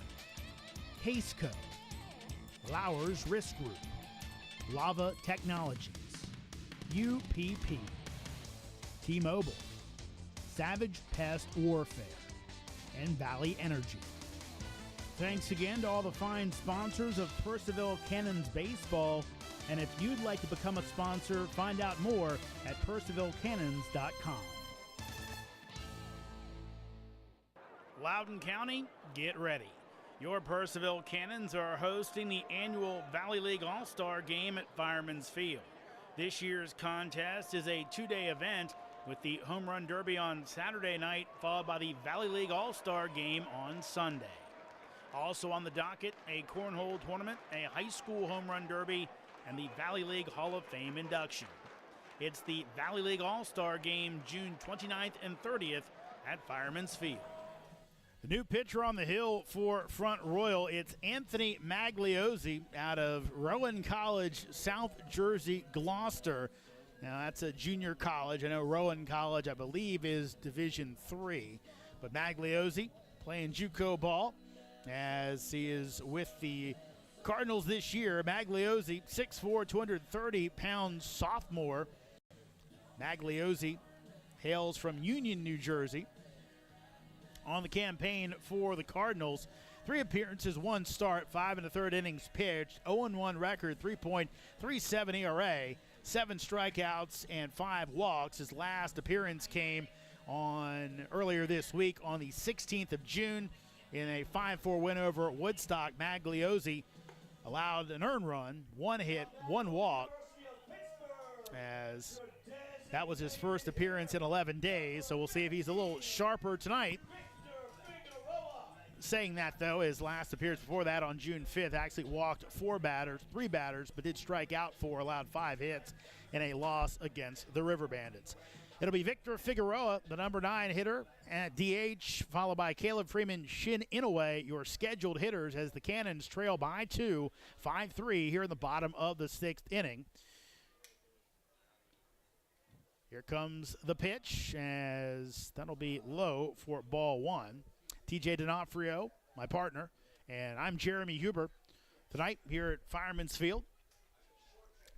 Caseco, Lowers Risk Group, Lava Technologies, UPP, T-Mobile, Savage Pest Warfare, and Valley Energy. Thanks again to all the fine sponsors of Purceville Cannons Baseball, and if you'd like to become a sponsor, find out more at purcellvillecannons.com. Loudoun County, get ready. Your Purceville Cannons are hosting the annual Valley League All-Star Game at Firemans Field. This year's contest is a two-day event with the Home Run Derby on Saturday night, followed by the Valley League All-Star Game on Sunday. Also on the docket, a cornhole tournament, a high school home run derby, and the Valley League Hall of Fame induction. It's the Valley League All-Star Game June 29th and 30th at Firemans Field. The new pitcher on the hill for Front Royal, it's Anthony Magliozzi out of Rowan College, South Jersey, Gloucester. Now, that's a junior college. I know Rowan College, I believe, is Division III. But Magliozzi playing JUCO ball as he is with the Cardinals this year. Magliozzi, 6'4", 230-pound sophomore. Magliozzi hails from Union, New Jersey. On the campaign for the Cardinals, 3 appearances, 1 start, 5 1/3 innings pitched, 0-1 record, 3.37 ERA, 7 strikeouts, and 5 walks. His last appearance came on earlier this week on the 16th of June in a 5-4 win over Woodstock. Magliozzi allowed an earned run, 1 hit, 1 walk, as that was his first appearance in 11 days. So we'll see if he's a little sharper tonight. Saying that, though, his last appearance before that on June 5th actually walked 3 batters, but did strike out 4, allowed 5 hits in a loss against the River Bandits. It'll be Victor Figueroa, the number 9 hitter at DH, followed by Caleb Freeman, Shin Inouye, your scheduled hitters as the Cannons trail by 2, 5-3 here in the bottom of the 6th inning. Here comes the pitch, as that'll be low for ball 1. TJ D'Onofrio, my partner, and I'm Jeremy Huber. Tonight here at Firemans Field.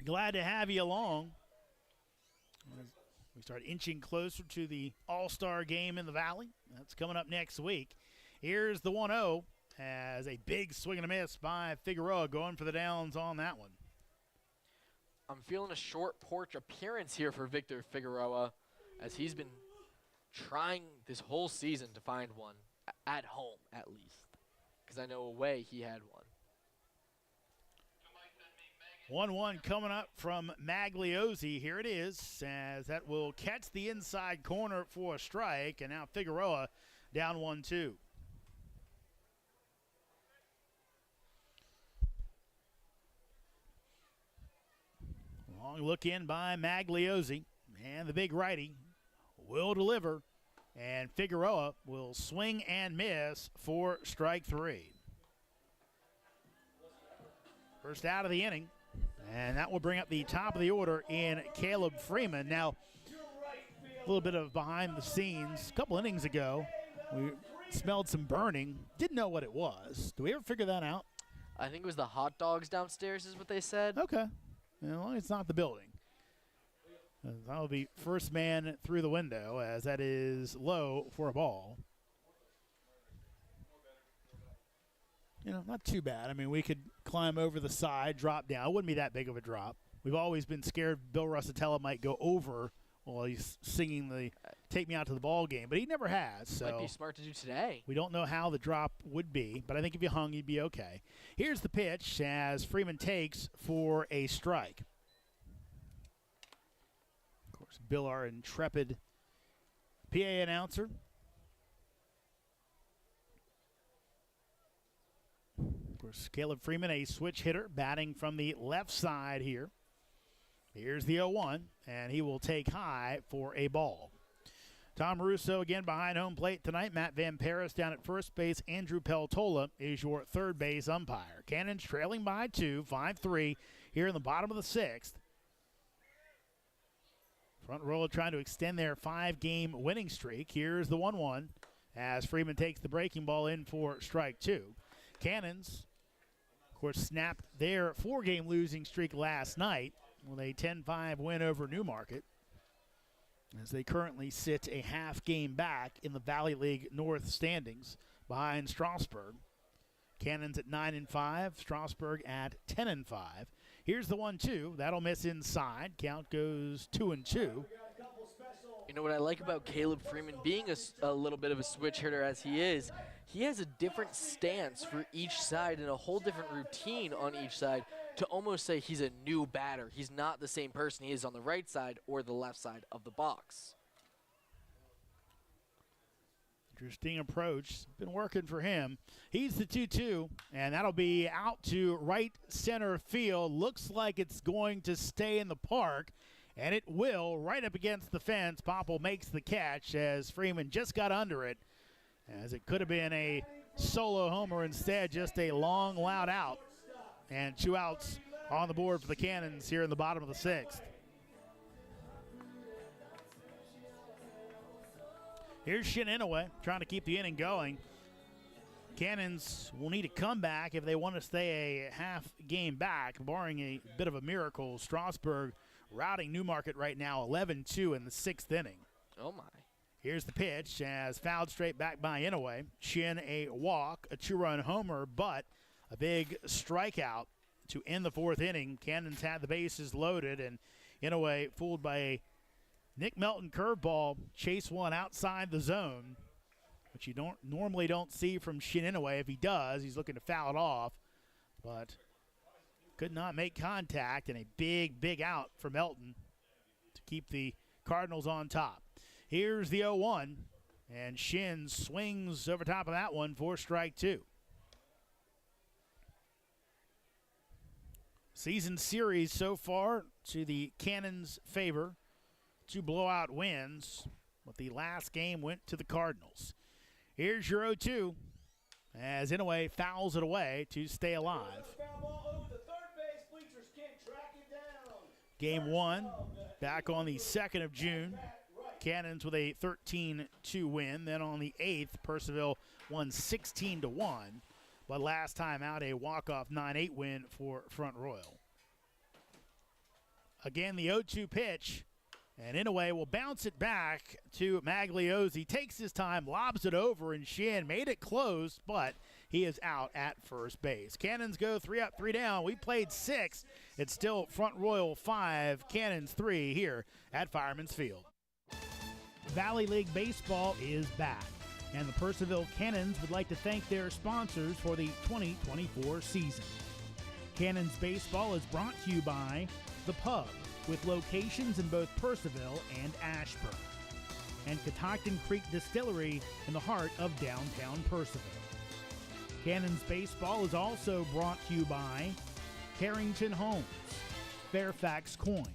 Glad to have you along. We start inching closer to the All-Star Game in the Valley. That's coming up next week. Here's the 1-0 as a big swing and a miss by Figueroa, going for the downs on that one. I'm feeling a short porch appearance here for Victor Figueroa, as he's been trying this whole season to find one. At home, at least, because I know away he had one. 1-1 coming up from Magliozzi. Here it is, as that will catch the inside corner for a strike, and now Figueroa down 1-2. Long look in by Magliozzi, and the big righty will deliver. And Figueroa will swing and miss for strike 3. First out of the inning, and that will bring up the top of the order in Caleb Freeman. Now, a little bit of behind the scenes. A couple innings ago, we smelled some burning. Didn't know what it was. Do we ever figure that out? I think it was the hot dogs downstairs is what they said. Okay. As long as it's not the building. That will be first man through the window, as that is low for a ball. You know, not too bad. I mean, we could climb over the side, drop down. It wouldn't be that big of a drop. We've always been scared Bill Russatella might go over while he's singing the Take Me Out to the Ball Game, but he never has. So might be smart to do today. We don't know how the drop would be, but I think if you hung, you'd be okay. Here's the pitch as Freeman takes for a strike. Bill, our intrepid PA announcer. Of course, Caleb Freeman, a switch hitter, batting from the left side here. Here's the 0-1, and he will take high for a ball. Tom Russo again behind home plate tonight. Matt Van Paris down at first base. Andrew Peltola is your third base umpire. Cannons trailing by 2, 5-3 here in the bottom of the 6th. Front row trying to extend their 5-game winning streak. Here's the 1-1 as Freeman takes the breaking ball in for strike 2. Cannons, of course, snapped their 4-game losing streak last night with a 10-5 win over Newmarket, as they currently sit a half game back in the Valley League North standings behind Strasburg. Cannons at 9-5, Strasburg at 10-5. Here's the 1-2. That'll miss inside. Count goes 2-2. You know what I like about Caleb Freeman being a little bit of a switch hitter as he is, he has a different stance for each side and a whole different routine on each side to almost say he's a new batter. He's not the same person he is on the right side or the left side of the box. Interesting approach. Been working for him. He's the 2-2, and that'll be out to right center field. Looks like it's going to stay in the park, and it will, right up against the fence. Popple makes the catch as Freeman just got under it, as it could have been a solo homer, instead just a long, loud out. And 2 outs on the board for the Cannons here in the bottom of the 6th. Here's Shin Inoue trying to keep the inning going. Cannons will need a comeback if they want to stay a half game back, barring a bit of a miracle. Strasburg routing Newmarket right now 11-2 in the 6th inning. Oh, my. Here's the pitch as fouled straight back by Inoue. Shin a walk, a 2-run homer, but a big strikeout to end the 4th inning. Cannons had the bases loaded, and Inoue, fooled by a Nick Melton curveball, chase one outside the zone, which you normally don't see from Shin Inoue. If he does, he's looking to foul it off, but could not make contact, and a big out for Melton to keep the Cardinals on top. Here's the 0-1, and Shin swings over top of that one for strike 2. Season series so far to the Cannons' favor. 2 blowout wins, but the last game went to the Cardinals. Here's your 0-2 as Inoue fouls it away to stay alive. Game 1 back on the 2nd of June. Cannons with a 13-2 win. Then on the 8th, Purceville won 16-1. But last time out, a walk-off 9-8 win for Front Royal. Again, the 0-2 pitch. And Inoue will bounce it back to Magliozzi. Takes his time, lobs it over, and Shin made it close, but he is out at first base. Cannons go 3 up, 3 down. We played 6. It's still Front Royal 5, Cannons 3 here at Fireman's Field. Valley League Baseball is back, and the Purcellville Cannons would like to thank their sponsors for the 2024 season. Cannons Baseball is brought to you by The Pub, with locations in both Purceville and Ashburn, and Catoctin Creek Distillery in the heart of downtown Purceville. Cannons Baseball is also brought to you by Carrington Homes, Fairfax Coin,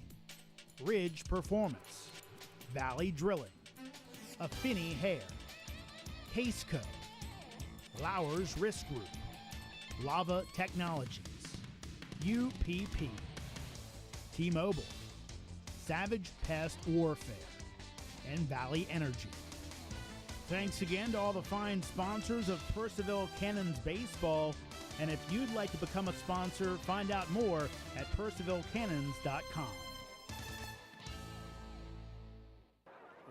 Ridge Performance, Valley Drilling, Affinity Hair, Caseco, Lowers Risk Group, Lava Technologies, UPP, T-Mobile, Savage Pest Warfare, and Valley Energy. Thanks again to all the fine sponsors of Purceville Cannons Baseball, and if you'd like to become a sponsor, find out more at purcevillecannons.com.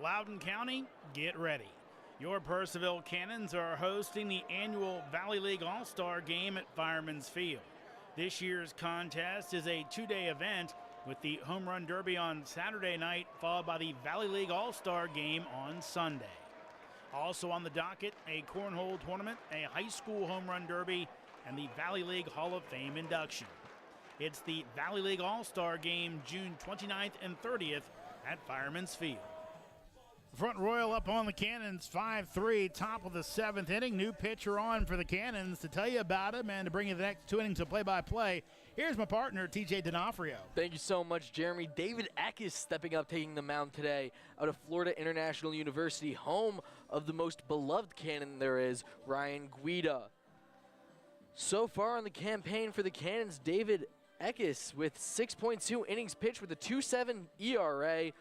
Loudoun County, get ready. Your Purceville Cannons are hosting the annual Valley League All-Star Game at Fireman's Field. This year's contest is a 2-day event with the Home Run Derby on Saturday night, followed by the Valley League All-Star Game on Sunday. Also on the docket, a cornhole tournament, a high school Home Run Derby, and the Valley League Hall of Fame induction. It's the Valley League All-Star Game June 29th and 30th at Fireman's Field. Front Royal up on the Cannons, 5-3, top of the 7th inning. New pitcher on for the Cannons. To tell you about him and to bring you the next 2 innings of play-by-play, here's my partner, TJ D'Onofrio. Thank you so much, Jeremy. David Eck is stepping up, taking the mound today out of Florida International University, home of the most beloved Cannon there is, Ryan Guida. So far on the campaign for the Cannons, David Eckes with 6.2 innings pitched with a 2.7 ERA,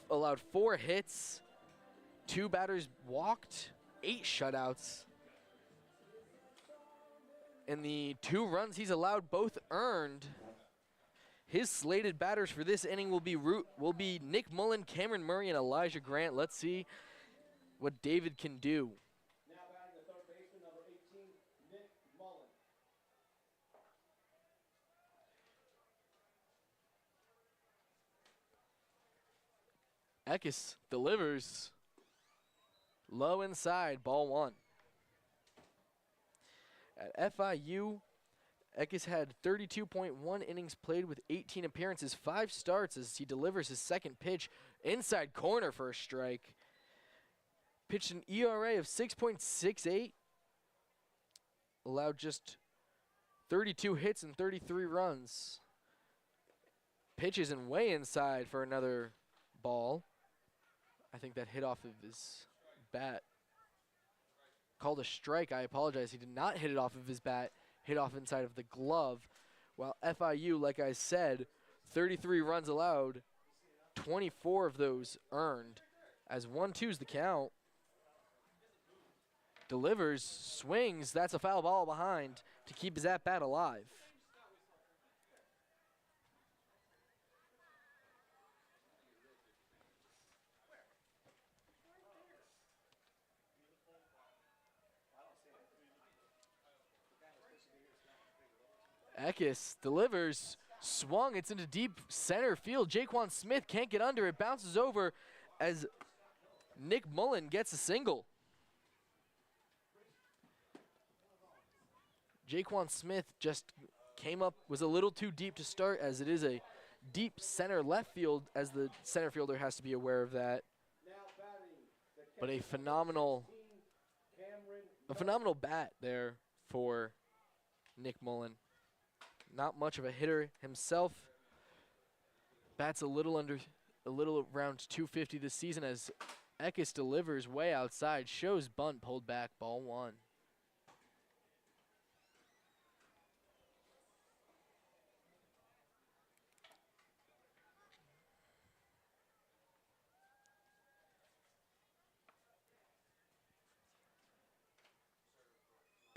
allowed 4 hits, 2 batters walked, 8 shutouts. And the 2 runs he's allowed both earned. His slated batters for this inning will be Nick Mullen, Cameron Murray, and Elijah Grant. Let's see what David can do. Now batting the third baseman, number 18, Nick Mullen. Eckes delivers. Low inside, ball 1. At FIU, Eckes had 32.1 innings played with 18 appearances, 5 starts as he delivers his second pitch inside corner for a strike. Pitched an ERA of 6.68, allowed just 32 hits and 33 runs. Pitches and way inside for another ball. I think that hit off of his bat. Called a strike, I apologize. He did not hit it off of his bat, hit off inside of the glove. While FIU, like I said, 33 runs allowed, 24 of those earned, as 1-2's the count. Delivers, swings, that's a foul ball behind to keep his at-bat alive. Eckes delivers, swung, it's into deep center field. Jaquan Smith can't get under it, bounces over as Nick Mullen gets a single. Jaquan Smith just came up, was a little too deep to start, as it is a deep center left field, as the center fielder has to be aware of that. But a phenomenal bat there for Nick Mullen. Not much of a hitter himself. Bats a little around 250 this season as Eckes delivers way outside, shows bunt, pulled back, ball 1.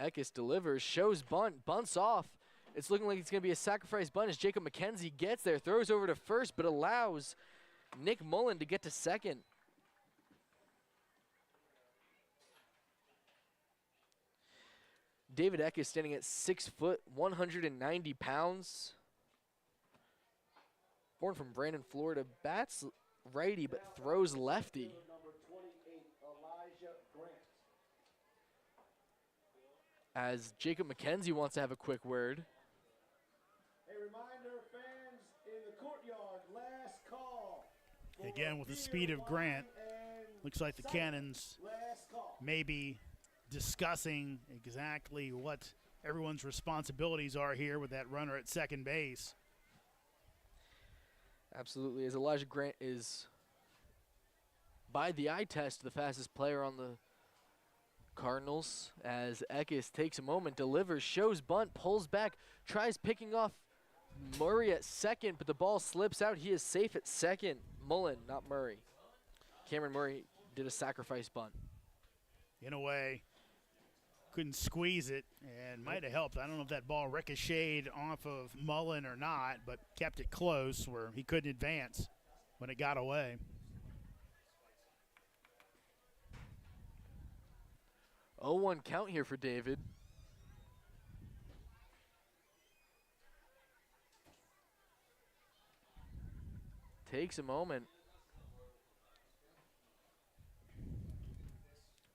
Eckes delivers, shows bunt, bunts off. It's looking like it's going to be a sacrifice bunt as Jacob McKenzie gets there, throws over to first, but allows Nick Mullen to get to second. David Eckes standing at 6 foot, 190 pounds. Born from Brandon, Florida, bats righty but throws lefty. Number 28, Elijah Grant. As Jacob McKenzie wants to have a quick word. A reminder, fans in the courtyard, last call. Again, with the speed of Grant, looks like the Cannons may be discussing exactly what everyone's responsibilities are here with that runner at second base. Absolutely, as Elijah Grant is, by the eye test, the fastest player on the Cardinals, as Eckes takes a moment, delivers, shows bunt, pulls back, tries picking off Murray at second, but the ball slips out. He is safe at second. Mullen, not Murray. Cameron Murray did a sacrifice bunt. In a way, couldn't squeeze it and might have helped. I don't know if that ball ricocheted off of Mullen or not, but kept it close where he couldn't advance when it got away. Oh, 1 count here for David. Takes a moment.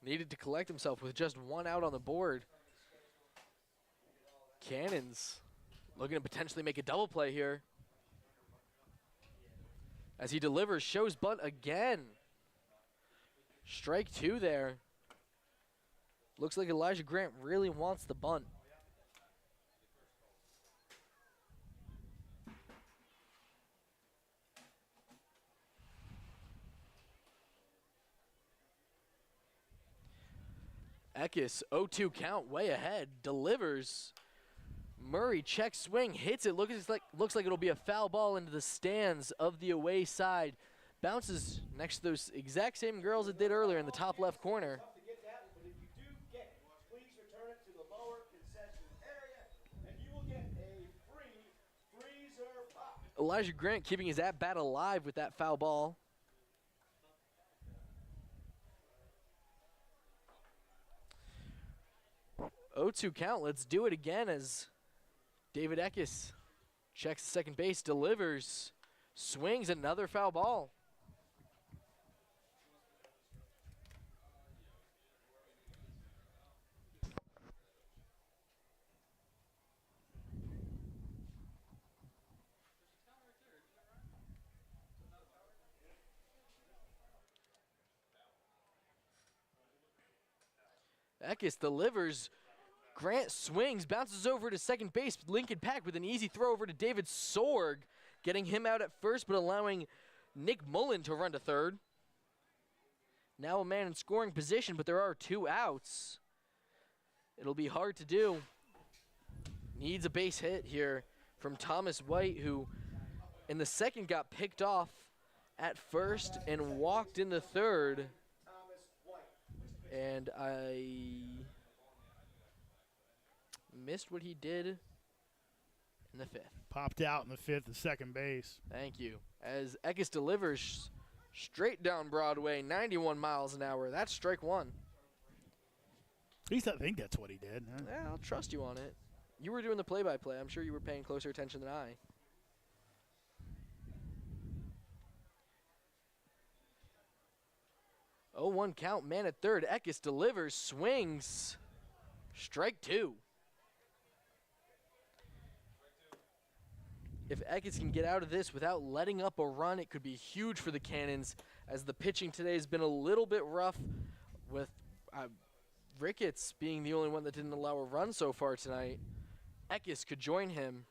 Needed to collect himself with just 1 out on the board. Cannons looking to potentially make a double play here. As he delivers, shows bunt again. Strike 2 there. Looks like Elijah Grant really wants the bunt. Eckes, 0-2 count, way ahead, delivers. Murray check swing, hits it, looks like it'll be a foul ball into the stands of the away side. Bounces next to those exact same girls it did earlier in the top left corner. Elijah Grant keeping his at-bat alive with that foul ball. Oh-2 count, let's do it again as David Eckes checks the second base, delivers, swings, another foul ball. Eckes delivers. Grant swings, bounces over to second base. Lincoln Pack with an easy throw over to David Sorg, getting him out at first, but allowing Nick Mullen to run to third. Now a man in scoring position, but there are 2 outs. It'll be hard to do. Needs a base hit here from Thomas White, who in the second got picked off at first and walked into third. And I missed what he did in the 5th. Popped out in the 5th at second base. Thank you. As Eckes delivers straight down Broadway, 91 miles an hour. That's strike 1. At least I think that's what he did. Huh? Yeah, I'll trust you on it. You were doing the play-by-play. I'm sure you were paying closer attention than I. Oh, 1 count, man at third. Eckes delivers, swings. Strike 2. If Eckes can get out of this without letting up a run, it could be huge for the Cannons, as the pitching today has been a little bit rough, with Ricketts being the only one that didn't allow a run so far tonight. Eckes could join him.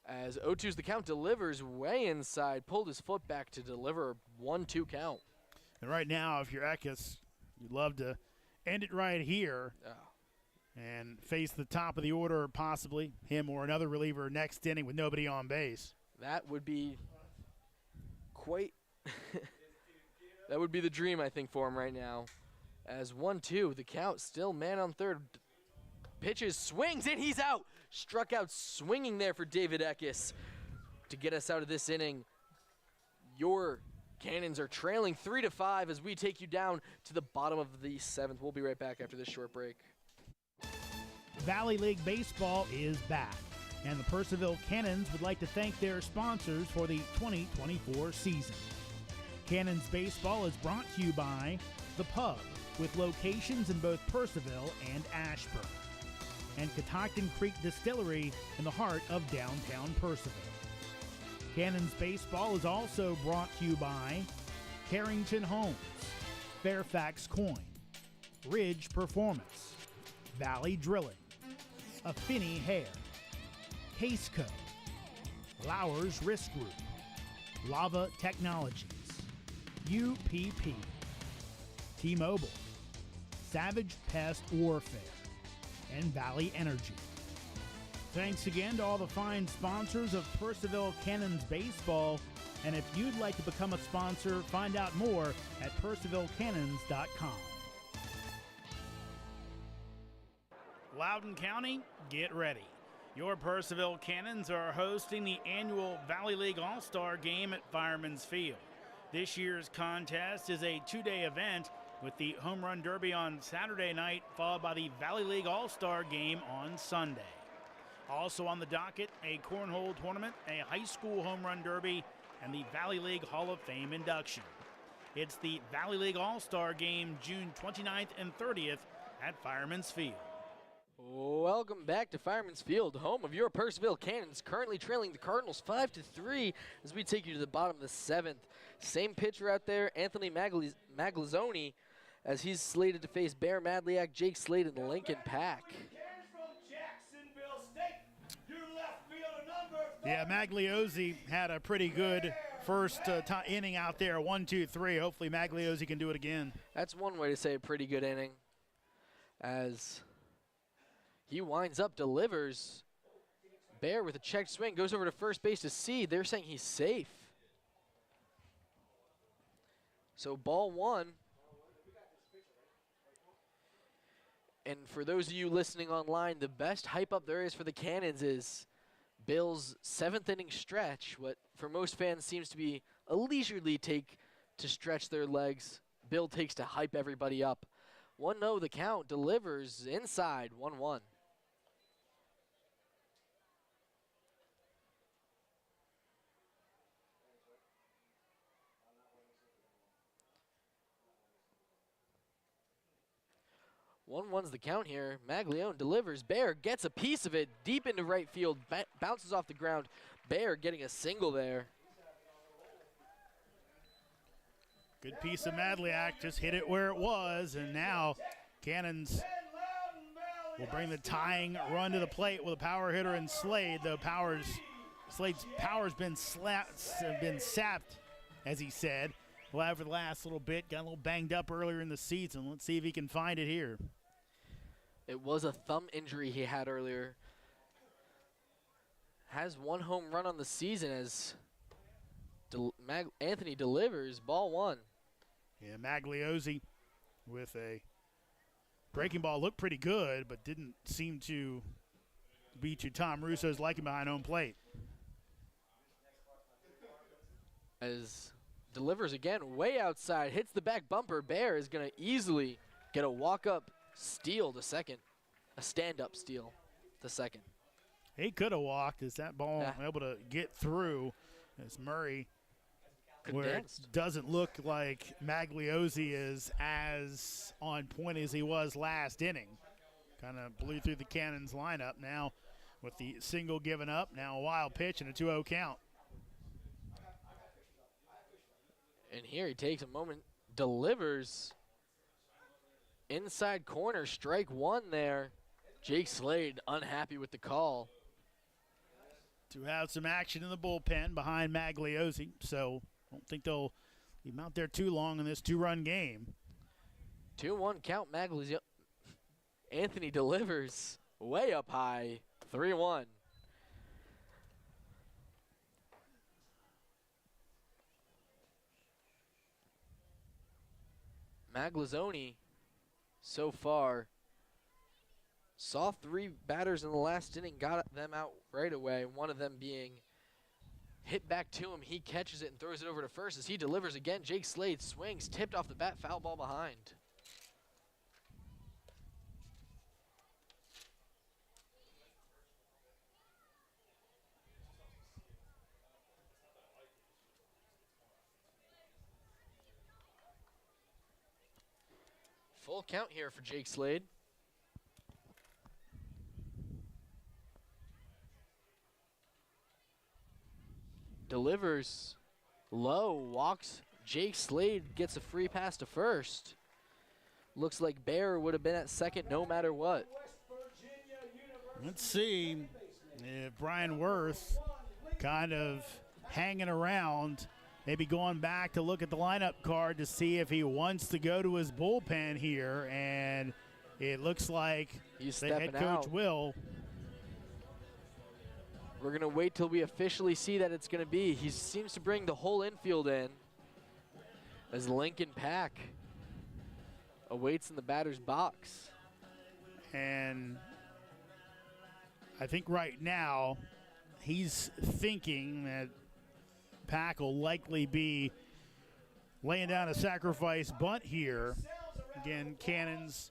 As 0-2's the count, delivers way inside, pulled his foot back to deliver a 1-2 count. And right now, if you're Eckes, you'd love to end it right here and face the top of the order, possibly him or another reliever next inning with nobody on base. That would be quite that would be the dream, I think, for him right now. As 1-2, the count, still man on third. Pitches, swings, and he's out. Struck out swinging there for David Eckes to get us out of this inning. Your Cannons are trailing 3-5 as we take you down to the bottom of the 7th. We'll be right back after this short break. Valley League Baseball is back, and the Purcellville Cannons would like to thank their sponsors for the 2024 season. Cannons Baseball is brought to you by The Pub, with locations in both Purcellville and Ashburn, and Catoctin Creek Distillery in the heart of downtown Purcellville. Cannons Baseball is also brought to you by Carrington Homes, Fairfax Coin, Ridge Performance, Valley Drilling, Affinity Hair, Caseco, Lowers Risk Group, Lava Technologies, UPP, T-Mobile, Savage Pest Warfare, and Valley Energy. Thanks again to all the fine sponsors of Purcellville Cannons Baseball, and if you'd like to become a sponsor, find out more at purcellvillecannons.com. Loudoun County, get ready. Your Purcellville Cannons are hosting the annual Valley League All-Star Game at Firemans Field. This year's contest is a 2-day event with the Home Run Derby on Saturday night, followed by the Valley League All-Star Game on Sunday. Also on the docket, a cornhole tournament, a high school home run derby, and the Valley League Hall of Fame induction. It's the Valley League All-Star Game June 29th and 30th at Firemans Field. Welcome back to Fireman's Field, home of your Purceville Cannons, currently trailing the Cardinals 5-3 as we take you to the bottom of the 7th. Same pitcher out there, Anthony Maglizzoni, as he's slated to face Bear Madliak, Jake Slade, and the Lincoln Pack. Yeah, Magliozzi had a pretty good first inning out there, 1-2-3. Hopefully Magliozzi can do it again. That's one way to say a pretty good inning, as he winds up, delivers. Bear with a checked swing, goes over to first base to see. They're saying he's safe. So ball one. And for those of you listening online, the best hype up there is for the Cannons is Bill's 7th inning stretch, what for most fans seems to be a leisurely take to stretch their legs. Bill takes to hype everybody up. 1-0 the count, delivers inside, 1-1. One's the count here. Maglione delivers. Bear gets a piece of it deep into right field. Bounces off the ground. Bear getting a single there. Good piece of Madliak, just hit it where it was, and now Cannons will bring the tying run to the plate with a power hitter and Slade. Though Slade's power's been sapped, as he said. Well, over the last little bit, got a little banged up earlier in the season. Let's see if he can find it here. It was a thumb injury he had earlier. Has one home run on the season as Anthony delivers, ball one. Yeah, Magliozzi with a breaking ball, looked pretty good, but didn't seem to be to Tom Russo's liking behind home plate. As delivers again, way outside, hits the back bumper. Bear is going to easily get a walk-up steal to second, a stand-up steal to second. He could have walked as that ball able to get through as Murray, where it doesn't look like Magliozzi is as on point as he was last inning. Kind of blew through the Cannons lineup now with the single given up. Now a wild pitch and a 2-0 count. And here he takes a moment, delivers inside corner, strike one there. Jake Slade unhappy with the call. To have some action in the bullpen behind Magliozzi, so I don't think they'll leave him out there too long in this 2-run game. 2-1 count. Magliozzi. Anthony delivers way up high, 3-1. Maglizzoni so far saw 3 batters in the last inning, got them out right away, one of them being hit back to him. He catches it and throws it over to first as he delivers again. Jake Slade swings, tipped off the bat, foul ball behind. Full count here for Jake Slade. Delivers low, walks. Jake Slade gets a free pass to first. Looks like Bear would have been at second no matter what. Let's see if Brian Worth kind of hanging around, maybe going back to look at the lineup card to see if he wants to go to his bullpen here, and it looks like he's the head coach will. We're going to wait till we officially see that it's going to be. He seems to bring the whole infield in as Lincoln Pack awaits in the batter's box. And I think right now he's thinking that Pack will likely be laying down a sacrifice bunt here. Again, Cannons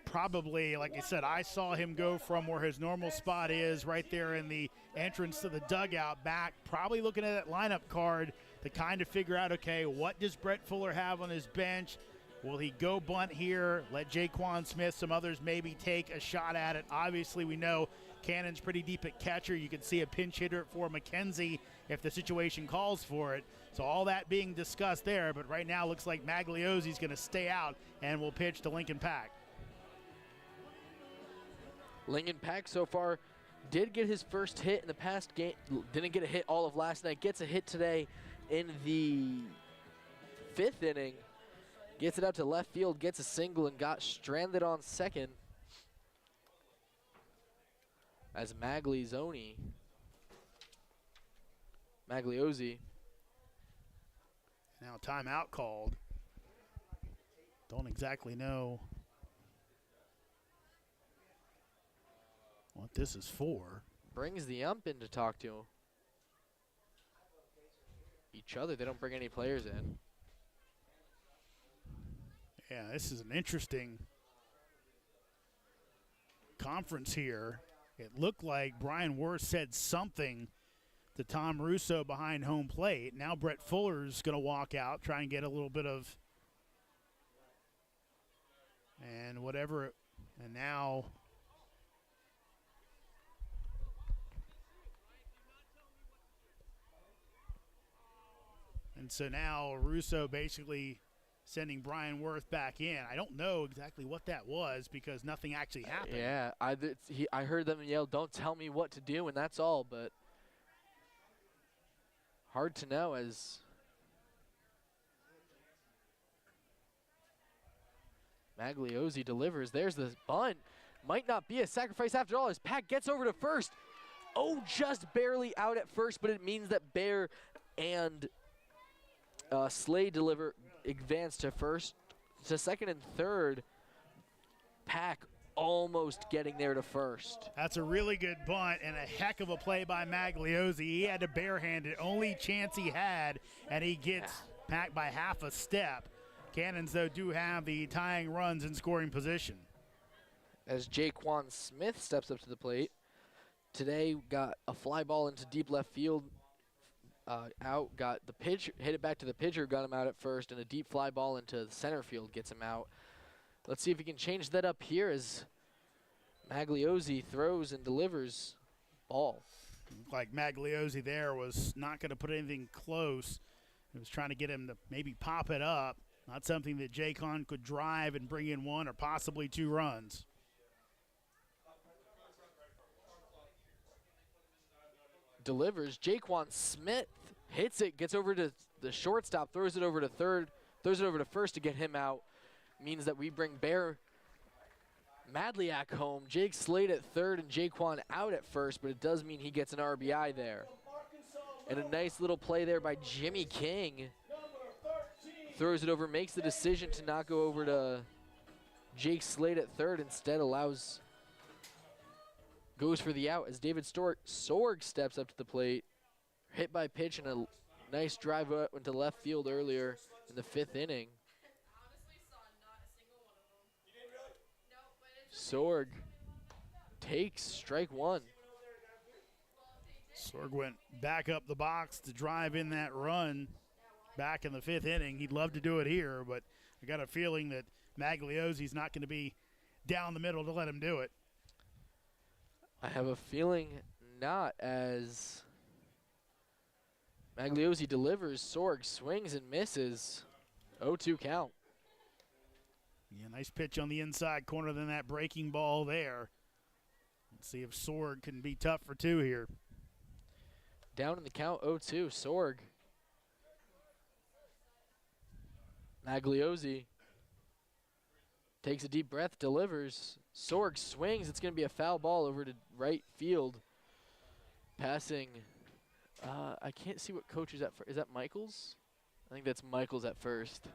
probably, like I said, I saw him go from where his normal spot is right there in the entrance to the dugout back, probably looking at that lineup card to kind of figure out, okay, what does Brett Fuller have on his bench? Will he go bunt here, let Jaquan Smith, some others maybe take a shot at it? Obviously, we know Cannon's pretty deep at catcher. You can see a pinch hitter for McKenzie if the situation calls for it. So all that being discussed there, but right now looks like Magliozzi's going to stay out and will pitch to Lincoln Pack. Lincoln Pack so far did get his first hit in the past game. Didn't get a hit all of last night. Gets a hit today in the 5th inning. Gets it out to left field, gets a single, and got stranded on second. As Magliozzi now timeout called. Don't exactly know what this is for. Brings the ump in to talk to each other. They don't bring any players in. Yeah, this is an interesting conference here. It looked like Brian Worth said something to Tom Russo behind home plate. Now Brett Fuller's going to walk out, try and get a little bit of, and whatever, and now so now Russo basically sending Brian Worth back in. I don't know exactly what that was because nothing actually happened. Yeah, I heard them yell, "Don't tell me what to do," and that's all, but hard to know as Magliozzi delivers. There's the bunt. Might not be a sacrifice after all as Pack gets over to first. Oh, just barely out at first, but it means that Bear and Slade advance to first, to second and third. Pack almost getting there to first. That's a really good bunt and a heck of a play by Magliozzi. He had to barehand it, only chance he had, and he gets Pack by half a step. Cannons, though, do have the tying runs in scoring position. As Jaquan Smith steps up to the plate. Today got a fly ball into deep left field. Out, got the pitch, hit it back to the pitcher, got him out at first, and a deep fly ball into the center field gets him out. Let's see if he can change that up here as Magliozzi throws and delivers ball. Like Magliozzi there was not going to put anything close. He was trying to get him to maybe pop it up. Not something that Jaycon could drive and bring in 1 or possibly 2 runs. Delivers. Jaquan Smith hits it, gets over to the shortstop, throws it over to third, throws it over to first to get him out. Means that we bring Bear Madliak home. Jake Slade at third and Jaquan out at first, but it does mean he gets an RBI there. And a nice little play there by Jimmy King. Throws it over, makes the decision to not go over to Jake Slade at third, instead goes for the out as David Sorg steps up to the plate. Hit by pitch and a nice drive out into left field earlier in the 5th inning. Sorg takes strike 1. Sorg went back up the box to drive in that run back in the 5th inning. He'd love to do it here, but I got a feeling that Magliozzi's not going to be down the middle to let him do it. I have a feeling not, as Magliozzi delivers. Sorg swings and misses. 0-2 count. Yeah, nice pitch on the inside corner, then that breaking ball there. Let's see if Sorg can be tough for 2 here. Down in the count, 0-2. Sorg. Magliozzi takes a deep breath, delivers. Sorg swings. It's going to be a foul ball over to right field. Passing. I can't see what coach is at first. Is that Michaels? I think that's Michaels at first.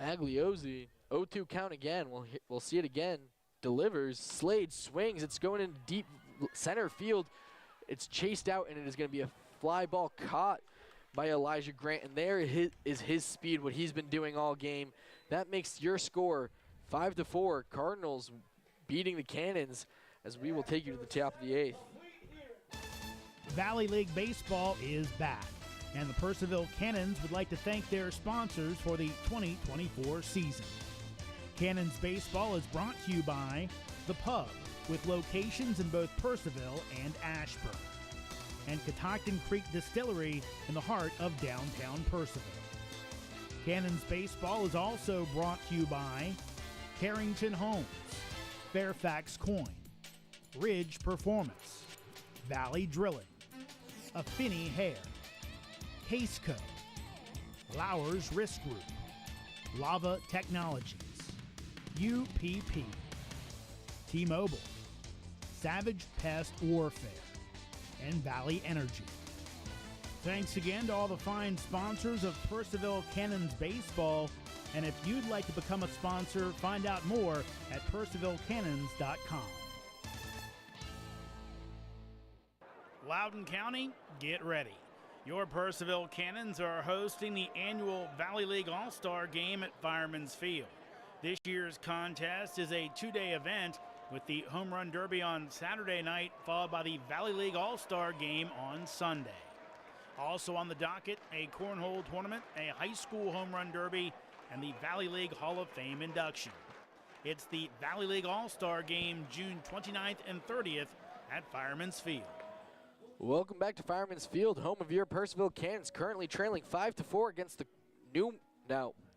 Magliozzi, 0-2 count again. We'll see it again. Delivers. Slade swings. It's going in deep center field. It's chased out, and it is going to be a fly ball caught by Elijah Grant, and there is his speed, what he's been doing all game. That makes your score 5-4. Cardinals beating the Cannons, as we will take you to the top of the 8th. Valley League Baseball is back, and the Purcellville Cannons would like to thank their sponsors for the 2024 season. Cannons Baseball is brought to you by The Pub, with locations in both Purcellville and Ashburn, and Catoctin Creek Distillery in the heart of downtown Purcellville. Cannons Baseball is also brought to you by Carrington Homes, Fairfax Coin, Ridge Performance, Valley Drilling, Affinity Hair, Caseco, Lowers Risk Group, Lava Technologies, UPP, T-Mobile, Savage Pest Warfare, and Valley Energy. Thanks again to all the fine sponsors of Purcellville Cannons Baseball, and if you'd like to become a sponsor, find out more at purcellvillecannons.com. Loudoun County, get ready. Your Purcellville Cannons are hosting the annual Valley League All-Star Game at Firemans Field. This year's contest is a two-day event with the Home Run Derby on Saturday night, followed by the Valley League All-Star Game on Sunday. Also on the docket, a cornhole tournament, a high school home run derby, and the Valley League Hall of Fame induction. It's the Valley League All-Star Game June 29th and 30th at Firemans Field. Welcome back to Fireman's Field, home of your Purcellville Cannons, currently trailing 5-4 against the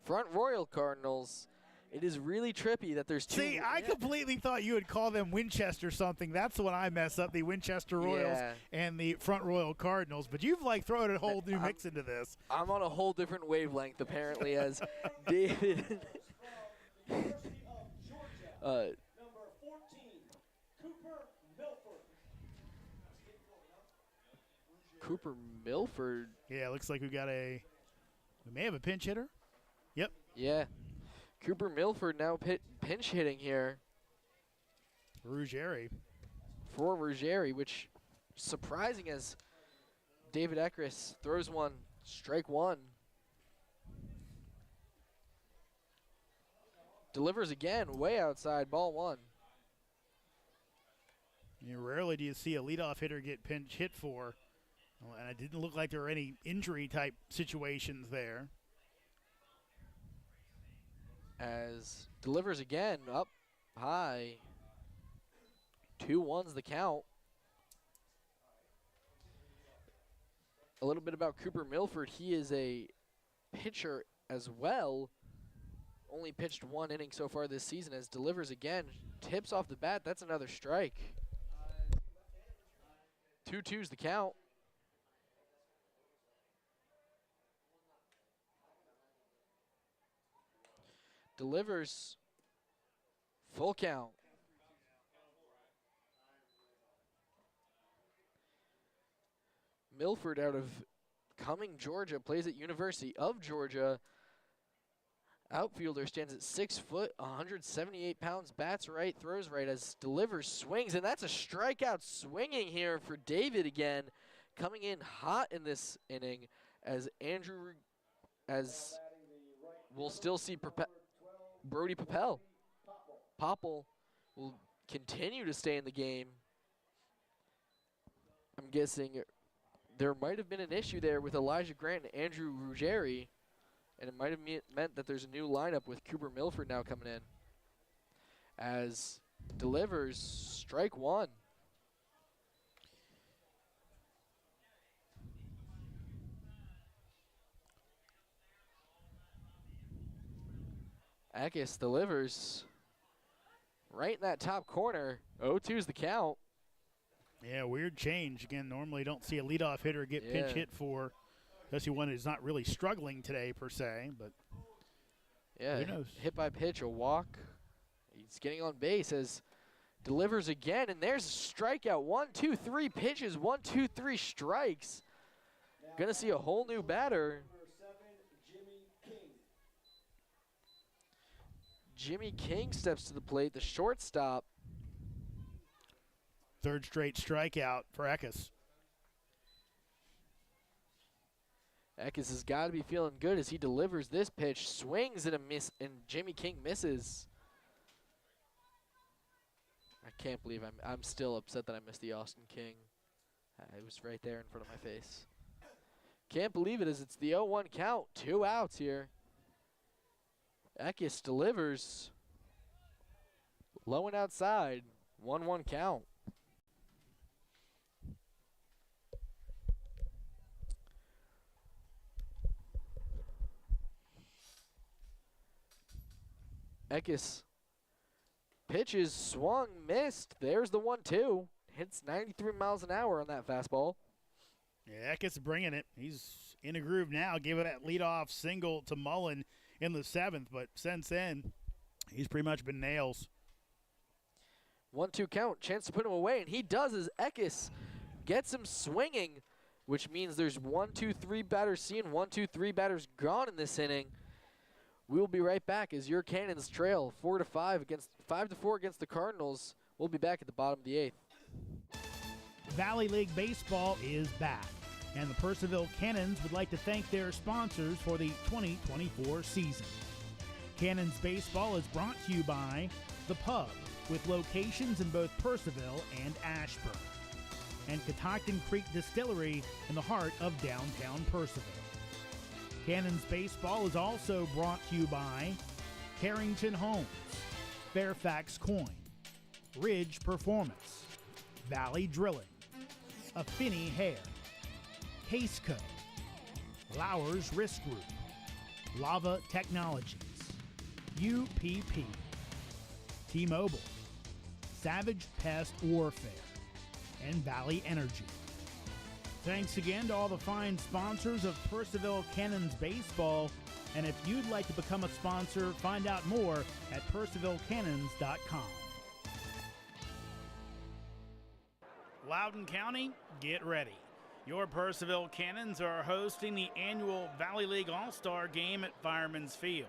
Front Royal Cardinals. It is really trippy that there's two. See, I completely thought you would call them Winchester something. That's the one I mess up, the Winchester Royals and the Front Royal Cardinals. But you've, like, thrown a whole new mix into this. I'm on a whole different wavelength, apparently, as David. Cooper Milford. Yeah, looks like we may have a pinch hitter. Yep. Yeah. Cooper Milford now pinch hitting here. Ruggieri. For Ruggieri, which surprising as David Ekris throws one, strike one. Delivers again, way outside, ball one. Rarely do you see a leadoff hitter get pinch hit for. And it didn't look like there were any injury-type situations there. As delivers again, up high. 2-1's the count. A little bit about Cooper Milford. He is a pitcher as well. Only pitched one inning so far this season, as delivers again. Tips off the bat, that's another strike. 2-2's the count. Delivers, full count. Milford out of Cumming, Georgia, plays at University of Georgia. Outfielder stands at 6 foot, 178 pounds, bats right, throws right, as delivers, swings, and that's a strikeout swinging here for David again. Coming in hot in this inning, as we'll still see Brody Popel will continue to stay in the game. I'm guessing there might have been an issue there with Elijah Grant and Andrew Ruggieri, and it might have meant that there's a new lineup with Cooper Milford now coming in. As delivers, strike one. Eckes delivers right in that top corner. 0-2's the count. Yeah, weird change. Again, normally you don't see a leadoff hitter get pinch hit for, especially one who's not really struggling today per se, but who knows? Hit by pitch, a walk. He's getting on base as delivers again, and there's a strikeout. 1, 2, 3 pitches, 1, 2, 3 strikes. Gonna see a whole new batter. Jimmy King steps to the plate, the shortstop. Third straight strikeout for Eckes. Eckes has got to be feeling good as he delivers this pitch, swings and a miss, and Jimmy King misses. I can't believe I'm still upset that I missed the Austin King. It was right there in front of my face. Can't believe it as it's the 0-1 count. 2 outs here. Eckes delivers. Low and outside. 1-1 count. Eckes pitches, swung, missed. There's the 1-2. Hits 93 miles an hour on that fastball. Yeah, Eckes bringing it. He's in a groove now. Gave it that leadoff single to Mullen in the 7th, but since then, he's pretty much been nails. 1-2 count. Chance to put him away, and he does as Eckes gets him swinging, which means there's 1-2-3 batters seen, 1-2-3 batters gone in this inning. We will be right back as your Cannons trail 5-4 against the Cardinals. We'll be back at the bottom of the 8th. Valley League Baseball is back, and the Purcellville Cannons would like to thank their sponsors for the 2024 season. Cannons Baseball is brought to you by The Pub, with locations in both Purcellville and Ashburn, and Catoctin Creek Distillery in the heart of downtown Purcellville. Cannons Baseball is also brought to you by Carrington Homes, Fairfax Coin, Ridge Performance, Valley Drilling, Affinity Hair, Caseco, Lowers Risk Group, Lava Technologies, UPP, T-Mobile, Savage Pest Warfare, and Valley Energy. Thanks again to all the fine sponsors of Purcellville Cannons Baseball, and if you'd like to become a sponsor, find out more at purcellvillecannons.com. Loudoun County, get ready. Your Purcellville Cannons are hosting the annual Valley League All-Star Game at Firemans Field.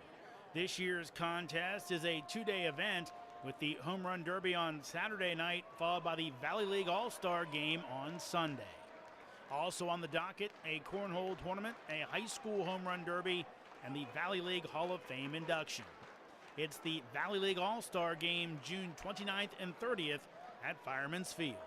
This year's contest is a 2-day event with the Home Run Derby on Saturday night, followed by the Valley League All-Star Game on Sunday. Also on the docket, a cornhole tournament, a high school home run derby, and the Valley League Hall of Fame induction. It's the Valley League All-Star Game June 29th and 30th at Firemans Field.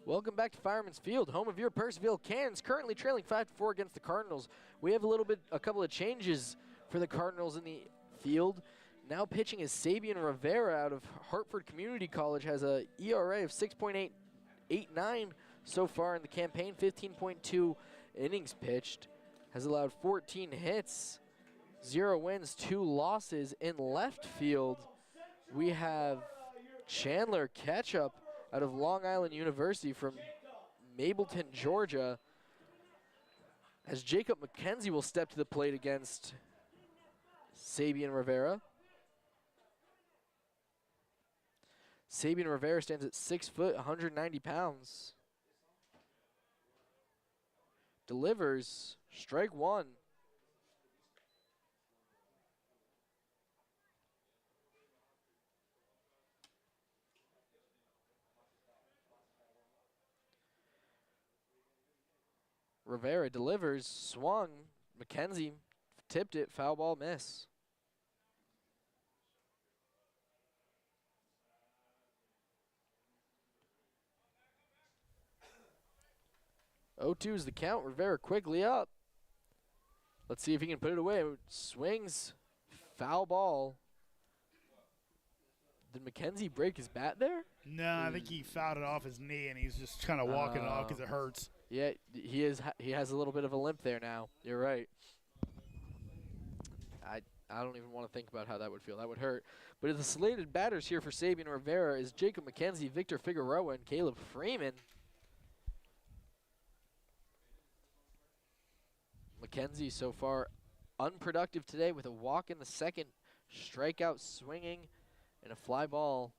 Welcome back to Fireman's Field, home of your Purcellville Cannons, currently trailing 5-4 against the Cardinals. We have a couple of changes for the Cardinals in the field. Now pitching is Sabian Rivera out of Hartford Community College, has a ERA of 6.89 so far in the campaign, 15.2 innings pitched, has allowed 14 hits, 0 wins, 2 losses. In left field, we have Chandler Ketchup out of Long Island University from Mableton, Georgia, as Jacob McKenzie will step to the plate against Sabian Rivera. Sabian Rivera stands at 6 foot, 190 pounds. Delivers, strike 1. Rivera delivers, swung, McKenzie tipped it, foul ball miss. Oh-2 is the count. Rivera quickly up. Let's see if he can put it away. Swings, foul ball. Did McKenzie break his bat there? No, I think he fouled it off his knee, and he's just kind of walking it off because it hurts. Yeah, he has a little bit of a limp there now. You're right. I don't even want to think about how that would feel. That would hurt. But the slated batters here for Sabian Rivera is Jacob McKenzie, Victor Figueroa, and Caleb Freeman. McKenzie so far unproductive today with a walk in the second, strikeout swinging, and a fly ball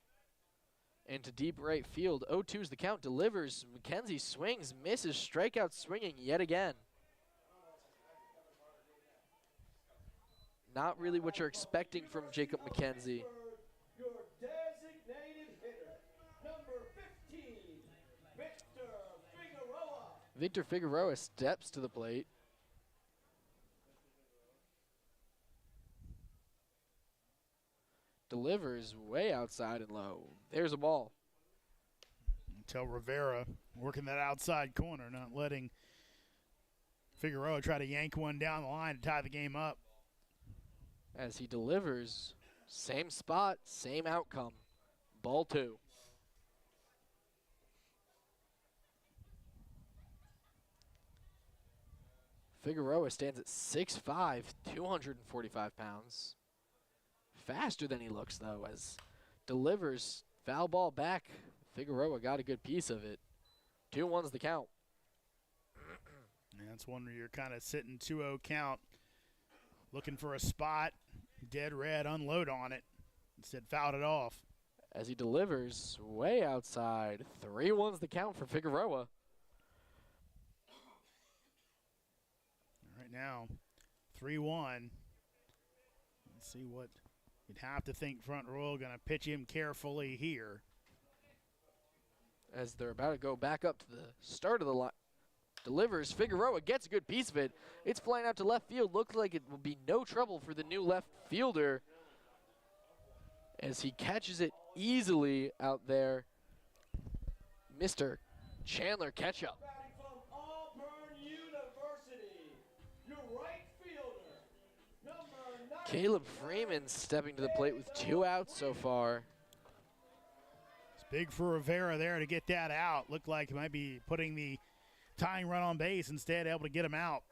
into deep right field. 0-2 is the count, delivers. McKenzie swings, misses, strikeout swinging yet again. Not really what you're expecting from Jacob McKenzie. Your designated hitter, number 15, Victor Figueroa. Victor Figueroa steps to the plate. delivers way outside and low. There's a ball. Until Rivera working that outside corner, not letting Figueroa try to yank one down the line to tie the game up. As he delivers, same spot, same outcome. Ball 2. Figueroa stands at 6'5", 245 pounds. Faster than he looks, though, as delivers foul ball back. Figueroa got a good piece of it. 2-1's the count. And that's one where you're kind of sitting 2-0 count, looking for a spot, dead red, unload on it. Instead, fouled it off. As he delivers way outside. 3-1's the count for Figueroa. Right now, 3-1. Let's see what you'd have to think Front Royal going to pitch him carefully here. As they're about to go back up to the start of the line. Delivers. Figueroa gets a good piece of it. It's flying out to left field. Looks like it will be no trouble for the new left fielder as he catches it easily out there. Mr. Chandler Ketchup. From Auburn University, your right fielder, number 9. Caleb Freeman stepping to the plate with 2 outs so far. It's big for Rivera there to get that out. Looked like he might be putting the tying run on base, instead able to get him out.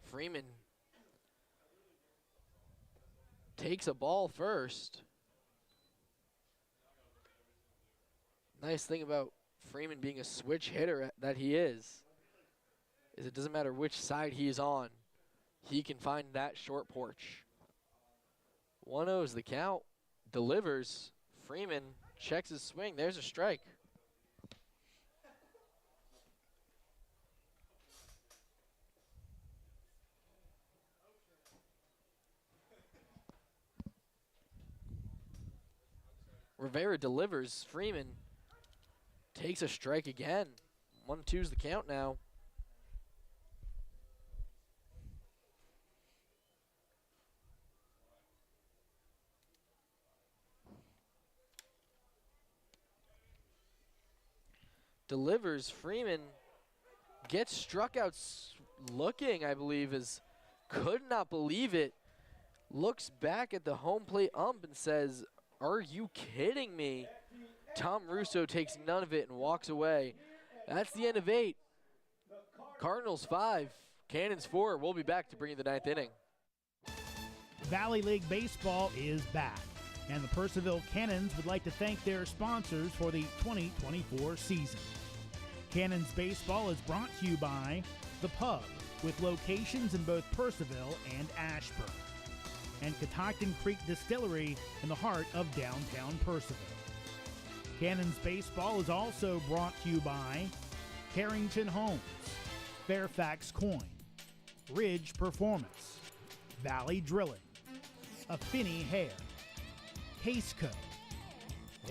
Freeman takes a ball first. Nice thing about Freeman being a switch hitter that he is it doesn't matter which side he's on, he can find that short porch. 1-0 is the count. Delivers. Freeman checks his swing. There's a strike. Rivera delivers. Freeman takes a strike again. 1-2's the count now. Delivers. Freeman gets struck out looking, I believe, could not believe it. Looks back at the home plate ump and says, "Are you kidding me?" Tom Russo takes none of it and walks away. That's the end of 8. Cardinals 5, Cannons 4. We'll be back to bring you the 9th inning. Valley League Baseball is back, and the Purcellville Cannons would like to thank their sponsors for the 2024 season. Cannons Baseball is brought to you by The Pub, with locations in both Purcellville and Ashburn, and Catoctin Creek Distillery in the heart of downtown Purcellville. Cannons Baseball is also brought to you by Carrington Homes, Fairfax Coin, Ridge Performance, Valley Drilling, Affinity Hair, Case Co,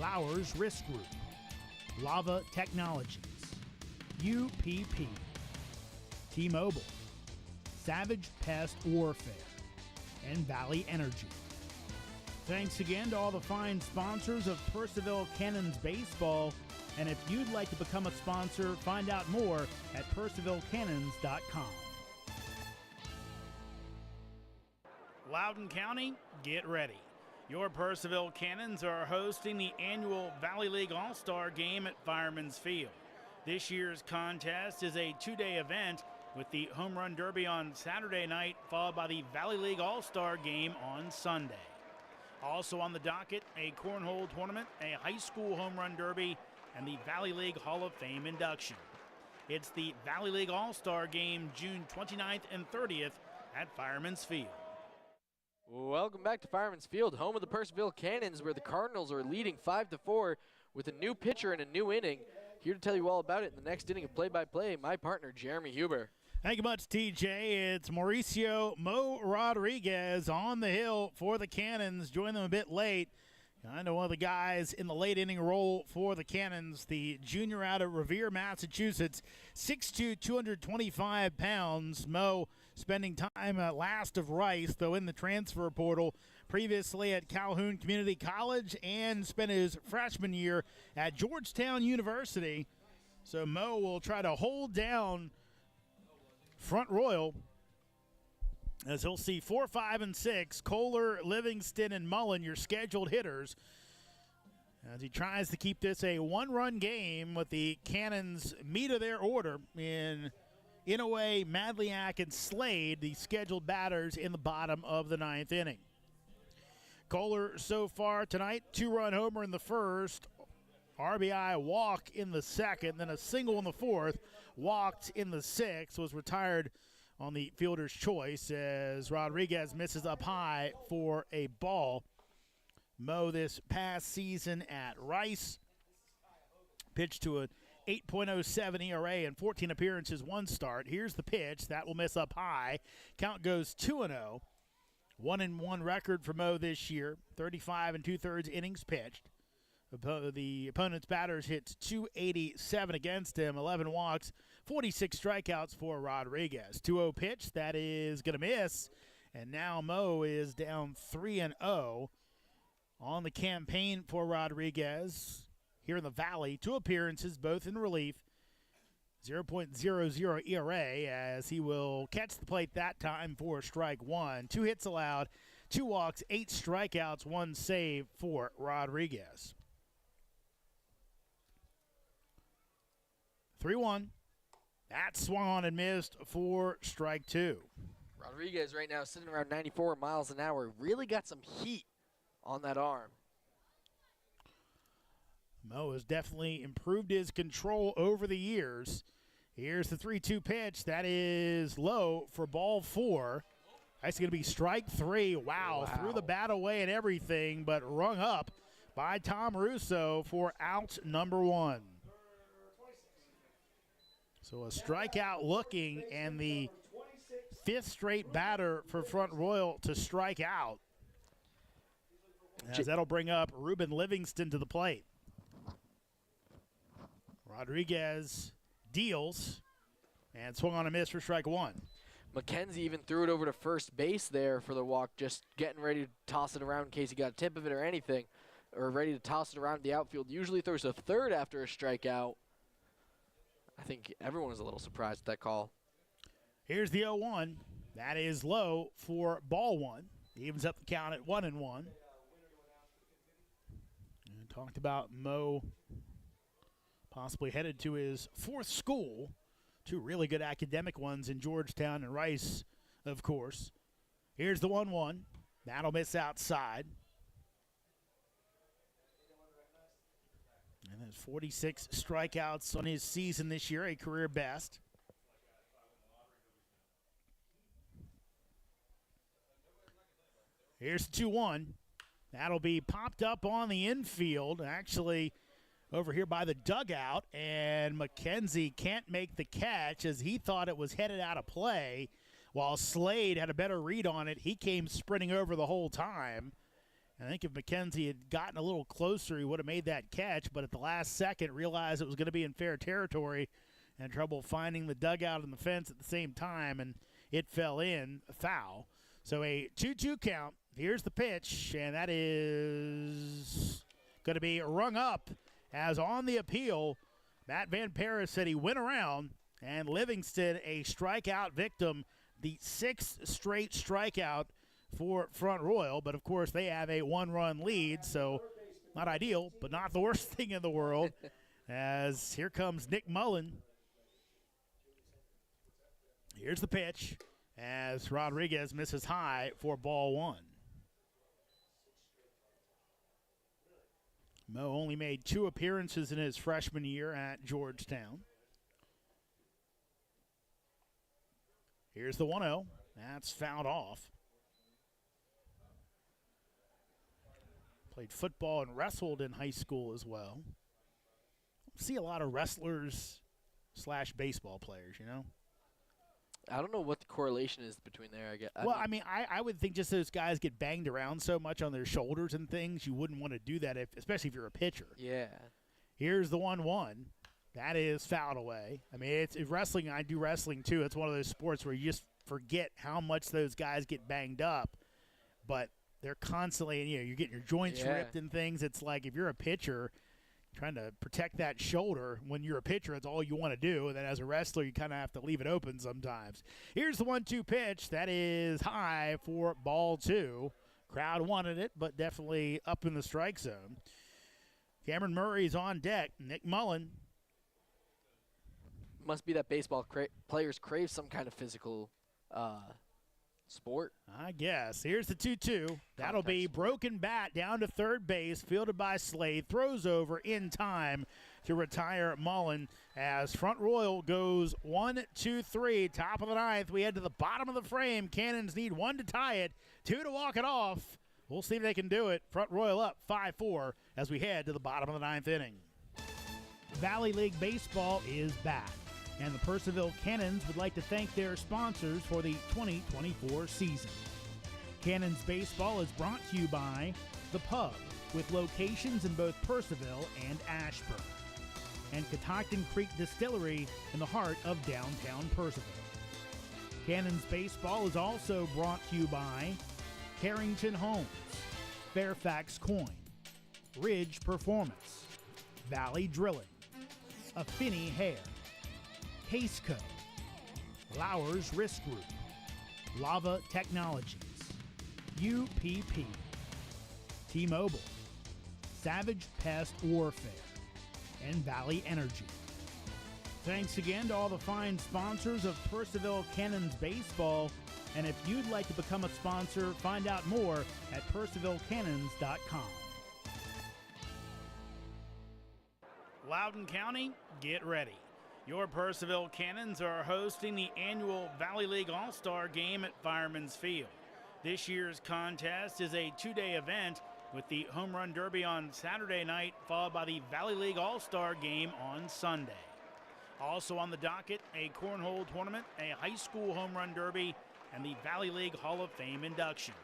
Lowers Risk Group, Lava Technologies, UPP, T-Mobile, Savage Pest Warfare, and Valley Energy. Thanks again to all the fine sponsors of Purcellville Cannons Baseball. And if you'd like to become a sponsor, find out more at purcellvillecannons.com. Loudoun County, get ready. Your Purcellville Cannons are hosting the annual Valley League All-Star Game at Firemans Field. This year's contest is a 2-day event with the Home Run Derby on Saturday night, followed by the Valley League All-Star Game on Sunday. Also on the docket, a cornhole tournament, a high school home run derby, and the Valley League Hall of Fame induction. It's the Valley League All-Star Game June 29th and 30th at Firemans Field. Welcome back to Fireman's Field, home of the Purcellville Cannons, where the Cardinals are leading 5-4 with a new pitcher and a new inning. Here to tell you all about it in the next inning of play-by-play, my partner, Jeremy Huber. Thank you much, TJ. It's Mauricio Mo Rodriguez on the hill for the Cannons. Joined them a bit late. Kind of one of the guys in the late inning role for the Cannons, the junior out of Revere, Massachusetts, 6'2", 225 pounds. Mo spending time last of Rice, though in the transfer portal, previously at Calhoun Community College, and spent his freshman year at Georgetown University. So Mo will try to hold down Front Royal, as he'll see 4, 5, and 6, Kohler, Livingston, and Mullen, your scheduled hitters, as he tries to keep this a one-run game with the Cannons' meat of their order in Inouye, Madliak, and Slade, the scheduled batters in the bottom of the 9th inning. Kohler so far tonight, 2-run homer in the first, RBI walk in the second, then a single in the fourth, walked in the sixth, was retired on the fielder's choice as Rodriguez misses up high for a ball. Mo this past season at Rice pitched to an 8.07 ERA and 14 appearances, 1 start. Here's the pitch. That will miss up high. Count goes 2-0. 1-1 record for Mo this year. 35 2/3 innings pitched. The opponent's batters hit 287 against him. 11 walks, 46 strikeouts for Rodriguez. 2-0 pitch. That is going to miss. And now Mo is down 3-0. On the campaign for Rodriguez here in the Valley, 2 appearances, both in relief, 0.00 ERA, as he will catch the plate that time for strike 1. 2 hits allowed, 2 walks, 8 strikeouts, 1 save for Rodriguez. 3-1. That swung on and missed for strike 2. Rodriguez right now sitting around 94 miles an hour. Really got some heat on that arm. Mo has definitely improved his control over the years. Here's the 3-2 pitch. That is low for ball 4. That's going to be strike 3. Wow, threw the bat away and everything, but rung up by Tom Russo for out number 1. So a strikeout looking, and the 5th straight batter for Front Royal to strike out. As that'll bring up Ruben Livingston to the plate. Rodriguez deals and swung on a miss for strike 1. McKenzie even threw it over to first base there for the walk, just getting ready to toss it around in case he got a tip of it or anything, or ready to toss it around the outfield. Usually throws a third after a strikeout. I think everyone was a little surprised at that call. Here's the 0-1. That is low for ball 1. Evens up the count at 1-1. And talked about Mo possibly headed to his 4th school. 2 really good academic ones in Georgetown and Rice, of course. Here's the 1-1. That'll miss outside. And there's 46 strikeouts on his season this year, a career best. Here's the 2-1. That'll be popped up on the infield, actually over here by the dugout, and McKenzie can't make the catch as he thought it was headed out of play, while Slade had a better read on it. He came sprinting over the whole time. I think if McKenzie had gotten a little closer, he would have made that catch, but at the last second realized it was going to be in fair territory and had trouble finding the dugout and the fence at the same time, and it fell in, a foul. So a 2-2 count. Here's the pitch, and that is going to be rung up, as on the appeal, Matt Van Paris said he went around, and Livingston, a strikeout victim, the 6th straight strikeout for Front Royal. But, of course, they have a 1-run lead, so not ideal, but not the worst thing in the world, as here comes Nick Mullen. Here's the pitch, as Rodriguez misses high for ball 1. Mo only made 2 appearances in his freshman year at Georgetown. Here's the 1-0. That's fouled off. Played football and wrestled in high school as well. See a lot of wrestlers / baseball players, you know? I don't know what the correlation is between there. I would think just those guys get banged around so much on their shoulders and things, you wouldn't want to do that, especially if you're a pitcher. Yeah. Here's the 1-1. That is fouled away. I mean, it's wrestling. I do wrestling too. It's one of those sports where you just forget how much those guys get banged up, but they're constantly, you're getting your joints ripped and things. It's like if you're a pitcher trying to protect that shoulder, when you're a pitcher, that's all you want to do. And then as a wrestler, you kind of have to leave it open sometimes. Here's the 1-2 pitch. That is high for ball 2. Crowd wanted it, but definitely up in the strike zone. Cameron Murray's on deck. Nick Mullen. Must be that baseball players crave some kind of physical sport. I guess. Here's the 2-2. That'll be broken bat down to third base, fielded by Slade. Throws over in time to retire Mullen as Front Royal goes 1-2-3. Top of the ninth. We head to the bottom of the frame. Cannons need 1 to tie it, 2 to walk it off. We'll see if they can do it. Front Royal up 5-4 as we head to the bottom of the ninth inning. Valley League Baseball is back, and the Purceville Cannons would like to thank their sponsors for the 2024 season. Cannons Baseball is brought to you by The Pub, with locations in both Purceville and Ashburn, and Catoctin Creek Distillery in the heart of downtown Purceville. Cannons Baseball is also brought to you by Carrington Homes, Fairfax Coin, Ridge Performance, Valley Drilling, Affinity Hair, Caseco, Lowers Risk Group, Lava Technologies, UPP, T-Mobile, Savage Pest Warfare, and Valley Energy. Thanks again to all the fine sponsors of Purceville Cannons Baseball, and if you'd like to become a sponsor, find out more at purcevillecannons.com. Loudoun County, get ready. Your Purceville Cannons are hosting the annual Valley League All-Star Game at Firemans Field. This year's contest is a 2-day event with the Home Run Derby on Saturday night, followed by the Valley League All-Star Game on Sunday. Also on the docket, a cornhole tournament, a high school home run derby, and the Valley League Hall of Fame induction.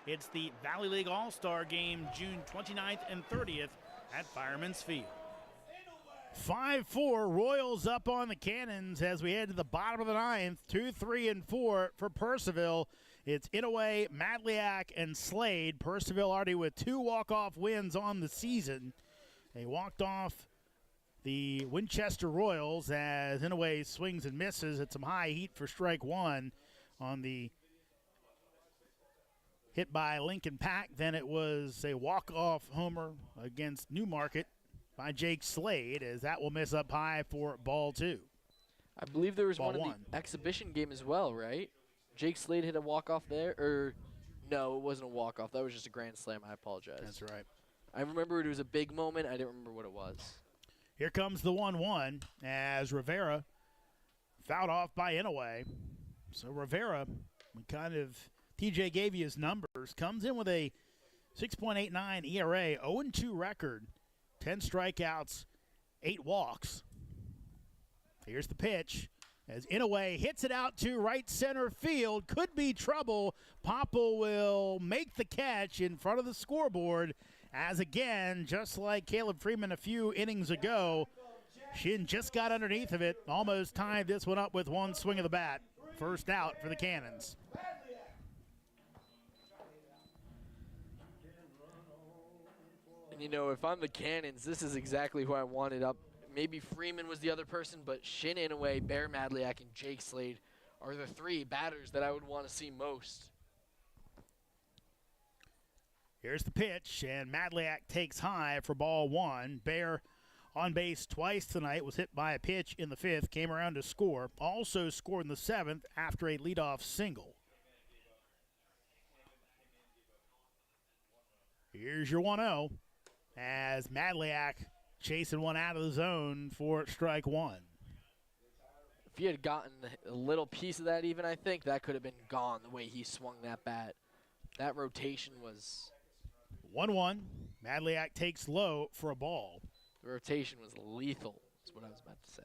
It's the Valley League All-Star Game June 29th and 30th at Firemans Field. 5-4, Royals up on the Cannons as we head to the bottom of the ninth. 2, 3, and 4 for Purceville. It's Inouye, Madliak, and Slade. Purceville already with 2 walk-off wins on the season. They walked off the Winchester Royals as Inouye swings and misses at some high heat for strike 1 on the hit by Lincoln Pack. Then it was a walk-off homer against Newmarket by Jake Slade, as that will miss up high for ball 2. I believe there was Ball one in the exhibition game as well, right? Jake Slade hit a walk-off there, or no, it wasn't a walk-off. That was just a grand slam. I apologize. That's right. I remember it was a big moment. I didn't remember what it was. Here comes the 1-1 as Rivera fouled off by Inouye. So Rivera, TJ gave you his numbers, comes in with a 6.89 ERA, 0-2 record, 10 strikeouts, 8 walks. Here's the pitch as Inouye hits it out to right center field. Could be trouble. Popple will make the catch in front of the scoreboard as, again, just like Caleb Freeman a few innings ago, Shin just got underneath of it, almost tied this one up with one swing of the bat. First out for the Cannons. And, if I'm the Cannons, this is exactly who I wanted up. Maybe Freeman was the other person, but Shin Inouye, Bear Madliak, and Jake Slade are the 3 batters that I would want to see most. Here's the pitch, and Madliak takes high for ball 1. Bear on base twice tonight, was hit by a pitch in the 5th, came around to score. Also scored in the 7th after a leadoff single. Here's your 1-0 as Madliak chasing one out of the zone for strike 1. If he had gotten a little piece of that even, I think that could have been gone the way he swung that bat. That rotation was... 1-1. Madliak takes low for a ball. The rotation was lethal, is what I was about to say.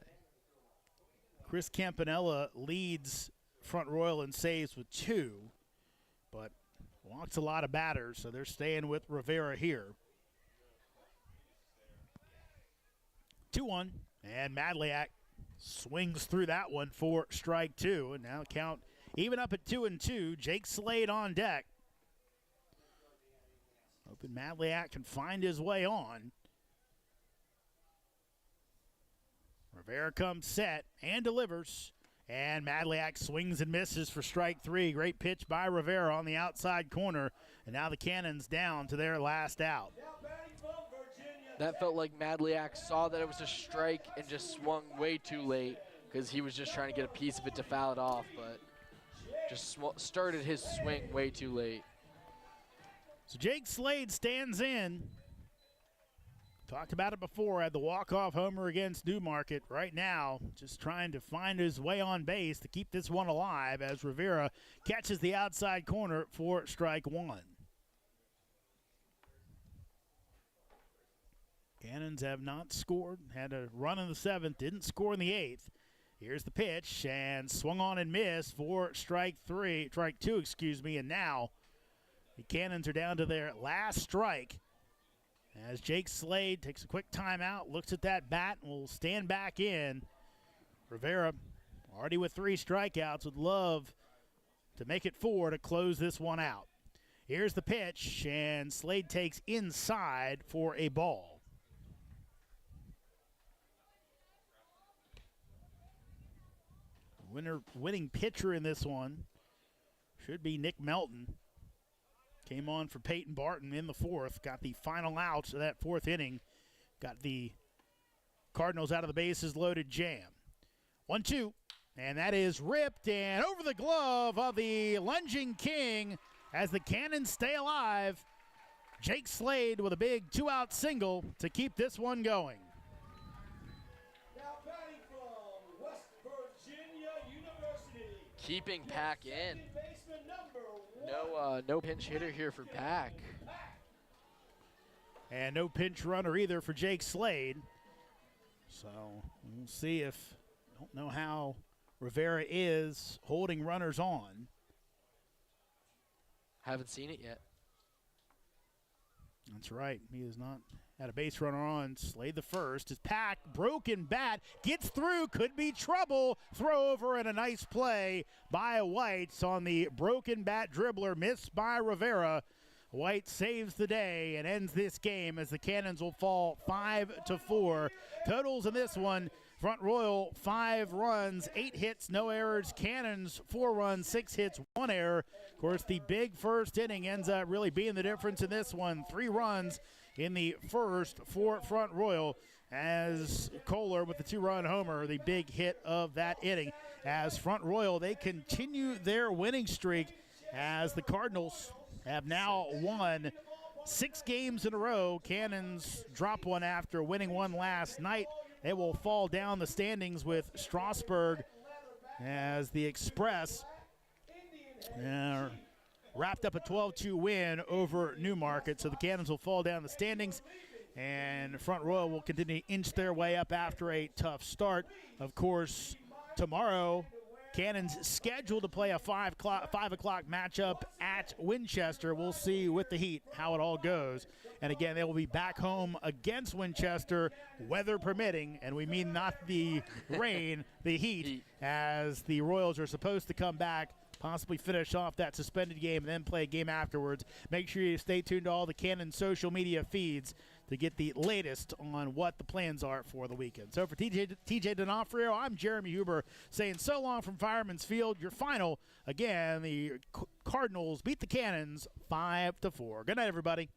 Chris Campanella leads Front Royal in saves with 2, but walks a lot of batters, so they're staying with Rivera here. 2-1, and Madliak swings through that one for strike 2, and now count Even up at 2-2, Jake Slade on deck. Hoping Madliak can find his way on. Rivera comes set and delivers. And Madliak swings and misses for strike 3. Great pitch by Rivera on the outside corner. And now the Cannons down to their last out. That felt like Madliak saw that it was a strike and just swung way too late because he was just trying to get a piece of it to foul it off, but just started his swing way too late. So Jake Slade stands in. Talked about it before, had the walk-off homer against Newmarket. Right now, just trying to find his way on base to keep this one alive as Rivera catches the outside corner for strike 1. Cannons have not scored, had a run in the 7th, didn't score in the 8th. Here's the pitch, and swung on and missed for strike 2, and now the Cannons are down to their last strike. As Jake Slade takes a quick timeout, looks at that bat, and will stand back in. Rivera, already with 3 strikeouts, would love to make it 4 to close this one out. Here's the pitch, and Slade takes inside for a ball. Winning pitcher in this one should be Nick Melton. Came on for Peyton Barton in the 4th. Got the final outs of that 4th inning. Got the Cardinals out of the bases loaded jam. 1-2. And that is ripped and over the glove of the lunging King as the Cannons stay alive. Jake Slade with a big 2-out single to keep this one going. Now batting from West Virginia University. Keeping Pack in. Baseman number 1. No pinch hitter here for Pack. And no pinch runner either for Jake Slade. So we'll see if, don't know how Rivera is holding runners on. Haven't seen it yet. That's right. He has not had a base runner on. Slade the first. His Pack, broken bat, gets through, could be trouble. Throw over and a nice play by White on the broken bat dribbler, missed by Rivera. White saves the day and ends this game as the Cannons will fall 5-4. Totals in this one, Front Royal 5 runs, 8 hits, no errors. Cannons 4 runs, 6 hits, 1 error. Of course, the big first inning ends up really being the difference in this one. 3 runs in the first for Front Royal as Kohler with the 2-run homer, the big hit of that inning. As Front Royal, they continue their winning streak as the Cardinals have now won 6 games in a row. Cannons drop one after winning one last night. They will fall down the standings with Strasburg as the Express wrapped up a 12-2 win over Newmarket. So the Cannons will fall down the standings, and Front Royal will continue to inch their way up after a tough start. Of course, tomorrow, Cannons scheduled to play a 5 o'clock matchup at Winchester. We'll see with the heat how it all goes. And again, they will be back home against Winchester, weather permitting, and we mean not the rain, the heat, as the Royals are supposed to come back, possibly finish off that suspended game, and then play a game afterwards. Make sure you stay tuned to all the Cannon social media feeds to get the latest on what the plans are for the weekend. So for TJ D'Onofrio, I'm Jeremy Huber saying so long from Fireman's Field. Your final, again, the Cardinals beat the Cannons 5-4. Good night, everybody.